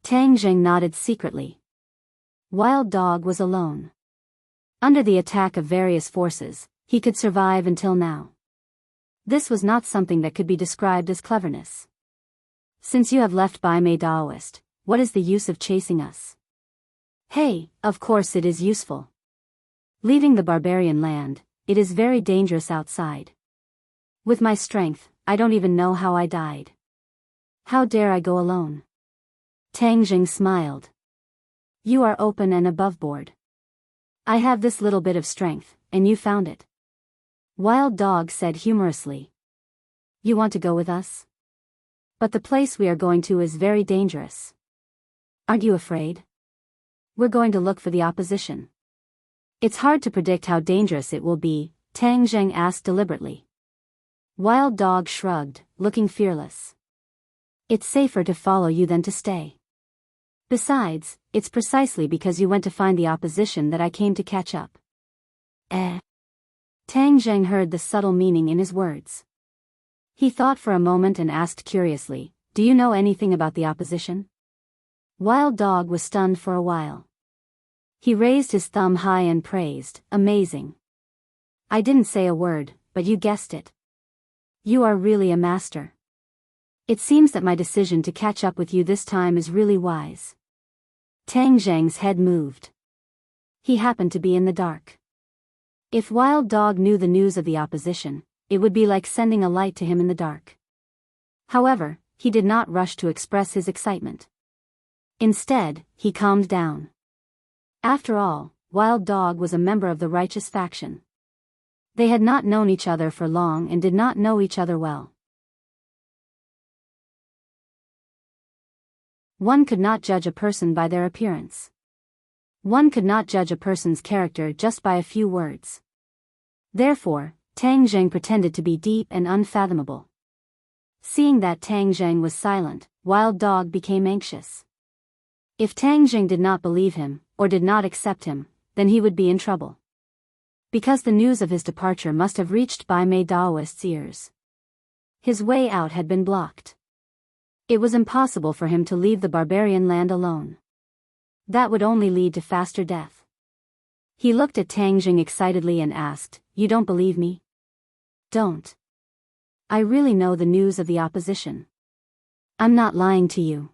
Tang Jing nodded secretly. Wild Dog was alone. Under the attack of various forces, he could survive until now. This was not something that could be described as cleverness. Since you have left Bai Mei Daoist, what is the use of chasing us? Hey, of course it is useful. Leaving the barbarian land, it is very dangerous outside. With my strength, I don't even know how I died. How dare I go alone? Tang Jing smiled. You are open and aboveboard. I have this little bit of strength, and you found it. Wild Dog said humorously. You want to go with us? But the place we are going to is very dangerous. Aren't you afraid? We're going to look for the opposition. It's hard to predict how dangerous it will be, Tang Jing asked deliberately. Wild Dog shrugged, looking fearless. It's safer to follow you than to stay. Besides, it's precisely because you went to find the opposition that I came to catch up. Tang Jing heard the subtle meaning in his words. He thought for a moment and asked curiously, do you know anything about the opposition? Wild Dog was stunned for a while. He raised his thumb high and praised, amazing. I didn't say a word, but you guessed it. You are really a master. It seems that my decision to catch up with you this time is really wise. Tang Jing's head moved. He happened to be in the dark. If Wild Dog knew the news of the opposition, it would be like sending a light to him in the dark. However, he did not rush to express his excitement. Instead, he calmed down. After all, Wild Dog was a member of the righteous faction. They had not known each other for long and did not know each other well. One could not judge a person by their appearance. One could not judge a person's character just by a few words. Therefore, Tang Jing pretended to be deep and unfathomable. Seeing that Tang Jing was silent, Wild Dog became anxious. If Tang Jing did not believe him, or did not accept him, then he would be in trouble. Because the news of his departure must have reached Bai Mei Daoist's ears. His way out had been blocked. It was impossible for him to leave the barbarian land alone. That would only lead to faster death. He looked at Tang Jing excitedly and asked, You don't believe me? Don't. I really know the news of the opposition. I'm not lying to you.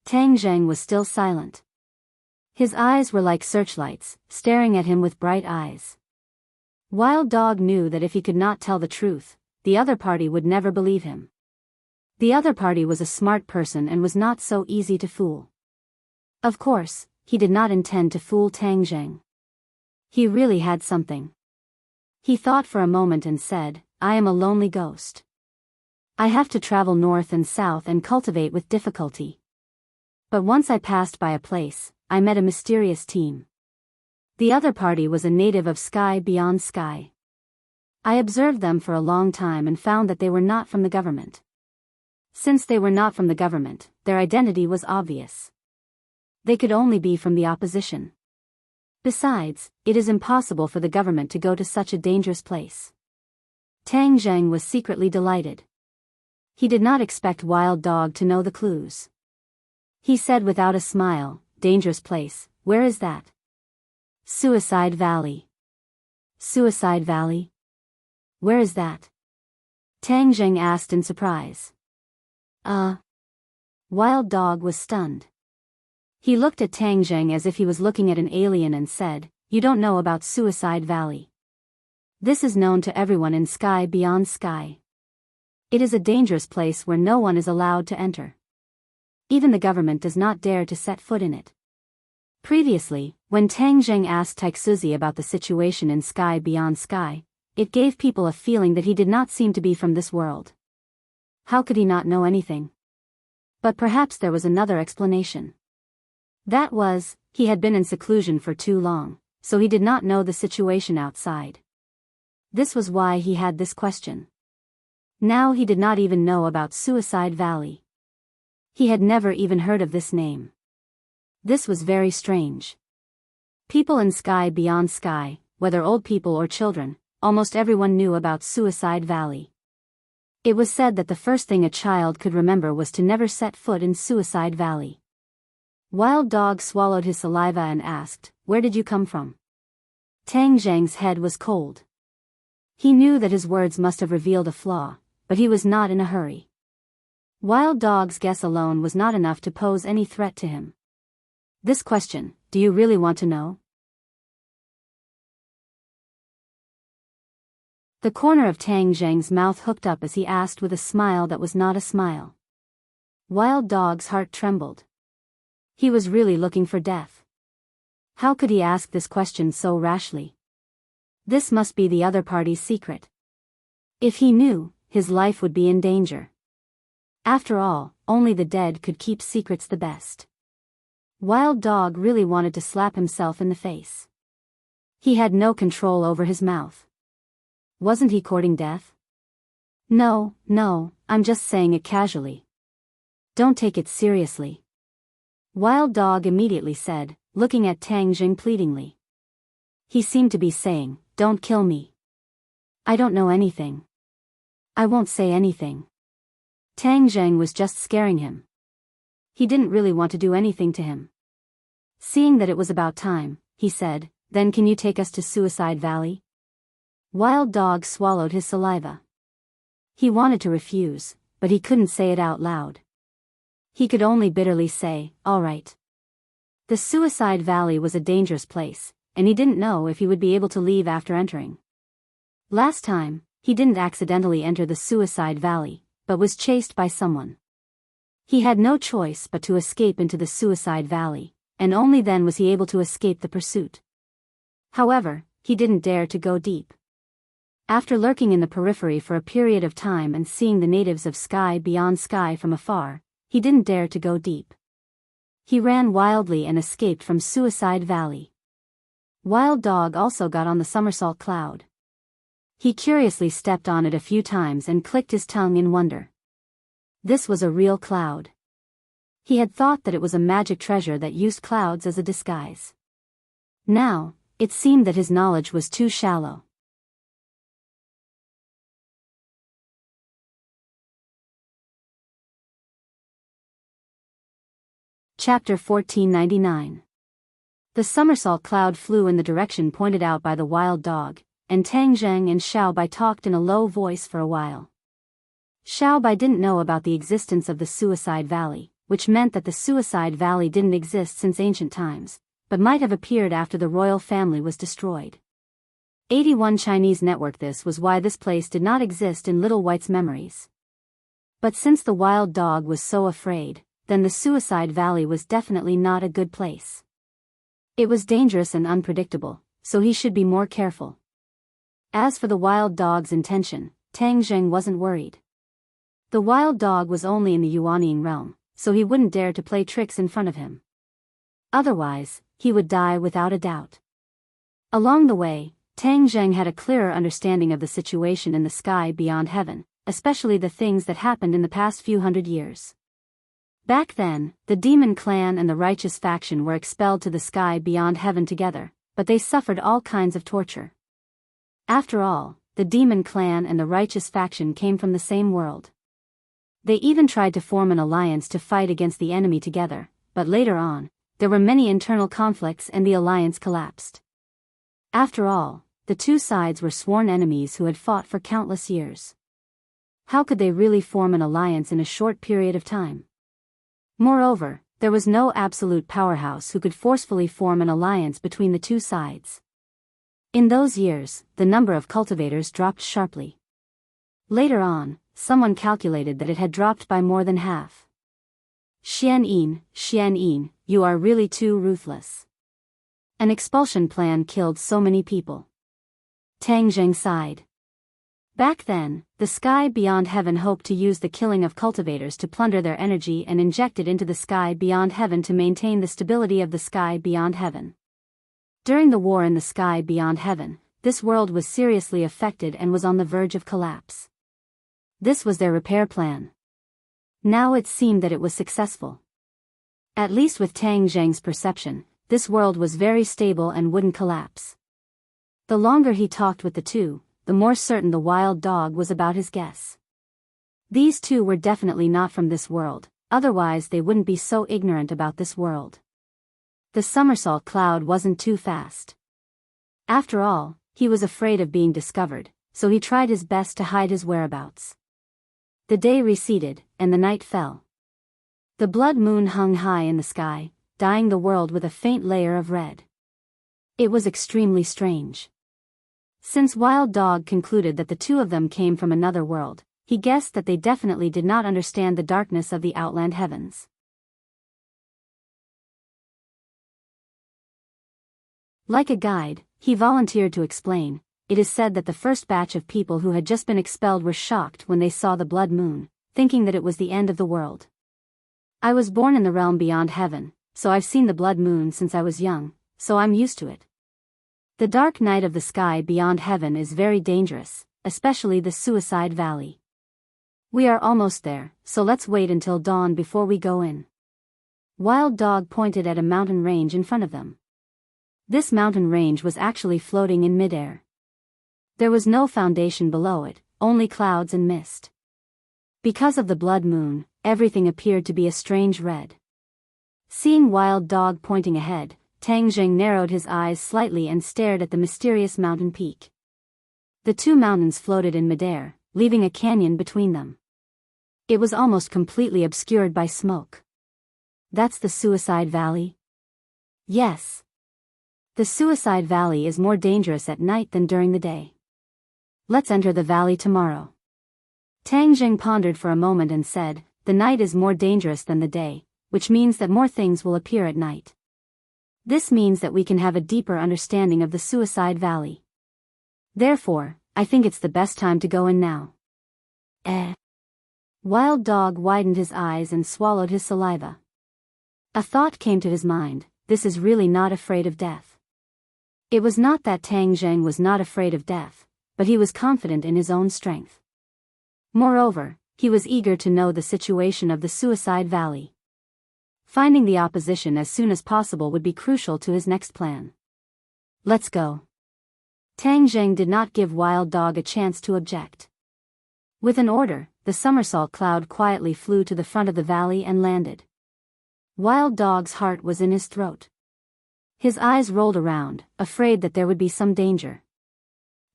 Tang Jing was still silent. His eyes were like searchlights, staring at him with bright eyes. Wild Dog knew that if he could not tell the truth, the other party would never believe him. The other party was a smart person and was not so easy to fool. Of course, he did not intend to fool Tang Jing. He really had something. He thought for a moment and said, I am a lonely ghost. I have to travel north and south and cultivate with difficulty. But once I passed by a place, I met a mysterious team. The other party was a native of Sky Beyond Sky. I observed them for a long time and found that they were not from the government. Since they were not from the government, their identity was obvious. They could only be from the opposition. Besides, it is impossible for the government to go to such a dangerous place. Tang Jing was secretly delighted. He did not expect Wild Dog to know the clues. He said without a smile, Dangerous place, where is that? Suicide Valley. Suicide Valley? Where is that? Tang Jing asked in surprise. Wild Dog was stunned. He looked at Tang Jing as if he was looking at an alien and said, You don't know about Suicide Valley. This is known to everyone in Sky Beyond Sky. It is a dangerous place where no one is allowed to enter. Even the government does not dare to set foot in it. Previously, when Tang Zheng asked Taixuzi about the situation in Sky Beyond Sky, it gave people a feeling that he did not seem to be from this world. How could he not know anything? But perhaps there was another explanation. That was, he had been in seclusion for too long, so he did not know the situation outside. This was why he had this question. Now he did not even know about Suicide Valley. He had never even heard of this name. This was very strange. People in Sky Beyond Sky, whether old people or children, almost everyone knew about Suicide Valley. It was said that the first thing a child could remember was to never set foot in Suicide Valley. Wild Dog swallowed his saliva and asked, "Where did you come from?" Tang Zheng's head was cold. He knew that his words must have revealed a flaw, but he was not in a hurry. Wild Dog's guess alone was not enough to pose any threat to him. This question, do you really want to know? The corner of Tang Zheng's mouth hooked up as he asked with a smile that was not a smile. Wild Dog's heart trembled. He was really looking for death. How could he ask this question so rashly? This must be the other party's secret. If he knew, his life would be in danger. After all, only the dead could keep secrets the best. Wild Dog really wanted to slap himself in the face. He had no control over his mouth. Wasn't he courting death? No, I'm just saying it casually. Don't take it seriously. Wild Dog immediately said, looking at Tang Zheng pleadingly. He seemed to be saying, "Don't kill me. I don't know anything. I won't say anything." Tang Zheng was just scaring him. He didn't really want to do anything to him. Seeing that it was about time, he said, "Then can you take us to Suicide Valley?" Wild Dog swallowed his saliva. He wanted to refuse, but he couldn't say it out loud. He could only bitterly say, "All right." The Suicide Valley was a dangerous place, and he didn't know if he would be able to leave after entering. Last time, he didn't accidentally enter the Suicide Valley, but was chased by someone. He had no choice but to escape into the Suicide Valley, and only then was he able to escape the pursuit. However, he didn't dare to go deep. After lurking in the periphery for a period of time and seeing the natives of Sky Beyond Sky from afar, he didn't dare to go deep. He ran wildly and escaped from Suicide Valley. Wild Dog also got on the somersault cloud. He curiously stepped on it a few times and clicked his tongue in wonder. This was a real cloud. He had thought that it was a magic treasure that used clouds as a disguise. Now, it seemed that his knowledge was too shallow. Chapter 1499. The somersault cloud flew in the direction pointed out by the Wild Dog, and Tang Zheng and Xiao Bai talked in a low voice for a while. Xiao Bai didn't know about the existence of the Suicide Valley, which meant that the Suicide Valley didn't exist since ancient times, but might have appeared after the royal family was destroyed. 81 Chinese network. This was why this place did not exist in Little White's memories. But since the Wild Dog was so afraid, then the Suicide Valley was definitely not a good place. It was dangerous and unpredictable, so he should be more careful. As for the Wild Dog's intention, Tang Zheng wasn't worried. The Wild Dog was only in the Yuanying realm, so he wouldn't dare to play tricks in front of him. Otherwise, he would die without a doubt. Along the way, Tang Zheng had a clearer understanding of the situation in the Sky Beyond Heaven, especially the things that happened in the past few hundred years. Back then, the Demon Clan and the Righteous Faction were expelled to the Sky Beyond Heaven together, but they suffered all kinds of torture. After all, the Demon Clan and the Righteous Faction came from the same world. They even tried to form an alliance to fight against the enemy together, but later on, there were many internal conflicts and the alliance collapsed. After all, the two sides were sworn enemies who had fought for countless years. How could they really form an alliance in a short period of time? Moreover, there was no absolute powerhouse who could forcefully form an alliance between the two sides. In those years, the number of cultivators dropped sharply. Later on, someone calculated that it had dropped by more than half. Xian Yin, you are really too ruthless. An expulsion plan killed so many people. Tang Zheng sighed. Back then, the sky beyond heaven hoped to use the killing of cultivators to plunder their energy and inject it into the sky beyond heaven to maintain the stability of the sky beyond heaven. During the war in the sky beyond heaven, this world was seriously affected and was on the verge of collapse. This was their repair plan. Now it seemed that it was successful. At least with Tang Zheng's perception, this world was very stable and wouldn't collapse. The longer he talked with the two, the more certain the wild dog was about his guess. These two were definitely not from this world, otherwise they wouldn't be so ignorant about this world. The somersault cloud wasn't too fast. After all, he was afraid of being discovered, so he tried his best to hide his whereabouts. The day receded, and the night fell. The blood moon hung high in the sky, dyeing the world with a faint layer of red. It was extremely strange. Since Wild Dog concluded that the two of them came from another world, he guessed that they definitely did not understand the darkness of the outland heavens. Like a guide, he volunteered to explain. It is said that the first batch of people who had just been expelled were shocked when they saw the blood moon, thinking that it was the end of the world. I was born in the realm beyond heaven, so I've seen the blood moon since I was young, so I'm used to it. The dark night of the sky beyond heaven is very dangerous, especially the Suicide Valley. We are almost there, so let's wait until dawn before we go in. Wild Dog pointed at a mountain range in front of them. This mountain range was actually floating in midair. There was no foundation below it, only clouds and mist. Because of the blood moon, everything appeared to be a strange red. Seeing Wild Dog pointing ahead, Tang Zheng narrowed his eyes slightly and stared at the mysterious mountain peak. The two mountains floated in midair, leaving a canyon between them. It was almost completely obscured by smoke. That's the Suicide Valley? Yes. The Suicide Valley is more dangerous at night than during the day. Let's enter the valley tomorrow. Tang Zheng pondered for a moment and said, the night is more dangerous than the day, which means that more things will appear at night. This means that we can have a deeper understanding of the Suicide Valley. Therefore, I think it's the best time to go in now. Wild Dog widened his eyes and swallowed his saliva. A thought came to his mind, this is really not afraid of death. It was not that Tang Zheng was not afraid of death, but he was confident in his own strength. Moreover, he was eager to know the situation of the Suicide Valley. Finding the opposition as soon as possible would be crucial to his next plan. Let's go. Tang Zheng did not give Wild Dog a chance to object. With an order, the somersault cloud quietly flew to the front of the valley and landed. Wild Dog's heart was in his throat. His eyes rolled around, afraid that there would be some danger.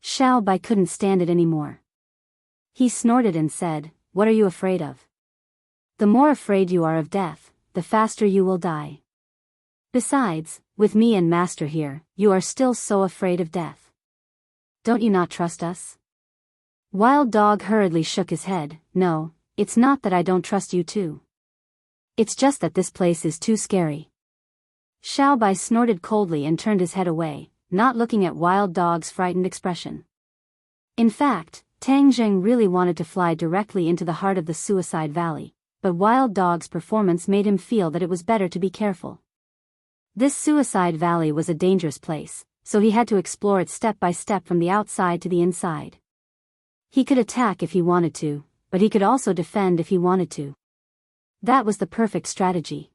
Xiao Bai couldn't stand it anymore. He snorted and said, "What are you afraid of? The more afraid you are of death, the faster you will die. Besides, with me and Master here, you are still so afraid of death. Don't you not trust us?" Wild Dog hurriedly shook his head. "No, it's not that I don't trust you too. It's just that this place is too scary." Xiao Bai snorted coldly and turned his head away, not looking at Wild Dog's frightened expression. In fact, Tang Zheng really wanted to fly directly into the heart of the Suicide Valley, but Wild Dog's performance made him feel that it was better to be careful. This Suicide Valley was a dangerous place, so he had to explore it step by step from the outside to the inside. He could attack if he wanted to, but he could also defend if he wanted to. That was the perfect strategy.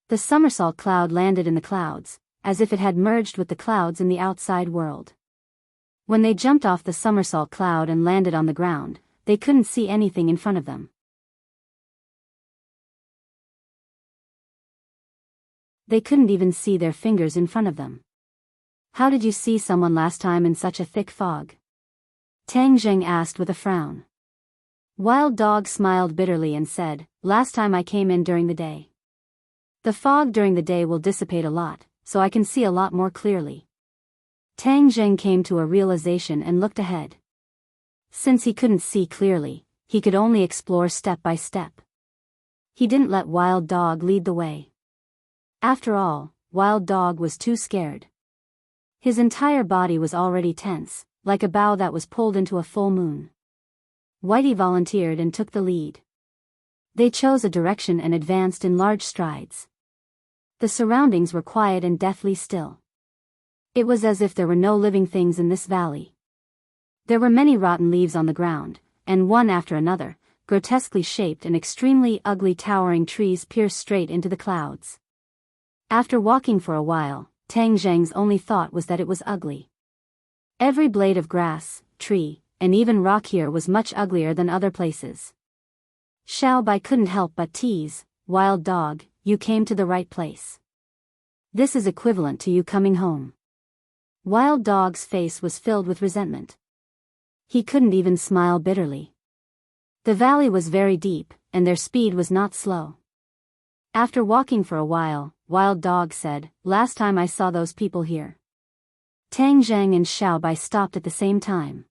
The somersault cloud landed in the clouds, as if it had merged with the clouds in the outside world. When they jumped off the somersault cloud and landed on the ground, they couldn't see anything in front of them. They couldn't even see their fingers in front of them. "How did you see someone last time in such a thick fog?" Tang Zheng asked with a frown. Wild Dog smiled bitterly and said, "Last time I came in during the day. The fog during the day will dissipate a lot, so I can see a lot more clearly." Tang Zheng came to a realization and looked ahead. Since he couldn't see clearly, he could only explore step by step. He didn't let Wild Dog lead the way. After all, Wild Dog was too scared. His entire body was already tense, like a bow that was pulled into a full moon. Whitey volunteered and took the lead. They chose a direction and advanced in large strides. The surroundings were quiet and deathly still. It was as if there were no living things in this valley. There were many rotten leaves on the ground, and one after another, grotesquely shaped and extremely ugly towering trees pierced straight into the clouds. After walking for a while, Tang Zheng's only thought was that it was ugly. Every blade of grass, tree, and even rock here was much uglier than other places. Xiao Bai couldn't help but tease, "Wild Dog, you came to the right place. This is equivalent to you coming home." Wild Dog's face was filled with resentment. He couldn't even smile bitterly. The valley was very deep, and their speed was not slow. After walking for a while, Wild Dog said, "Last time I saw those people here." Tang Zheng and Xiao Bai stopped at the same time.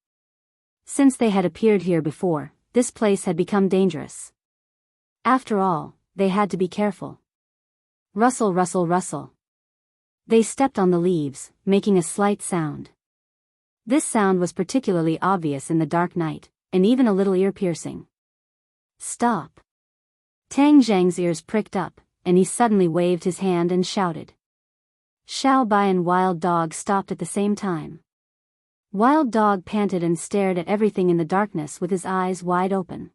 Since they had appeared here before, this place had become dangerous. After all, they had to be careful. Rustle, rustle, rustle. They stepped on the leaves, making a slight sound. This sound was particularly obvious in the dark night, and even a little ear-piercing. "Stop!" Tang Zheng's ears pricked up, and he suddenly waved his hand and shouted. Xiao Bai and Wild Dog stopped at the same time. Wild Dog panted and stared at everything in the darkness with his eyes wide open.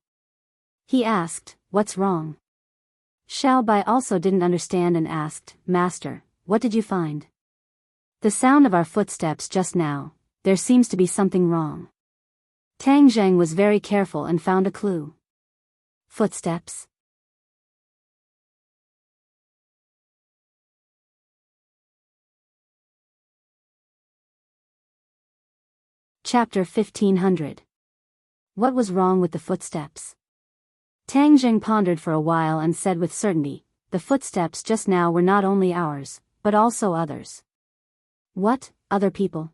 He asked, "What's wrong?" Xiao Bai also didn't understand and asked, "Master, what did you find?" "The sound of our footsteps just now. There seems to be something wrong." Tang Zheng was very careful and found a clue. Footsteps. Chapter 1500. What was wrong with the footsteps? Tang Zheng pondered for a while and said with certainty, "The footsteps just now were not only ours, but also others." "What, other people?"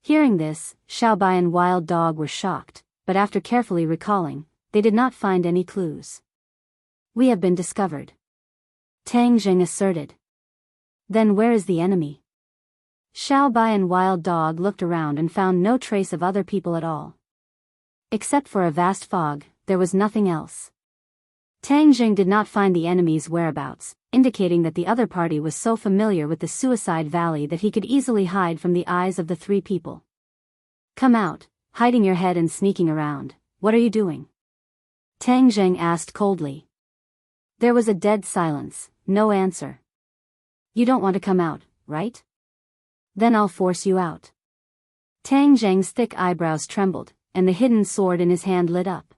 Hearing this, Xiao Bai and Wild Dog were shocked, but after carefully recalling, they did not find any clues. "We have been discovered," Tang Zheng asserted. "Then where is the enemy?" Xiao Bai and Wild Dog looked around and found no trace of other people at all. Except for a vast fog, there was nothing else. Tang Zheng did not find the enemy's whereabouts, indicating that the other party was so familiar with the Suicide Valley that he could easily hide from the eyes of the three people. "Come out, hiding your head and sneaking around. What are you doing?" Tang Zheng asked coldly. There was a dead silence, no answer. "You don't want to come out, right? Then I'll force you out." Tang Zheng's thick eyebrows trembled, and the hidden sword in his hand lit up.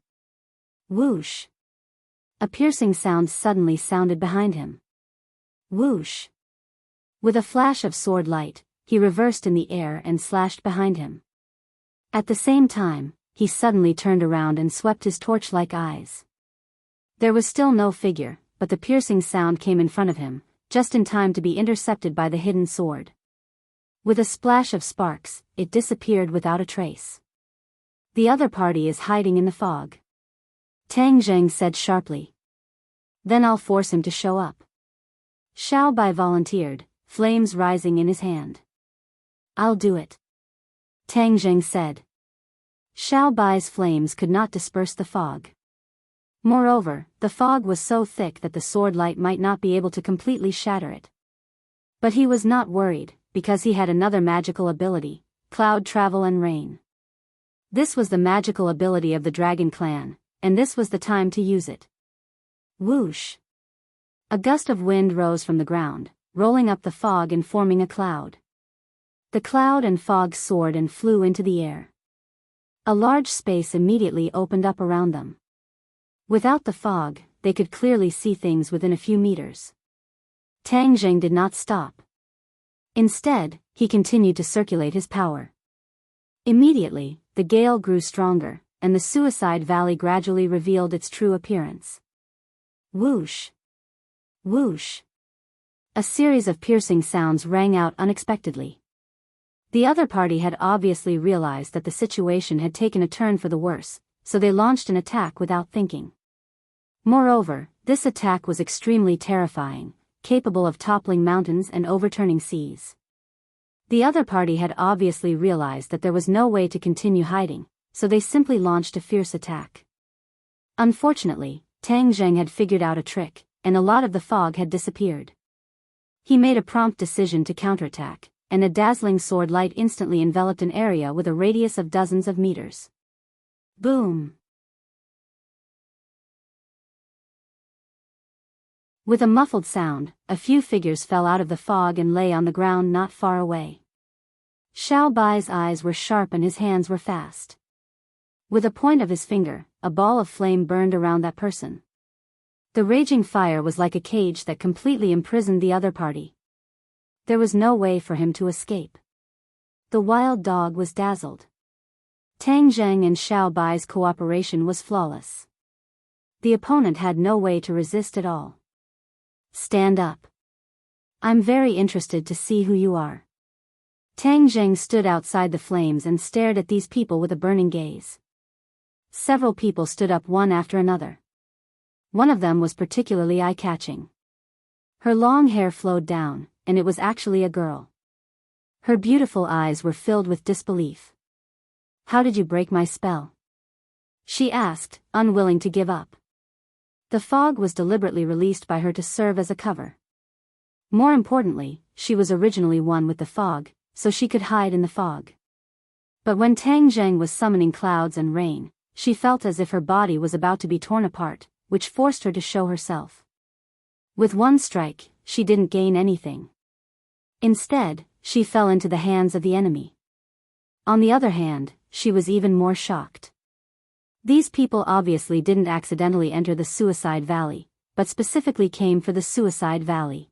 Whoosh! A piercing sound suddenly sounded behind him. Whoosh! With a flash of sword light, he reversed in the air and slashed behind him. At the same time, he suddenly turned around and swept his torch-like eyes. There was still no figure, but the piercing sound came in front of him, just in time to be intercepted by the hidden sword. With a splash of sparks, it disappeared without a trace. "The other party is hiding in the fog," Tang Zheng said sharply. "Then I'll force him to show up." Xiao Bai volunteered, flames rising in his hand. "I'll do it," Tang Zheng said. Xiao Bai's flames could not disperse the fog. Moreover, the fog was so thick that the sword light might not be able to completely shatter it. But he was not worried, because he had another magical ability, cloud travel and rain. This was the magical ability of the Dragon Clan, and this was the time to use it. Whoosh! A gust of wind rose from the ground, rolling up the fog and forming a cloud. The cloud and fog soared and flew into the air. A large space immediately opened up around them. Without the fog, they could clearly see things within a few meters. Tang Zheng did not stop. Instead, he continued to circulate his power. Immediately, the gale grew stronger, and the Suicide Valley gradually revealed its true appearance. Whoosh! Whoosh! A series of piercing sounds rang out unexpectedly. The other party had obviously realized that the situation had taken a turn for the worse, so they launched an attack without thinking. Moreover, this attack was extremely terrifying, capable of toppling mountains and overturning seas. The other party had obviously realized that there was no way to continue hiding, so they simply launched a fierce attack. Unfortunately, Tang Zheng had figured out a trick, and a lot of the fog had disappeared. He made a prompt decision to counterattack, and a dazzling sword light instantly enveloped an area with a radius of dozens of meters. Boom! With a muffled sound, a few figures fell out of the fog and lay on the ground not far away. Xiao Bai's eyes were sharp and his hands were fast. With a point of his finger, a ball of flame burned around that person. The raging fire was like a cage that completely imprisoned the other party. There was no way for him to escape. The wild dog was dazzled. Tang Zheng and Xiao Bai's cooperation was flawless. The opponent had no way to resist at all. Stand up. I'm very interested to see who you are. Tang Zheng stood outside the flames and stared at these people with a burning gaze. Several people stood up one after another. One of them was particularly eye-catching. Her long hair flowed down, and it was actually a girl. Her beautiful eyes were filled with disbelief. How did you break my spell? She asked, unwilling to give up. The fog was deliberately released by her to serve as a cover. More importantly, she was originally one with the fog, so she could hide in the fog. But when Tang Zheng was summoning clouds and rain, she felt as if her body was about to be torn apart, which forced her to show herself. With one strike, she didn't gain anything. Instead, she fell into the hands of the enemy. On the other hand, she was even more shocked. These people obviously didn't accidentally enter the Suicide Valley, but specifically came for the Suicide Valley.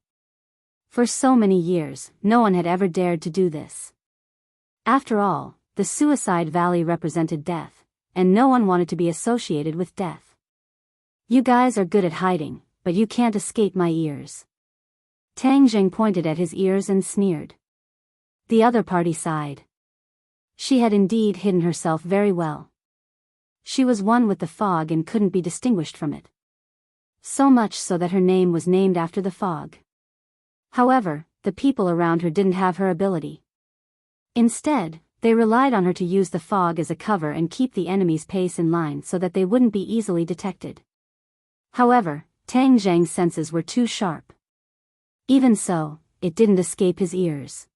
For so many years, no one had ever dared to do this. After all, the Suicide Valley represented death, and no one wanted to be associated with death. You guys are good at hiding, but you can't escape my ears. Tang Zheng pointed at his ears and sneered. The other party sighed. She had indeed hidden herself very well. She was one with the fog and couldn't be distinguished from it. So much so that her name was named after the fog. However, the people around her didn't have her ability. Instead, they relied on her to use the fog as a cover and keep the enemy's pace in line so that they wouldn't be easily detected. However, Tang Zheng's senses were too sharp. Even so, it didn't escape his ears.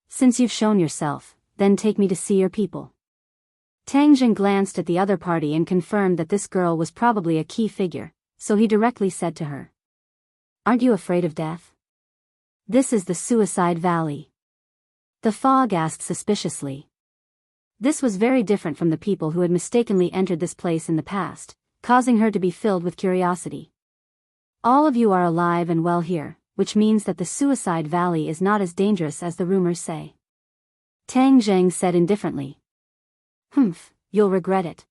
Since you've shown yourself, then take me to see your people. Tang Zheng glanced at the other party and confirmed that this girl was probably a key figure, so he directly said to her. Aren't you afraid of death? This is the Suicide Valley. The fog asked suspiciously. This was very different from the people who had mistakenly entered this place in the past, causing her to be filled with curiosity. All of you are alive and well here, which means that the Suicide Valley is not as dangerous as the rumors say. Tang Zheng said indifferently. Humph, you'll regret it.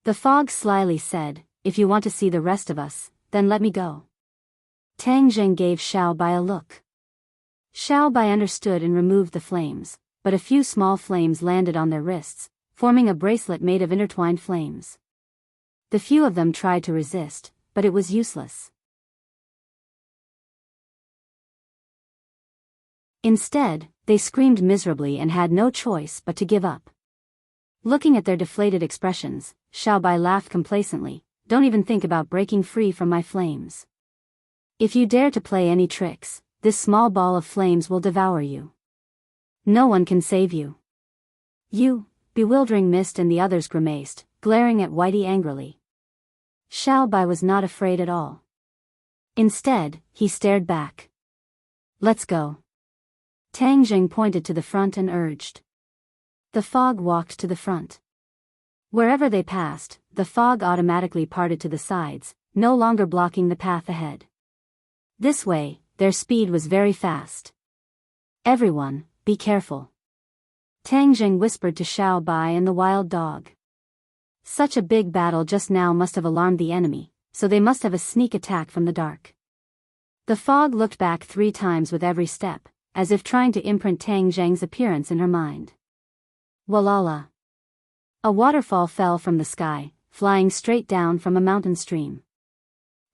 The fog slyly said, if you want to see the rest of us, then let me go. Tang Zheng gave Xiao Bai a look. Xiao Bai understood and removed the flames, but a few small flames landed on their wrists, forming a bracelet made of intertwined flames. The few of them tried to resist, but it was useless. Instead, they screamed miserably and had no choice but to give up. Looking at their deflated expressions, Xiao Bai laughed complacently. Don't even think about breaking free from my flames. If you dare to play any tricks, this small ball of flames will devour you. No one can save you. You, Bewildering Mist and the others grimaced, glaring at Whitey angrily. Xiao Bai was not afraid at all. Instead, he stared back. Let's go. Tang Zheng pointed to the front and urged. The fog walked to the front. Wherever they passed, the fog automatically parted to the sides, no longer blocking the path ahead. This way, their speed was very fast. Everyone, be careful. Tang Zheng whispered to Xiao Bai and the wild dog. Such a big battle just now must have alarmed the enemy, so they must have a sneak attack from the dark. The fog looked back 3 times with every step, as if trying to imprint Tang Zheng's appearance in her mind. Walala. A waterfall fell from the sky, flying straight down from a mountain stream.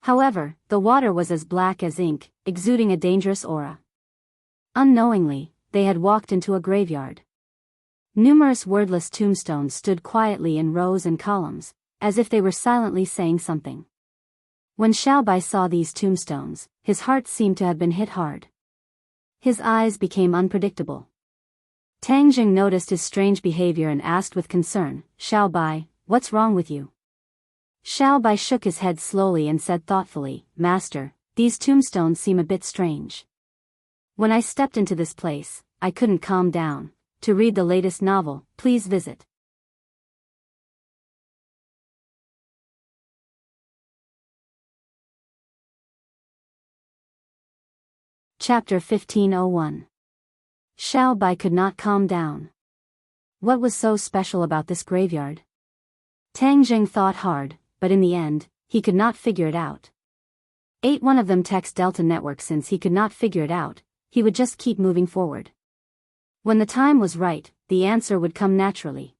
However, the water was as black as ink, exuding a dangerous aura. Unknowingly, they had walked into a graveyard. Numerous wordless tombstones stood quietly in rows and columns, as if they were silently saying something. When Xiaobai saw these tombstones, his heart seemed to have been hit hard. His eyes became unpredictable. Tang Jing noticed his strange behavior and asked with concern, "Xiaobai, what's wrong with you?" Xiaobai shook his head slowly and said thoughtfully, "Master, these tombstones seem a bit strange. When I stepped into this place, I couldn't calm down. To read the latest novel, please visit." Chapter 1501. Xiaobai could not calm down. What was so special about this graveyard? Tang Jing thought hard, but in the end, he could not figure it out. Ate one of them text Delta Network. Since he could not figure it out, he would just keep moving forward. When the time was right, the answer would come naturally.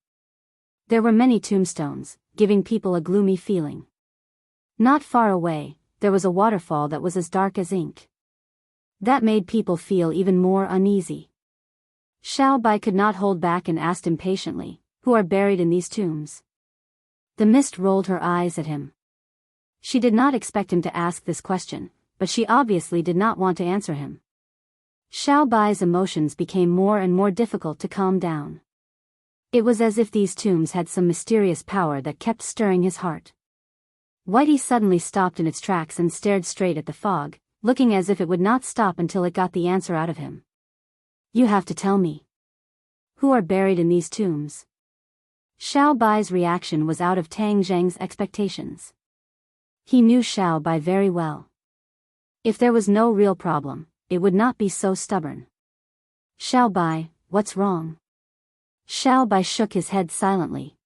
There were many tombstones, giving people a gloomy feeling. Not far away, there was a waterfall that was as dark as ink. That made people feel even more uneasy. Xiaobai could not hold back and asked impatiently, "Who are buried in these tombs?" The mist rolled her eyes at him. She did not expect him to ask this question, but she obviously did not want to answer him. Xiaobai's emotions became more and more difficult to calm down. It was as if these tombs had some mysterious power that kept stirring his heart. Whitey suddenly stopped in its tracks and stared straight at the fog, looking as if it would not stop until it got the answer out of him. "You have to tell me. Who are buried in these tombs?" Xiaobai's reaction was out of Tang Zheng's expectations. He knew Xiaobai very well. If there was no real problem, it would not be so stubborn. "Xiaobai, what's wrong?" Xiaobai shook his head silently.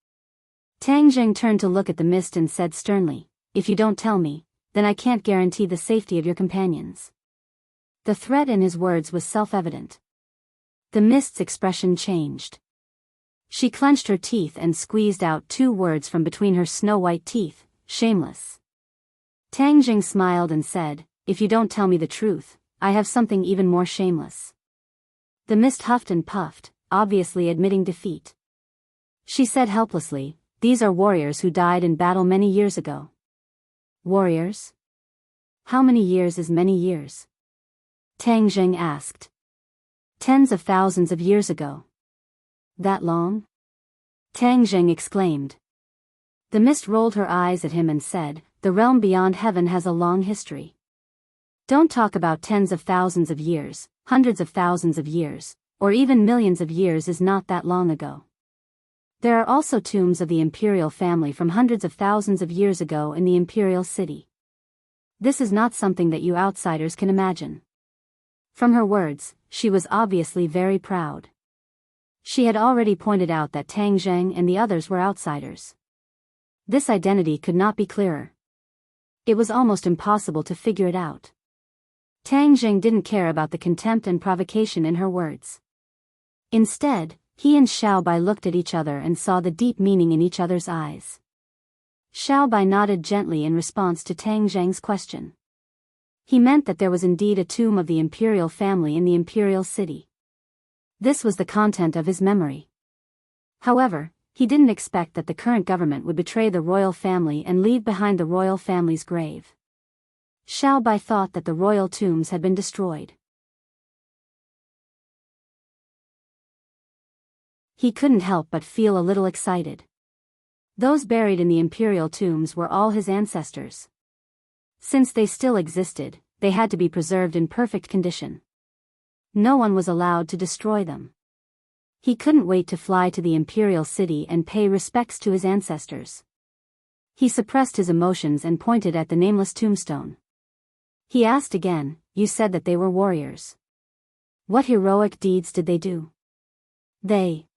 Tang Zheng turned to look at the mist and said sternly, "If you don't tell me, then I can't guarantee the safety of your companions." The threat in his words was self-evident. The mist's expression changed. She clenched her teeth and squeezed out 2 words from between her snow-white teeth, "Shameless." Tang Jing smiled and said, "If you don't tell me the truth, I have something even more shameless." The mist huffed and puffed, obviously admitting defeat. She said helplessly, "These are warriors who died in battle many years ago." "Warriors? How many years is many years?" Tang Jing asked. "Tens of thousands of years ago." "That long?" Tang Jing exclaimed. The mist rolled her eyes at him and said, "The realm beyond heaven has a long history. Don't talk about tens of thousands of years, hundreds of thousands of years, or even millions of years is not that long ago. There are also tombs of the imperial family from hundreds of thousands of years ago in the imperial city. This is not something that you outsiders can imagine." From her words, she was obviously very proud. She had already pointed out that Tang Zheng and the others were outsiders. This identity could not be clearer. It was almost impossible to figure it out. Tang Jing didn't care about the contempt and provocation in her words. Instead, he and Xiaobai looked at each other and saw the deep meaning in each other's eyes. Xiaobai nodded gently in response to Tang Zheng's question. He meant that there was indeed a tomb of the imperial family in the imperial city. This was the content of his memory. However, he didn't expect that the current government would betray the royal family and leave behind the royal family's grave. Xiaobai thought that the royal tombs had been destroyed. He couldn't help but feel a little excited. Those buried in the imperial tombs were all his ancestors. Since they still existed, they had to be preserved in perfect condition. No one was allowed to destroy them. He couldn't wait to fly to the imperial city and pay respects to his ancestors. He suppressed his emotions and pointed at the nameless tombstone. He asked again, "You said that they were warriors. What heroic deeds did they do?" "They..."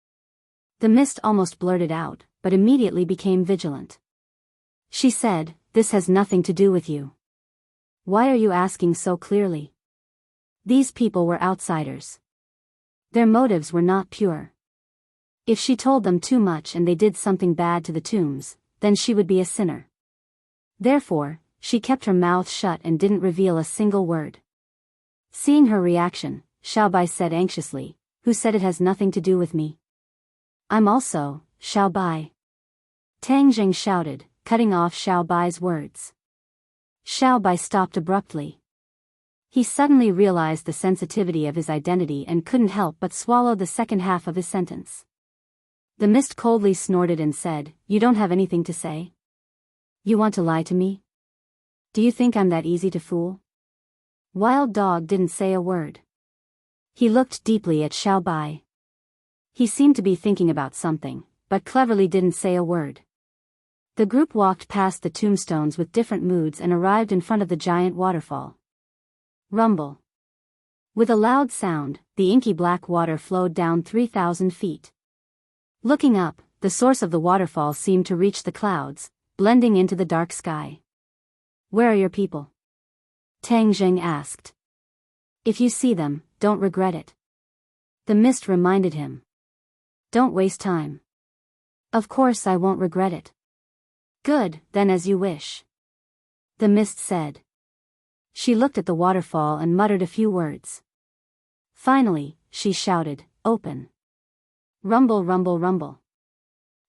The mist almost blurted out, but immediately became vigilant. She said, "This has nothing to do with you. Why are you asking so clearly? These people were outsiders. Their motives were not pure. If she told them too much and they did something bad to the tombs, then she would be a sinner. Therefore, She kept her mouth shut and didn't reveal a single word. Seeing her reaction, Xiaobai said anxiously, "Who said it has nothing to do with me? I'm also, Xiaobai." Tang Jing shouted, cutting off Xiaobai's words. Xiaobai stopped abruptly. He suddenly realized the sensitivity of his identity and couldn't help but swallow the second half of his sentence. The mist coldly snorted and said, "You don't have anything to say? You want to lie to me? Do you think I'm that easy to fool?" Wild Dog didn't say a word. He looked deeply at Xiaobai. He seemed to be thinking about something, but cleverly didn't say a word. The group walked past the tombstones with different moods and arrived in front of the giant waterfall. Rumble. With a loud sound, the inky black water flowed down 3,000 feet. Looking up, the source of the waterfall seemed to reach the clouds, blending into the dark sky. "Where are your people?" Tang Jing asked. "If you see them, don't regret it." The mist reminded him. "Don't waste time." "Of course I won't regret it." "Good, then as you wish," the mist said. She looked at the waterfall and muttered a few words. Finally, she shouted, "Open." Rumble, rumble, rumble.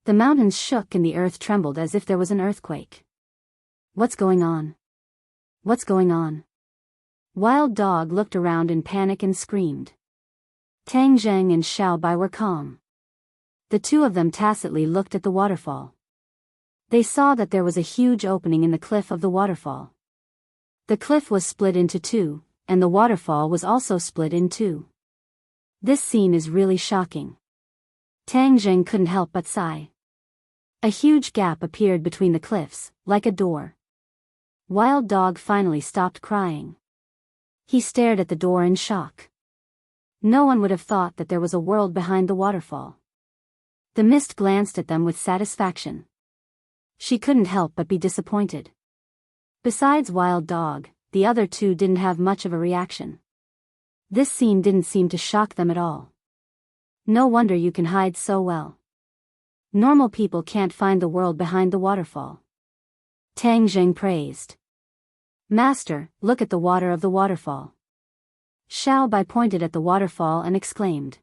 The mountains shook and the earth trembled as if there was an earthquake. "What's going on? What's going on?" Wild Dog looked around in panic and screamed. Tang Zheng and Xiaobai were calm. The two of them tacitly looked at the waterfall. They saw that there was a huge opening in the cliff of the waterfall. The cliff was split into two, and the waterfall was also split in two. This scene is really shocking. Tang Zheng couldn't help but sigh. A huge gap appeared between the cliffs, like a door. Wild Dog finally stopped crying. He stared at the door in shock. No one would have thought that there was a world behind the waterfall. The mist glanced at them with satisfaction. She couldn't help but be disappointed. Besides Wild Dog, the other two didn't have much of a reaction. This scene didn't seem to shock them at all. No wonder you can hide so well. Normal people can't find the world behind the waterfall. Tang Zheng praised. "Master, look at the water of the waterfall." Xiaobai pointed at the waterfall and exclaimed.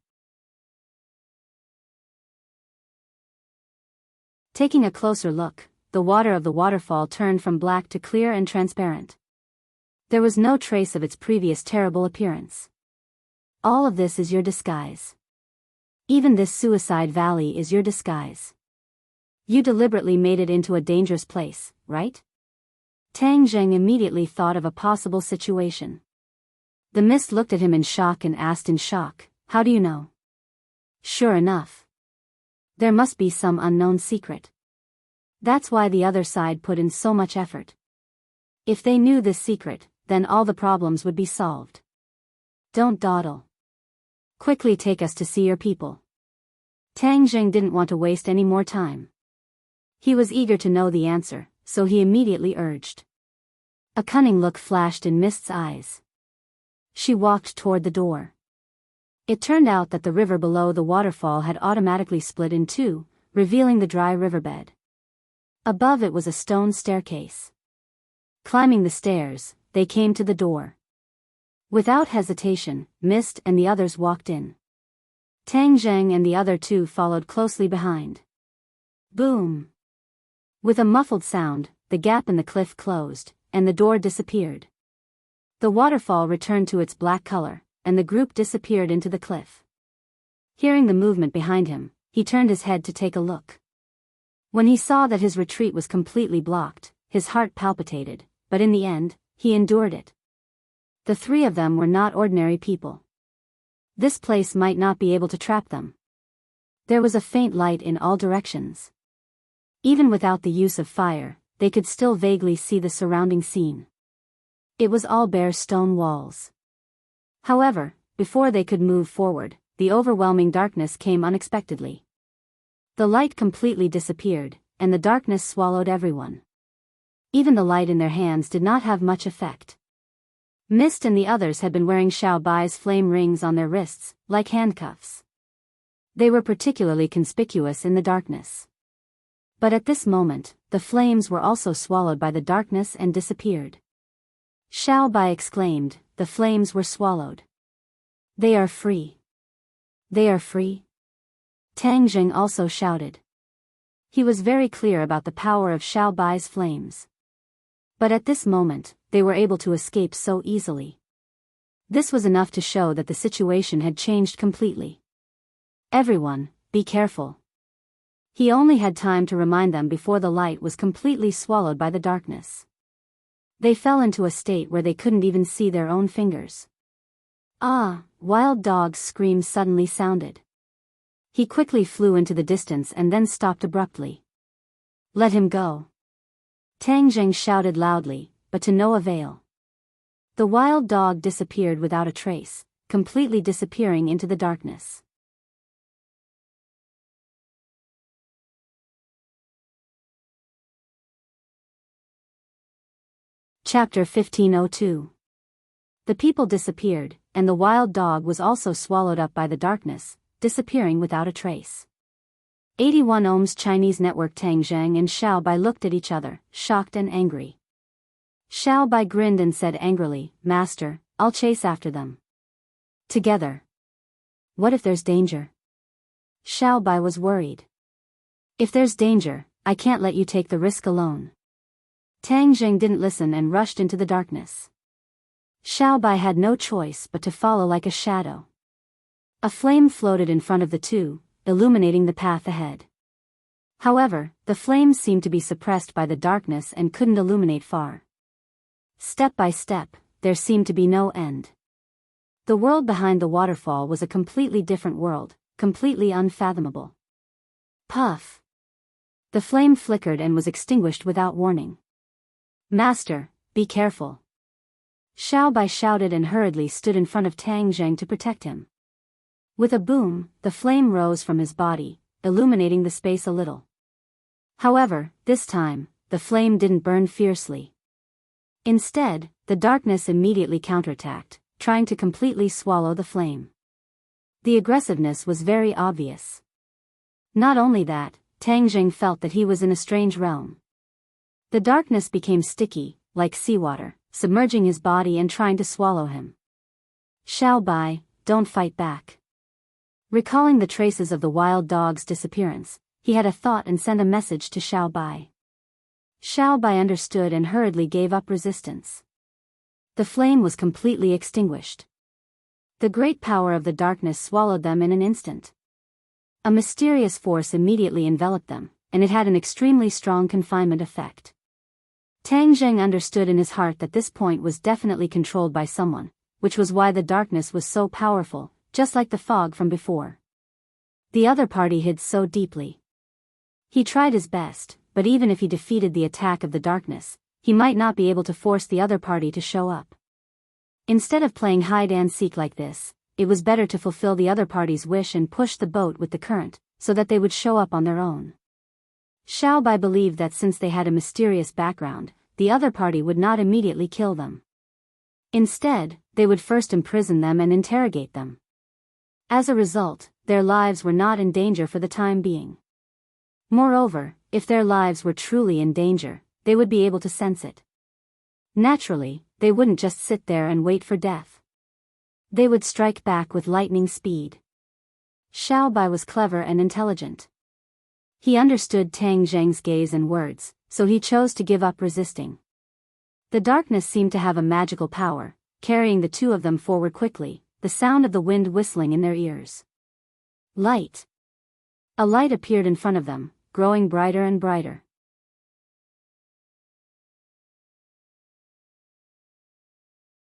Taking a closer look, the water of the waterfall turned from black to clear and transparent. There was no trace of its previous terrible appearance. "All of this is your disguise. Even this suicide valley is your disguise. You deliberately made it into a dangerous place, right?" Tang Zheng immediately thought of a possible situation. The mist looked at him in shock and asked in shock, "How do you know?" Sure enough. There must be some unknown secret. That's why the other side put in so much effort. If they knew this secret, then all the problems would be solved. "Don't dawdle. Quickly take us to see your people." Tang Zheng didn't want to waste any more time. He was eager to know the answer, so he immediately urged. A cunning look flashed in Mist's eyes. She walked toward the door. It turned out that the river below the waterfall had automatically split in two, revealing the dry riverbed. Above it was a stone staircase. Climbing the stairs, they came to the door. Without hesitation, Mist and the others walked in. Tang Zheng and the other two followed closely behind. Boom! With a muffled sound, the gap in the cliff closed, and the door disappeared. The waterfall returned to its black color, and the group disappeared into the cliff. Hearing the movement behind him, he turned his head to take a look. When he saw that his retreat was completely blocked, his heart palpitated, but in the end, he endured it. The three of them were not ordinary people. This place might not be able to trap them. There was a faint light in all directions. Even without the use of fire, they could still vaguely see the surrounding scene. It was all bare stone walls. However, before they could move forward, the overwhelming darkness came unexpectedly. The light completely disappeared, and the darkness swallowed everyone. Even the light in their hands did not have much effect. Mist and the others had been wearing Xiaobai's flame rings on their wrists, like handcuffs. They were particularly conspicuous in the darkness. But at this moment, the flames were also swallowed by the darkness and disappeared. Xiao Bai exclaimed, "The flames were swallowed. They are free. They are free." Tang Jing also shouted. He was very clear about the power of Xiao Bai's flames. But at this moment, they were able to escape so easily. This was enough to show that the situation had changed completely. "Everyone, be careful." He only had time to remind them before the light was completely swallowed by the darkness. They fell into a state where they couldn't even see their own fingers. "Ah!" Wild Dog's scream suddenly sounded. He quickly flew into the distance and then stopped abruptly. "Let him go!" Tang Jing shouted loudly, but to no avail. The wild dog disappeared without a trace, completely disappearing into the darkness. Chapter 1502. The people disappeared, and the wild dog was also swallowed up by the darkness, disappearing without a trace. 81 Ohms Chinese network. Tang Zhang and Xiao Bai looked at each other, shocked and angry. Xiao Bai grinned and said angrily, "Master, I'll chase after them. Together." "What if there's danger?" Xiao Bai was worried. "If there's danger, I can't let you take the risk alone." Tang Jing didn't listen and rushed into the darkness. Xiao Bai had no choice but to follow like a shadow. A flame floated in front of the two, illuminating the path ahead. However, the flames seemed to be suppressed by the darkness and couldn't illuminate far. Step by step, there seemed to be no end. The world behind the waterfall was a completely different world, completely unfathomable. Puff! The flame flickered and was extinguished without warning. "Master, be careful." Xiao Bai shouted and hurriedly stood in front of Tang Zhang to protect him. With a boom, the flame rose from his body, illuminating the space a little. However, this time, the flame didn't burn fiercely. Instead, the darkness immediately counterattacked, trying to completely swallow the flame. The aggressiveness was very obvious. Not only that, Tang Jing felt that he was in a strange realm. The darkness became sticky, like seawater, submerging his body and trying to swallow him. "Xiao Bai, don't fight back." Recalling the traces of the wild dog's disappearance, he had a thought and sent a message to Xiao Bai. Xiao Bai understood and hurriedly gave up resistance. The flame was completely extinguished. The great power of the darkness swallowed them in an instant. A mysterious force immediately enveloped them, and it had an extremely strong confinement effect. Tang Zheng understood in his heart that this point was definitely controlled by someone, which was why the darkness was so powerful, just like the fog from before. The other party hid so deeply. He tried his best, but even if he defeated the attack of the darkness, he might not be able to force the other party to show up. Instead of playing hide-and-seek like this, it was better to fulfill the other party's wish and push the boat with the current, so that they would show up on their own. Xiao Bai believed that since they had a mysterious background, the other party would not immediately kill them. Instead, they would first imprison them and interrogate them. As a result, their lives were not in danger for the time being. Moreover, if their lives were truly in danger, they would be able to sense it. Naturally, they wouldn't just sit there and wait for death. They would strike back with lightning speed. Xiao Bai was clever and intelligent. He understood Tang Zheng's gaze and words, so he chose to give up resisting. The darkness seemed to have a magical power, carrying the two of them forward quickly, the sound of the wind whistling in their ears. Light! A light appeared in front of them, growing brighter and brighter.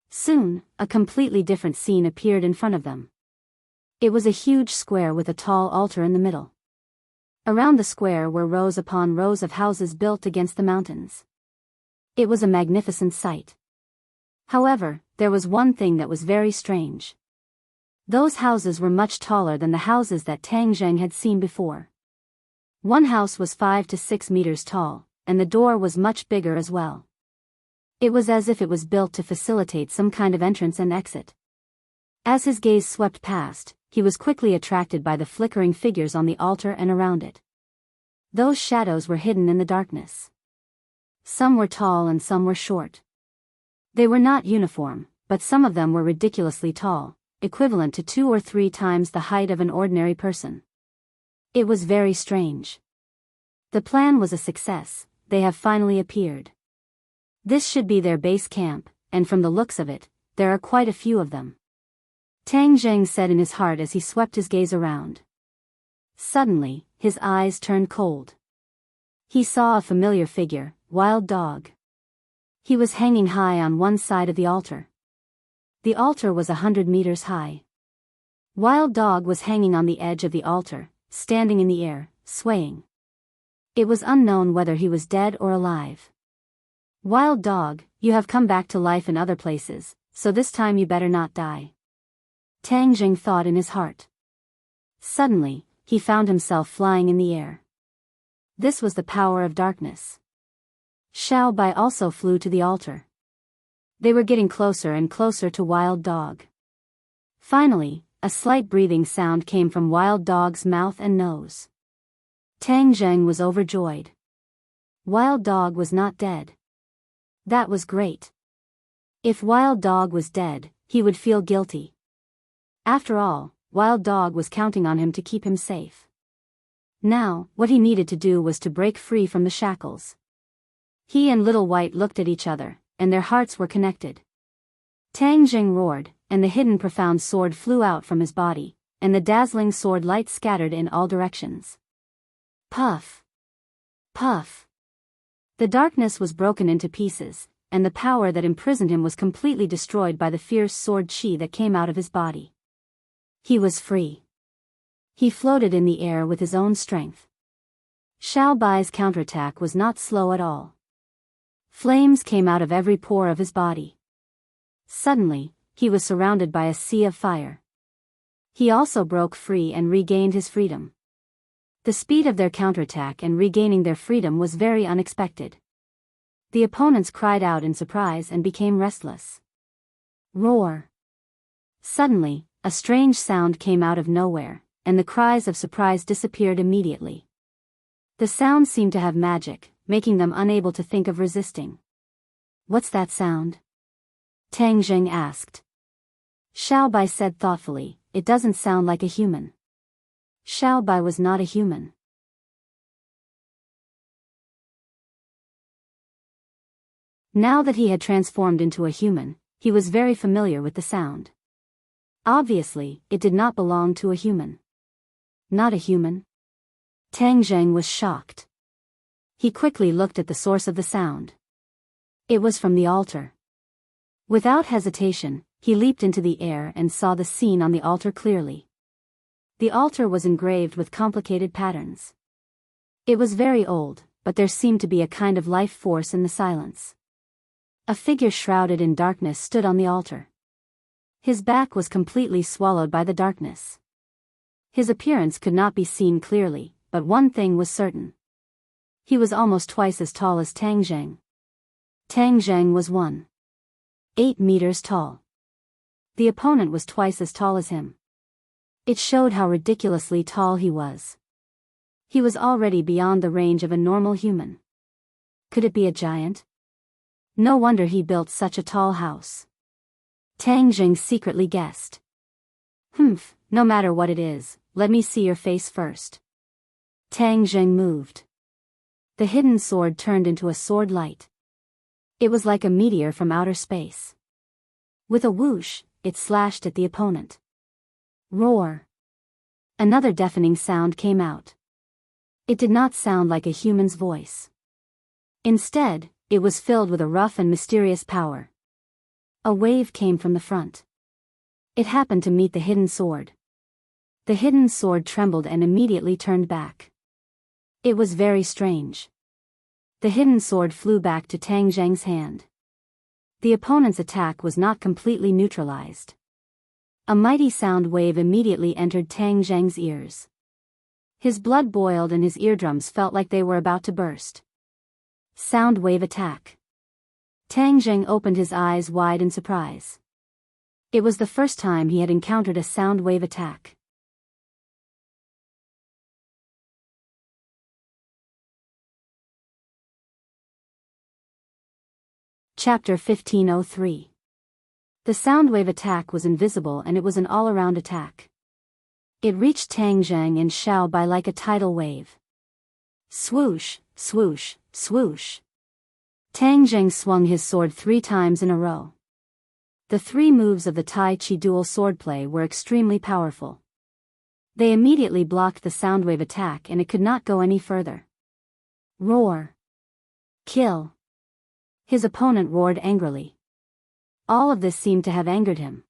Soon, a completely different scene appeared in front of them. It was a huge square with a tall altar in the middle. Around the square were rows upon rows of houses built against the mountains. It was a magnificent sight. However, there was one thing that was very strange. Those houses were much taller than the houses that Tang Zheng had seen before. One house was 5 to 6 meters tall, and the door was much bigger as well. It was as if it was built to facilitate some kind of entrance and exit. As his gaze swept past, he was quickly attracted by the flickering figures on the altar and around it. Those shadows were hidden in the darkness. Some were tall and some were short. They were not uniform, but some of them were ridiculously tall, equivalent to 2 or 3 times the height of an ordinary person. It was very strange. The plan was a success. They have finally appeared. This should be their base camp, and from the looks of it, there are quite a few of them. Tang Zheng said in his heart as he swept his gaze around. Suddenly, his eyes turned cold. He saw a familiar figure, Wild Dog. He was hanging high on one side of the altar. The altar was 100 meters high. Wild Dog was hanging on the edge of the altar, standing in the air, swaying. It was unknown whether he was dead or alive. Wild Dog, you have come back to life in other places, so this time you better not die. Tang Jing thought in his heart. Suddenly, he found himself flying in the air. This was the power of darkness. Xiao Bai also flew to the altar. They were getting closer and closer to Wild Dog. Finally, a slight breathing sound came from Wild Dog's mouth and nose. Tang Zheng was overjoyed. Wild Dog was not dead. That was great. If Wild Dog was dead, he would feel guilty. After all, Wild Dog was counting on him to keep him safe. Now, what he needed to do was to break free from the shackles. He and Little White looked at each other, and their hearts were connected. Tang Jing roared, and the hidden profound sword flew out from his body, and the dazzling sword light scattered in all directions. Puff! Puff! The darkness was broken into pieces, and the power that imprisoned him was completely destroyed by the fierce sword chi that came out of his body. He was free. He floated in the air with his own strength. Xiao Bai's counterattack was not slow at all. Flames came out of every pore of his body. Suddenly, he was surrounded by a sea of fire. He also broke free and regained his freedom. The speed of their counterattack and regaining their freedom was very unexpected. The opponents cried out in surprise and became restless. Roar! Suddenly, a strange sound came out of nowhere, and the cries of surprise disappeared immediately. The sound seemed to have magic, making them unable to think of resisting. What's that sound? Tang Jing asked. Xiao Bai said thoughtfully, it doesn't sound like a human. Xiao Bai was not a human. Now that he had transformed into a human, he was very familiar with the sound. Obviously, it did not belong to a human. Not a human? Tang Zheng was shocked. He quickly looked at the source of the sound. It was from the altar. Without hesitation, he leaped into the air and saw the scene on the altar clearly. The altar was engraved with complicated patterns. It was very old, but there seemed to be a kind of life force in the silence. A figure shrouded in darkness stood on the altar. His back was completely swallowed by the darkness. His appearance could not be seen clearly, but one thing was certain. He was almost twice as tall as Tang Zheng. Tang Zheng was 1.8 meters tall. The opponent was twice as tall as him. It showed how ridiculously tall he was. He was already beyond the range of a normal human. Could it be a giant? No wonder he built such a tall house. Tang Jing secretly guessed. Humph, no matter what it is, let me see your face first. Tang Jing moved. The hidden sword turned into a sword light. It was like a meteor from outer space. With a whoosh, it slashed at the opponent. Roar! Another deafening sound came out. It did not sound like a human's voice. Instead, it was filled with a rough and mysterious power. A wave came from the front. It happened to meet the hidden sword. The hidden sword trembled and immediately turned back. It was very strange. The hidden sword flew back to Tang Zheng's hand. The opponent's attack was not completely neutralized. A mighty sound wave immediately entered Tang Zheng's ears. His blood boiled and his eardrums felt like they were about to burst. Sound wave attack. Tang Zheng opened his eyes wide in surprise. It was the first time he had encountered a sound wave attack. Chapter 1503. The soundwave attack was invisible and it was an all-around attack. It reached Tang Zheng and Xiao Bai like a tidal wave. Swoosh, swoosh, swoosh. Tang Zheng swung his sword 3 times in a row. The 3 moves of the Tai Chi dual swordplay were extremely powerful. They immediately blocked the soundwave attack and it could not go any further. Roar. Kill. His opponent roared angrily. All of this seemed to have angered him.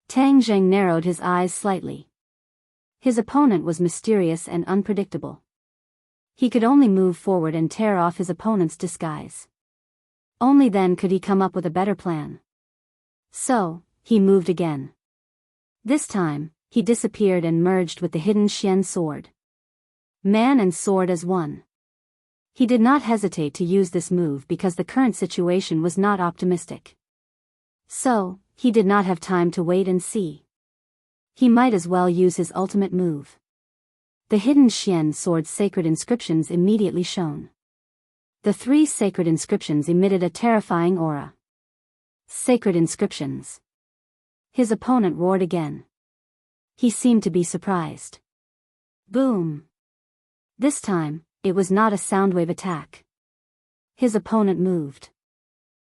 Tang Zheng narrowed his eyes slightly. His opponent was mysterious and unpredictable. He could only move forward and tear off his opponent's disguise. Only then could he come up with a better plan. So, he moved again. This time, he disappeared and merged with the hidden Xian sword. Man and sword as one. He did not hesitate to use this move because the current situation was not optimistic. So, he did not have time to wait and see. He might as well use his ultimate move. The hidden Xian sword's sacred inscriptions immediately shone. The 3 sacred inscriptions emitted a terrifying aura. Sacred inscriptions. His opponent roared again. He seemed to be surprised. Boom. This time, it was not a soundwave attack. His opponent moved.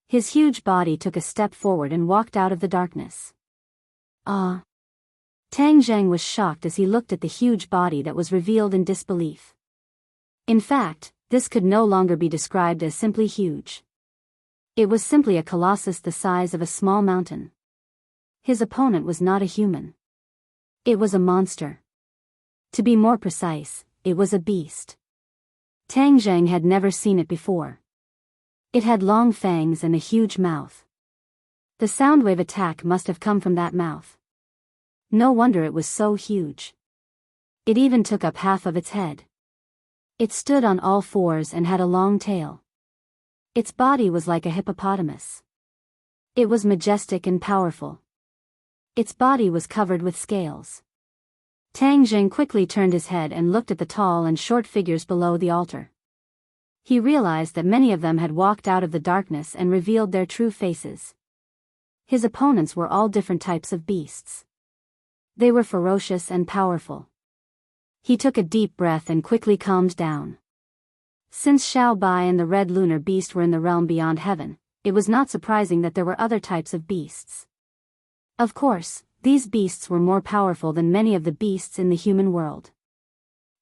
His huge body took a step forward and walked out of the darkness. Ah! Tang Zheng was shocked as he looked at the huge body that was revealed in disbelief. In fact, this could no longer be described as simply huge. It was simply a colossus the size of a small mountain. His opponent was not a human. It was a monster. To be more precise, it was a beast. Tang Zheng had never seen it before. It had long fangs and a huge mouth. The soundwave attack must have come from that mouth. No wonder it was so huge. It even took up half of its head. It stood on all 4s and had a long tail. Its body was like a hippopotamus. It was majestic and powerful. Its body was covered with scales. Tang Zheng quickly turned his head and looked at the tall and short figures below the altar. He realized that many of them had walked out of the darkness and revealed their true faces. His opponents were all different types of beasts. They were ferocious and powerful. He took a deep breath and quickly calmed down. Since Xiao Bai and the red lunar beast were in the realm beyond heaven, it was not surprising that there were other types of beasts. Of course, these beasts were more powerful than many of the beasts in the human world.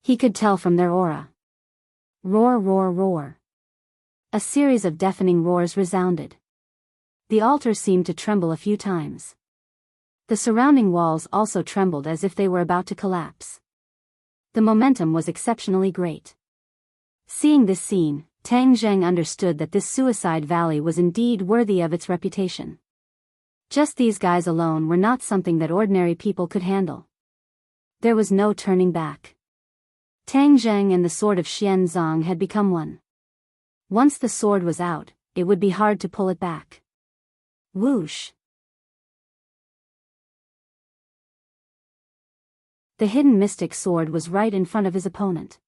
He could tell from their aura. Roar, roar, roar. A series of deafening roars resounded. The altar seemed to tremble a few times. The surrounding walls also trembled as if they were about to collapse. The momentum was exceptionally great. Seeing this scene, Tang Zheng understood that this suicide valley was indeed worthy of its reputation. Just these guys alone were not something that ordinary people could handle. There was no turning back. Tang Zheng and the sword of Xian Zong had become one. Once the sword was out, it would be hard to pull it back. Whoosh! The hidden mystic sword was right in front of his opponent.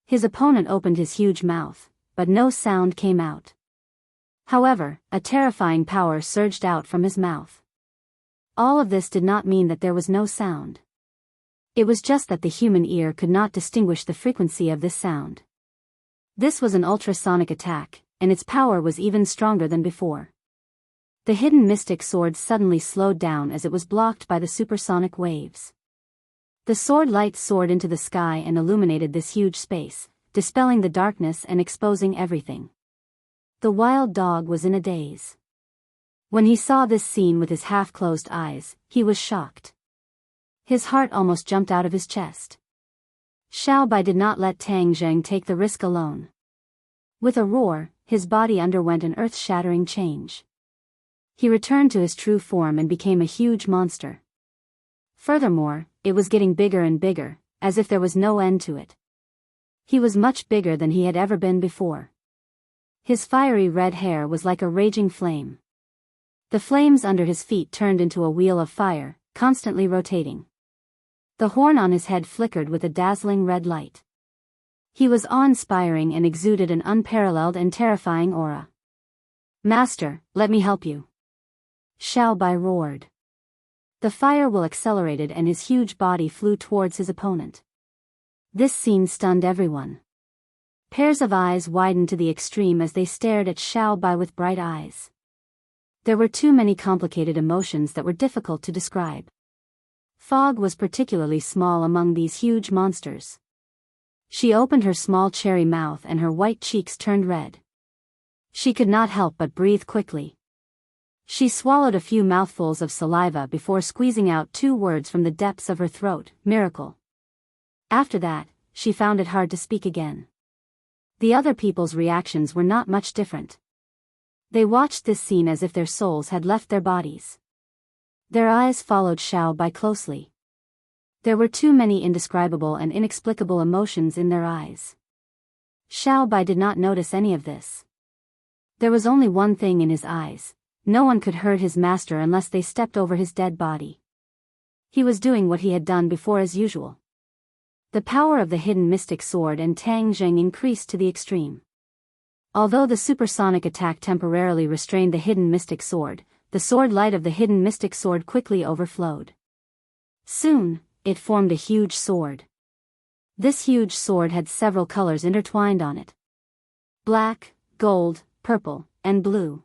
His opponent opened his huge mouth, but no sound came out. However, a terrifying power surged out from his mouth. All of this did not mean that there was no sound. It was just that the human ear could not distinguish the frequency of this sound. This was an ultrasonic attack, and its power was even stronger than before. The hidden mystic sword suddenly slowed down as it was blocked by the supersonic waves. The sword light soared into the sky and illuminated this huge space, dispelling the darkness and exposing everything. The wild dog was in a daze. When he saw this scene with his half-closed eyes, he was shocked. His heart almost jumped out of his chest. Xiao Bai did not let Tang Zheng take the risk alone. With a roar, his body underwent an earth-shattering change. He returned to his true form and became a huge monster. Furthermore, it was getting bigger and bigger, as if there was no end to it. He was much bigger than he had ever been before. His fiery red hair was like a raging flame. The flames under his feet turned into a wheel of fire, constantly rotating. The horn on his head flickered with a dazzling red light. He was awe-inspiring and exuded an unparalleled and terrifying aura. Master, let me help you. Xiao Bai roared. The fire will accelerated and his huge body flew towards his opponent. This scene stunned everyone. Pairs of eyes widened to the extreme as they stared at Xiao Bai with bright eyes. There were too many complicated emotions that were difficult to describe. Fog was particularly small among these huge monsters. She opened her small cherry mouth and her white cheeks turned red. She could not help but breathe quickly. She swallowed a few mouthfuls of saliva before squeezing out 2 words from the depths of her throat, miracle. After that, she found it hard to speak again. The other people's reactions were not much different. They watched this scene as if their souls had left their bodies. Their eyes followed Xiao Bai closely. There were too many indescribable and inexplicable emotions in their eyes. Xiao Bai did not notice any of this. There was only one thing in his eyes: no one could hurt his master unless they stepped over his dead body. He was doing what he had done before as usual. The power of the hidden mystic sword and Tang Zheng increased to the extreme. Although the supersonic attack temporarily restrained the hidden mystic sword, the sword light of the hidden mystic sword quickly overflowed. Soon, it formed a huge sword. This huge sword had several colors intertwined on it: black, gold, purple, and blue.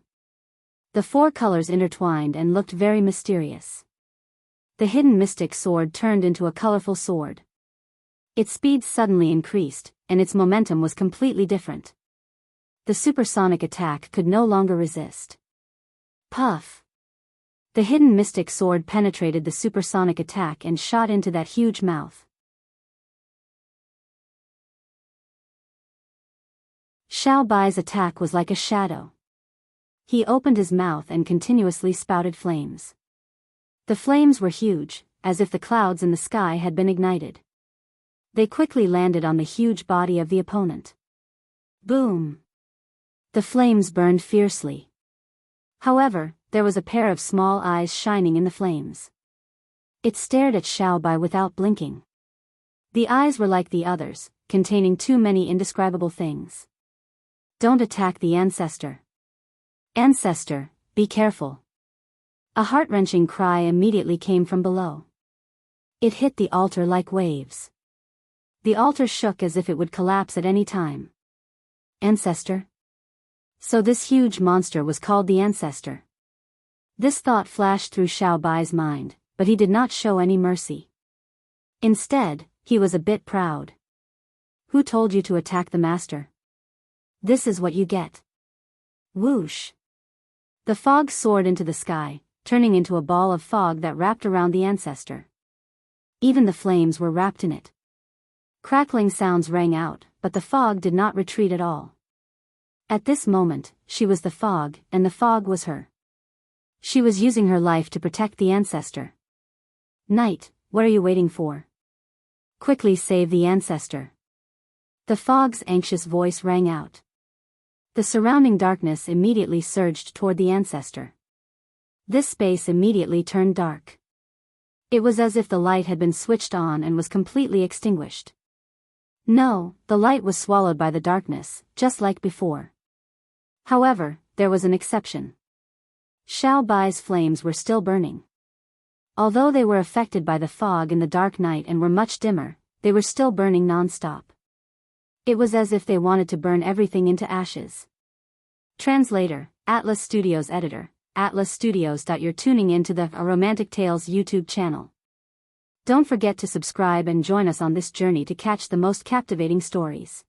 The 4 colors intertwined and looked very mysterious. The hidden mystic sword turned into a colorful sword. Its speed suddenly increased, and its momentum was completely different. The supersonic attack could no longer resist. Puff! The hidden mystic sword penetrated the supersonic attack and shot into that huge mouth. Xiao Bai's attack was like a shadow. He opened his mouth and continuously spouted flames. The flames were huge, as if the clouds in the sky had been ignited. They quickly landed on the huge body of the opponent. Boom! The flames burned fiercely. However, there was a pair of small eyes shining in the flames. It stared at Xiao Bai without blinking. The eyes were like the others, containing too many indescribable things. Don't attack the ancestor. Ancestor, be careful. A heart-wrenching cry immediately came from below. It hit the altar like waves. The altar shook as if it would collapse at any time. Ancestor? So this huge monster was called the Ancestor. This thought flashed through Xiao Bai's mind, but he did not show any mercy. Instead, he was a bit proud. Who told you to attack the master? This is what you get. Whoosh! The fog soared into the sky, turning into a ball of fog that wrapped around the Ancestor. Even the flames were wrapped in it. Crackling sounds rang out, but the fog did not retreat at all. At this moment, she was the fog, and the fog was her. She was using her life to protect the Ancestor. Knight, what are you waiting for? Quickly save the Ancestor. The fog's anxious voice rang out. The surrounding darkness immediately surged toward the Ancestor. This space immediately turned dark. It was as if the light had been switched on and was completely extinguished. No, the light was swallowed by the darkness, just like before. However, there was an exception. Xiao Bai's flames were still burning. Although they were affected by the fog in the dark night and were much dimmer, they were still burning non-stop. It was as if they wanted to burn everything into ashes. Translator, Atlas Studios Editor, Atlas Studios. You're tuning into the A Romantic Tales YouTube channel. Don't forget to subscribe and join us on this journey to catch the most captivating stories.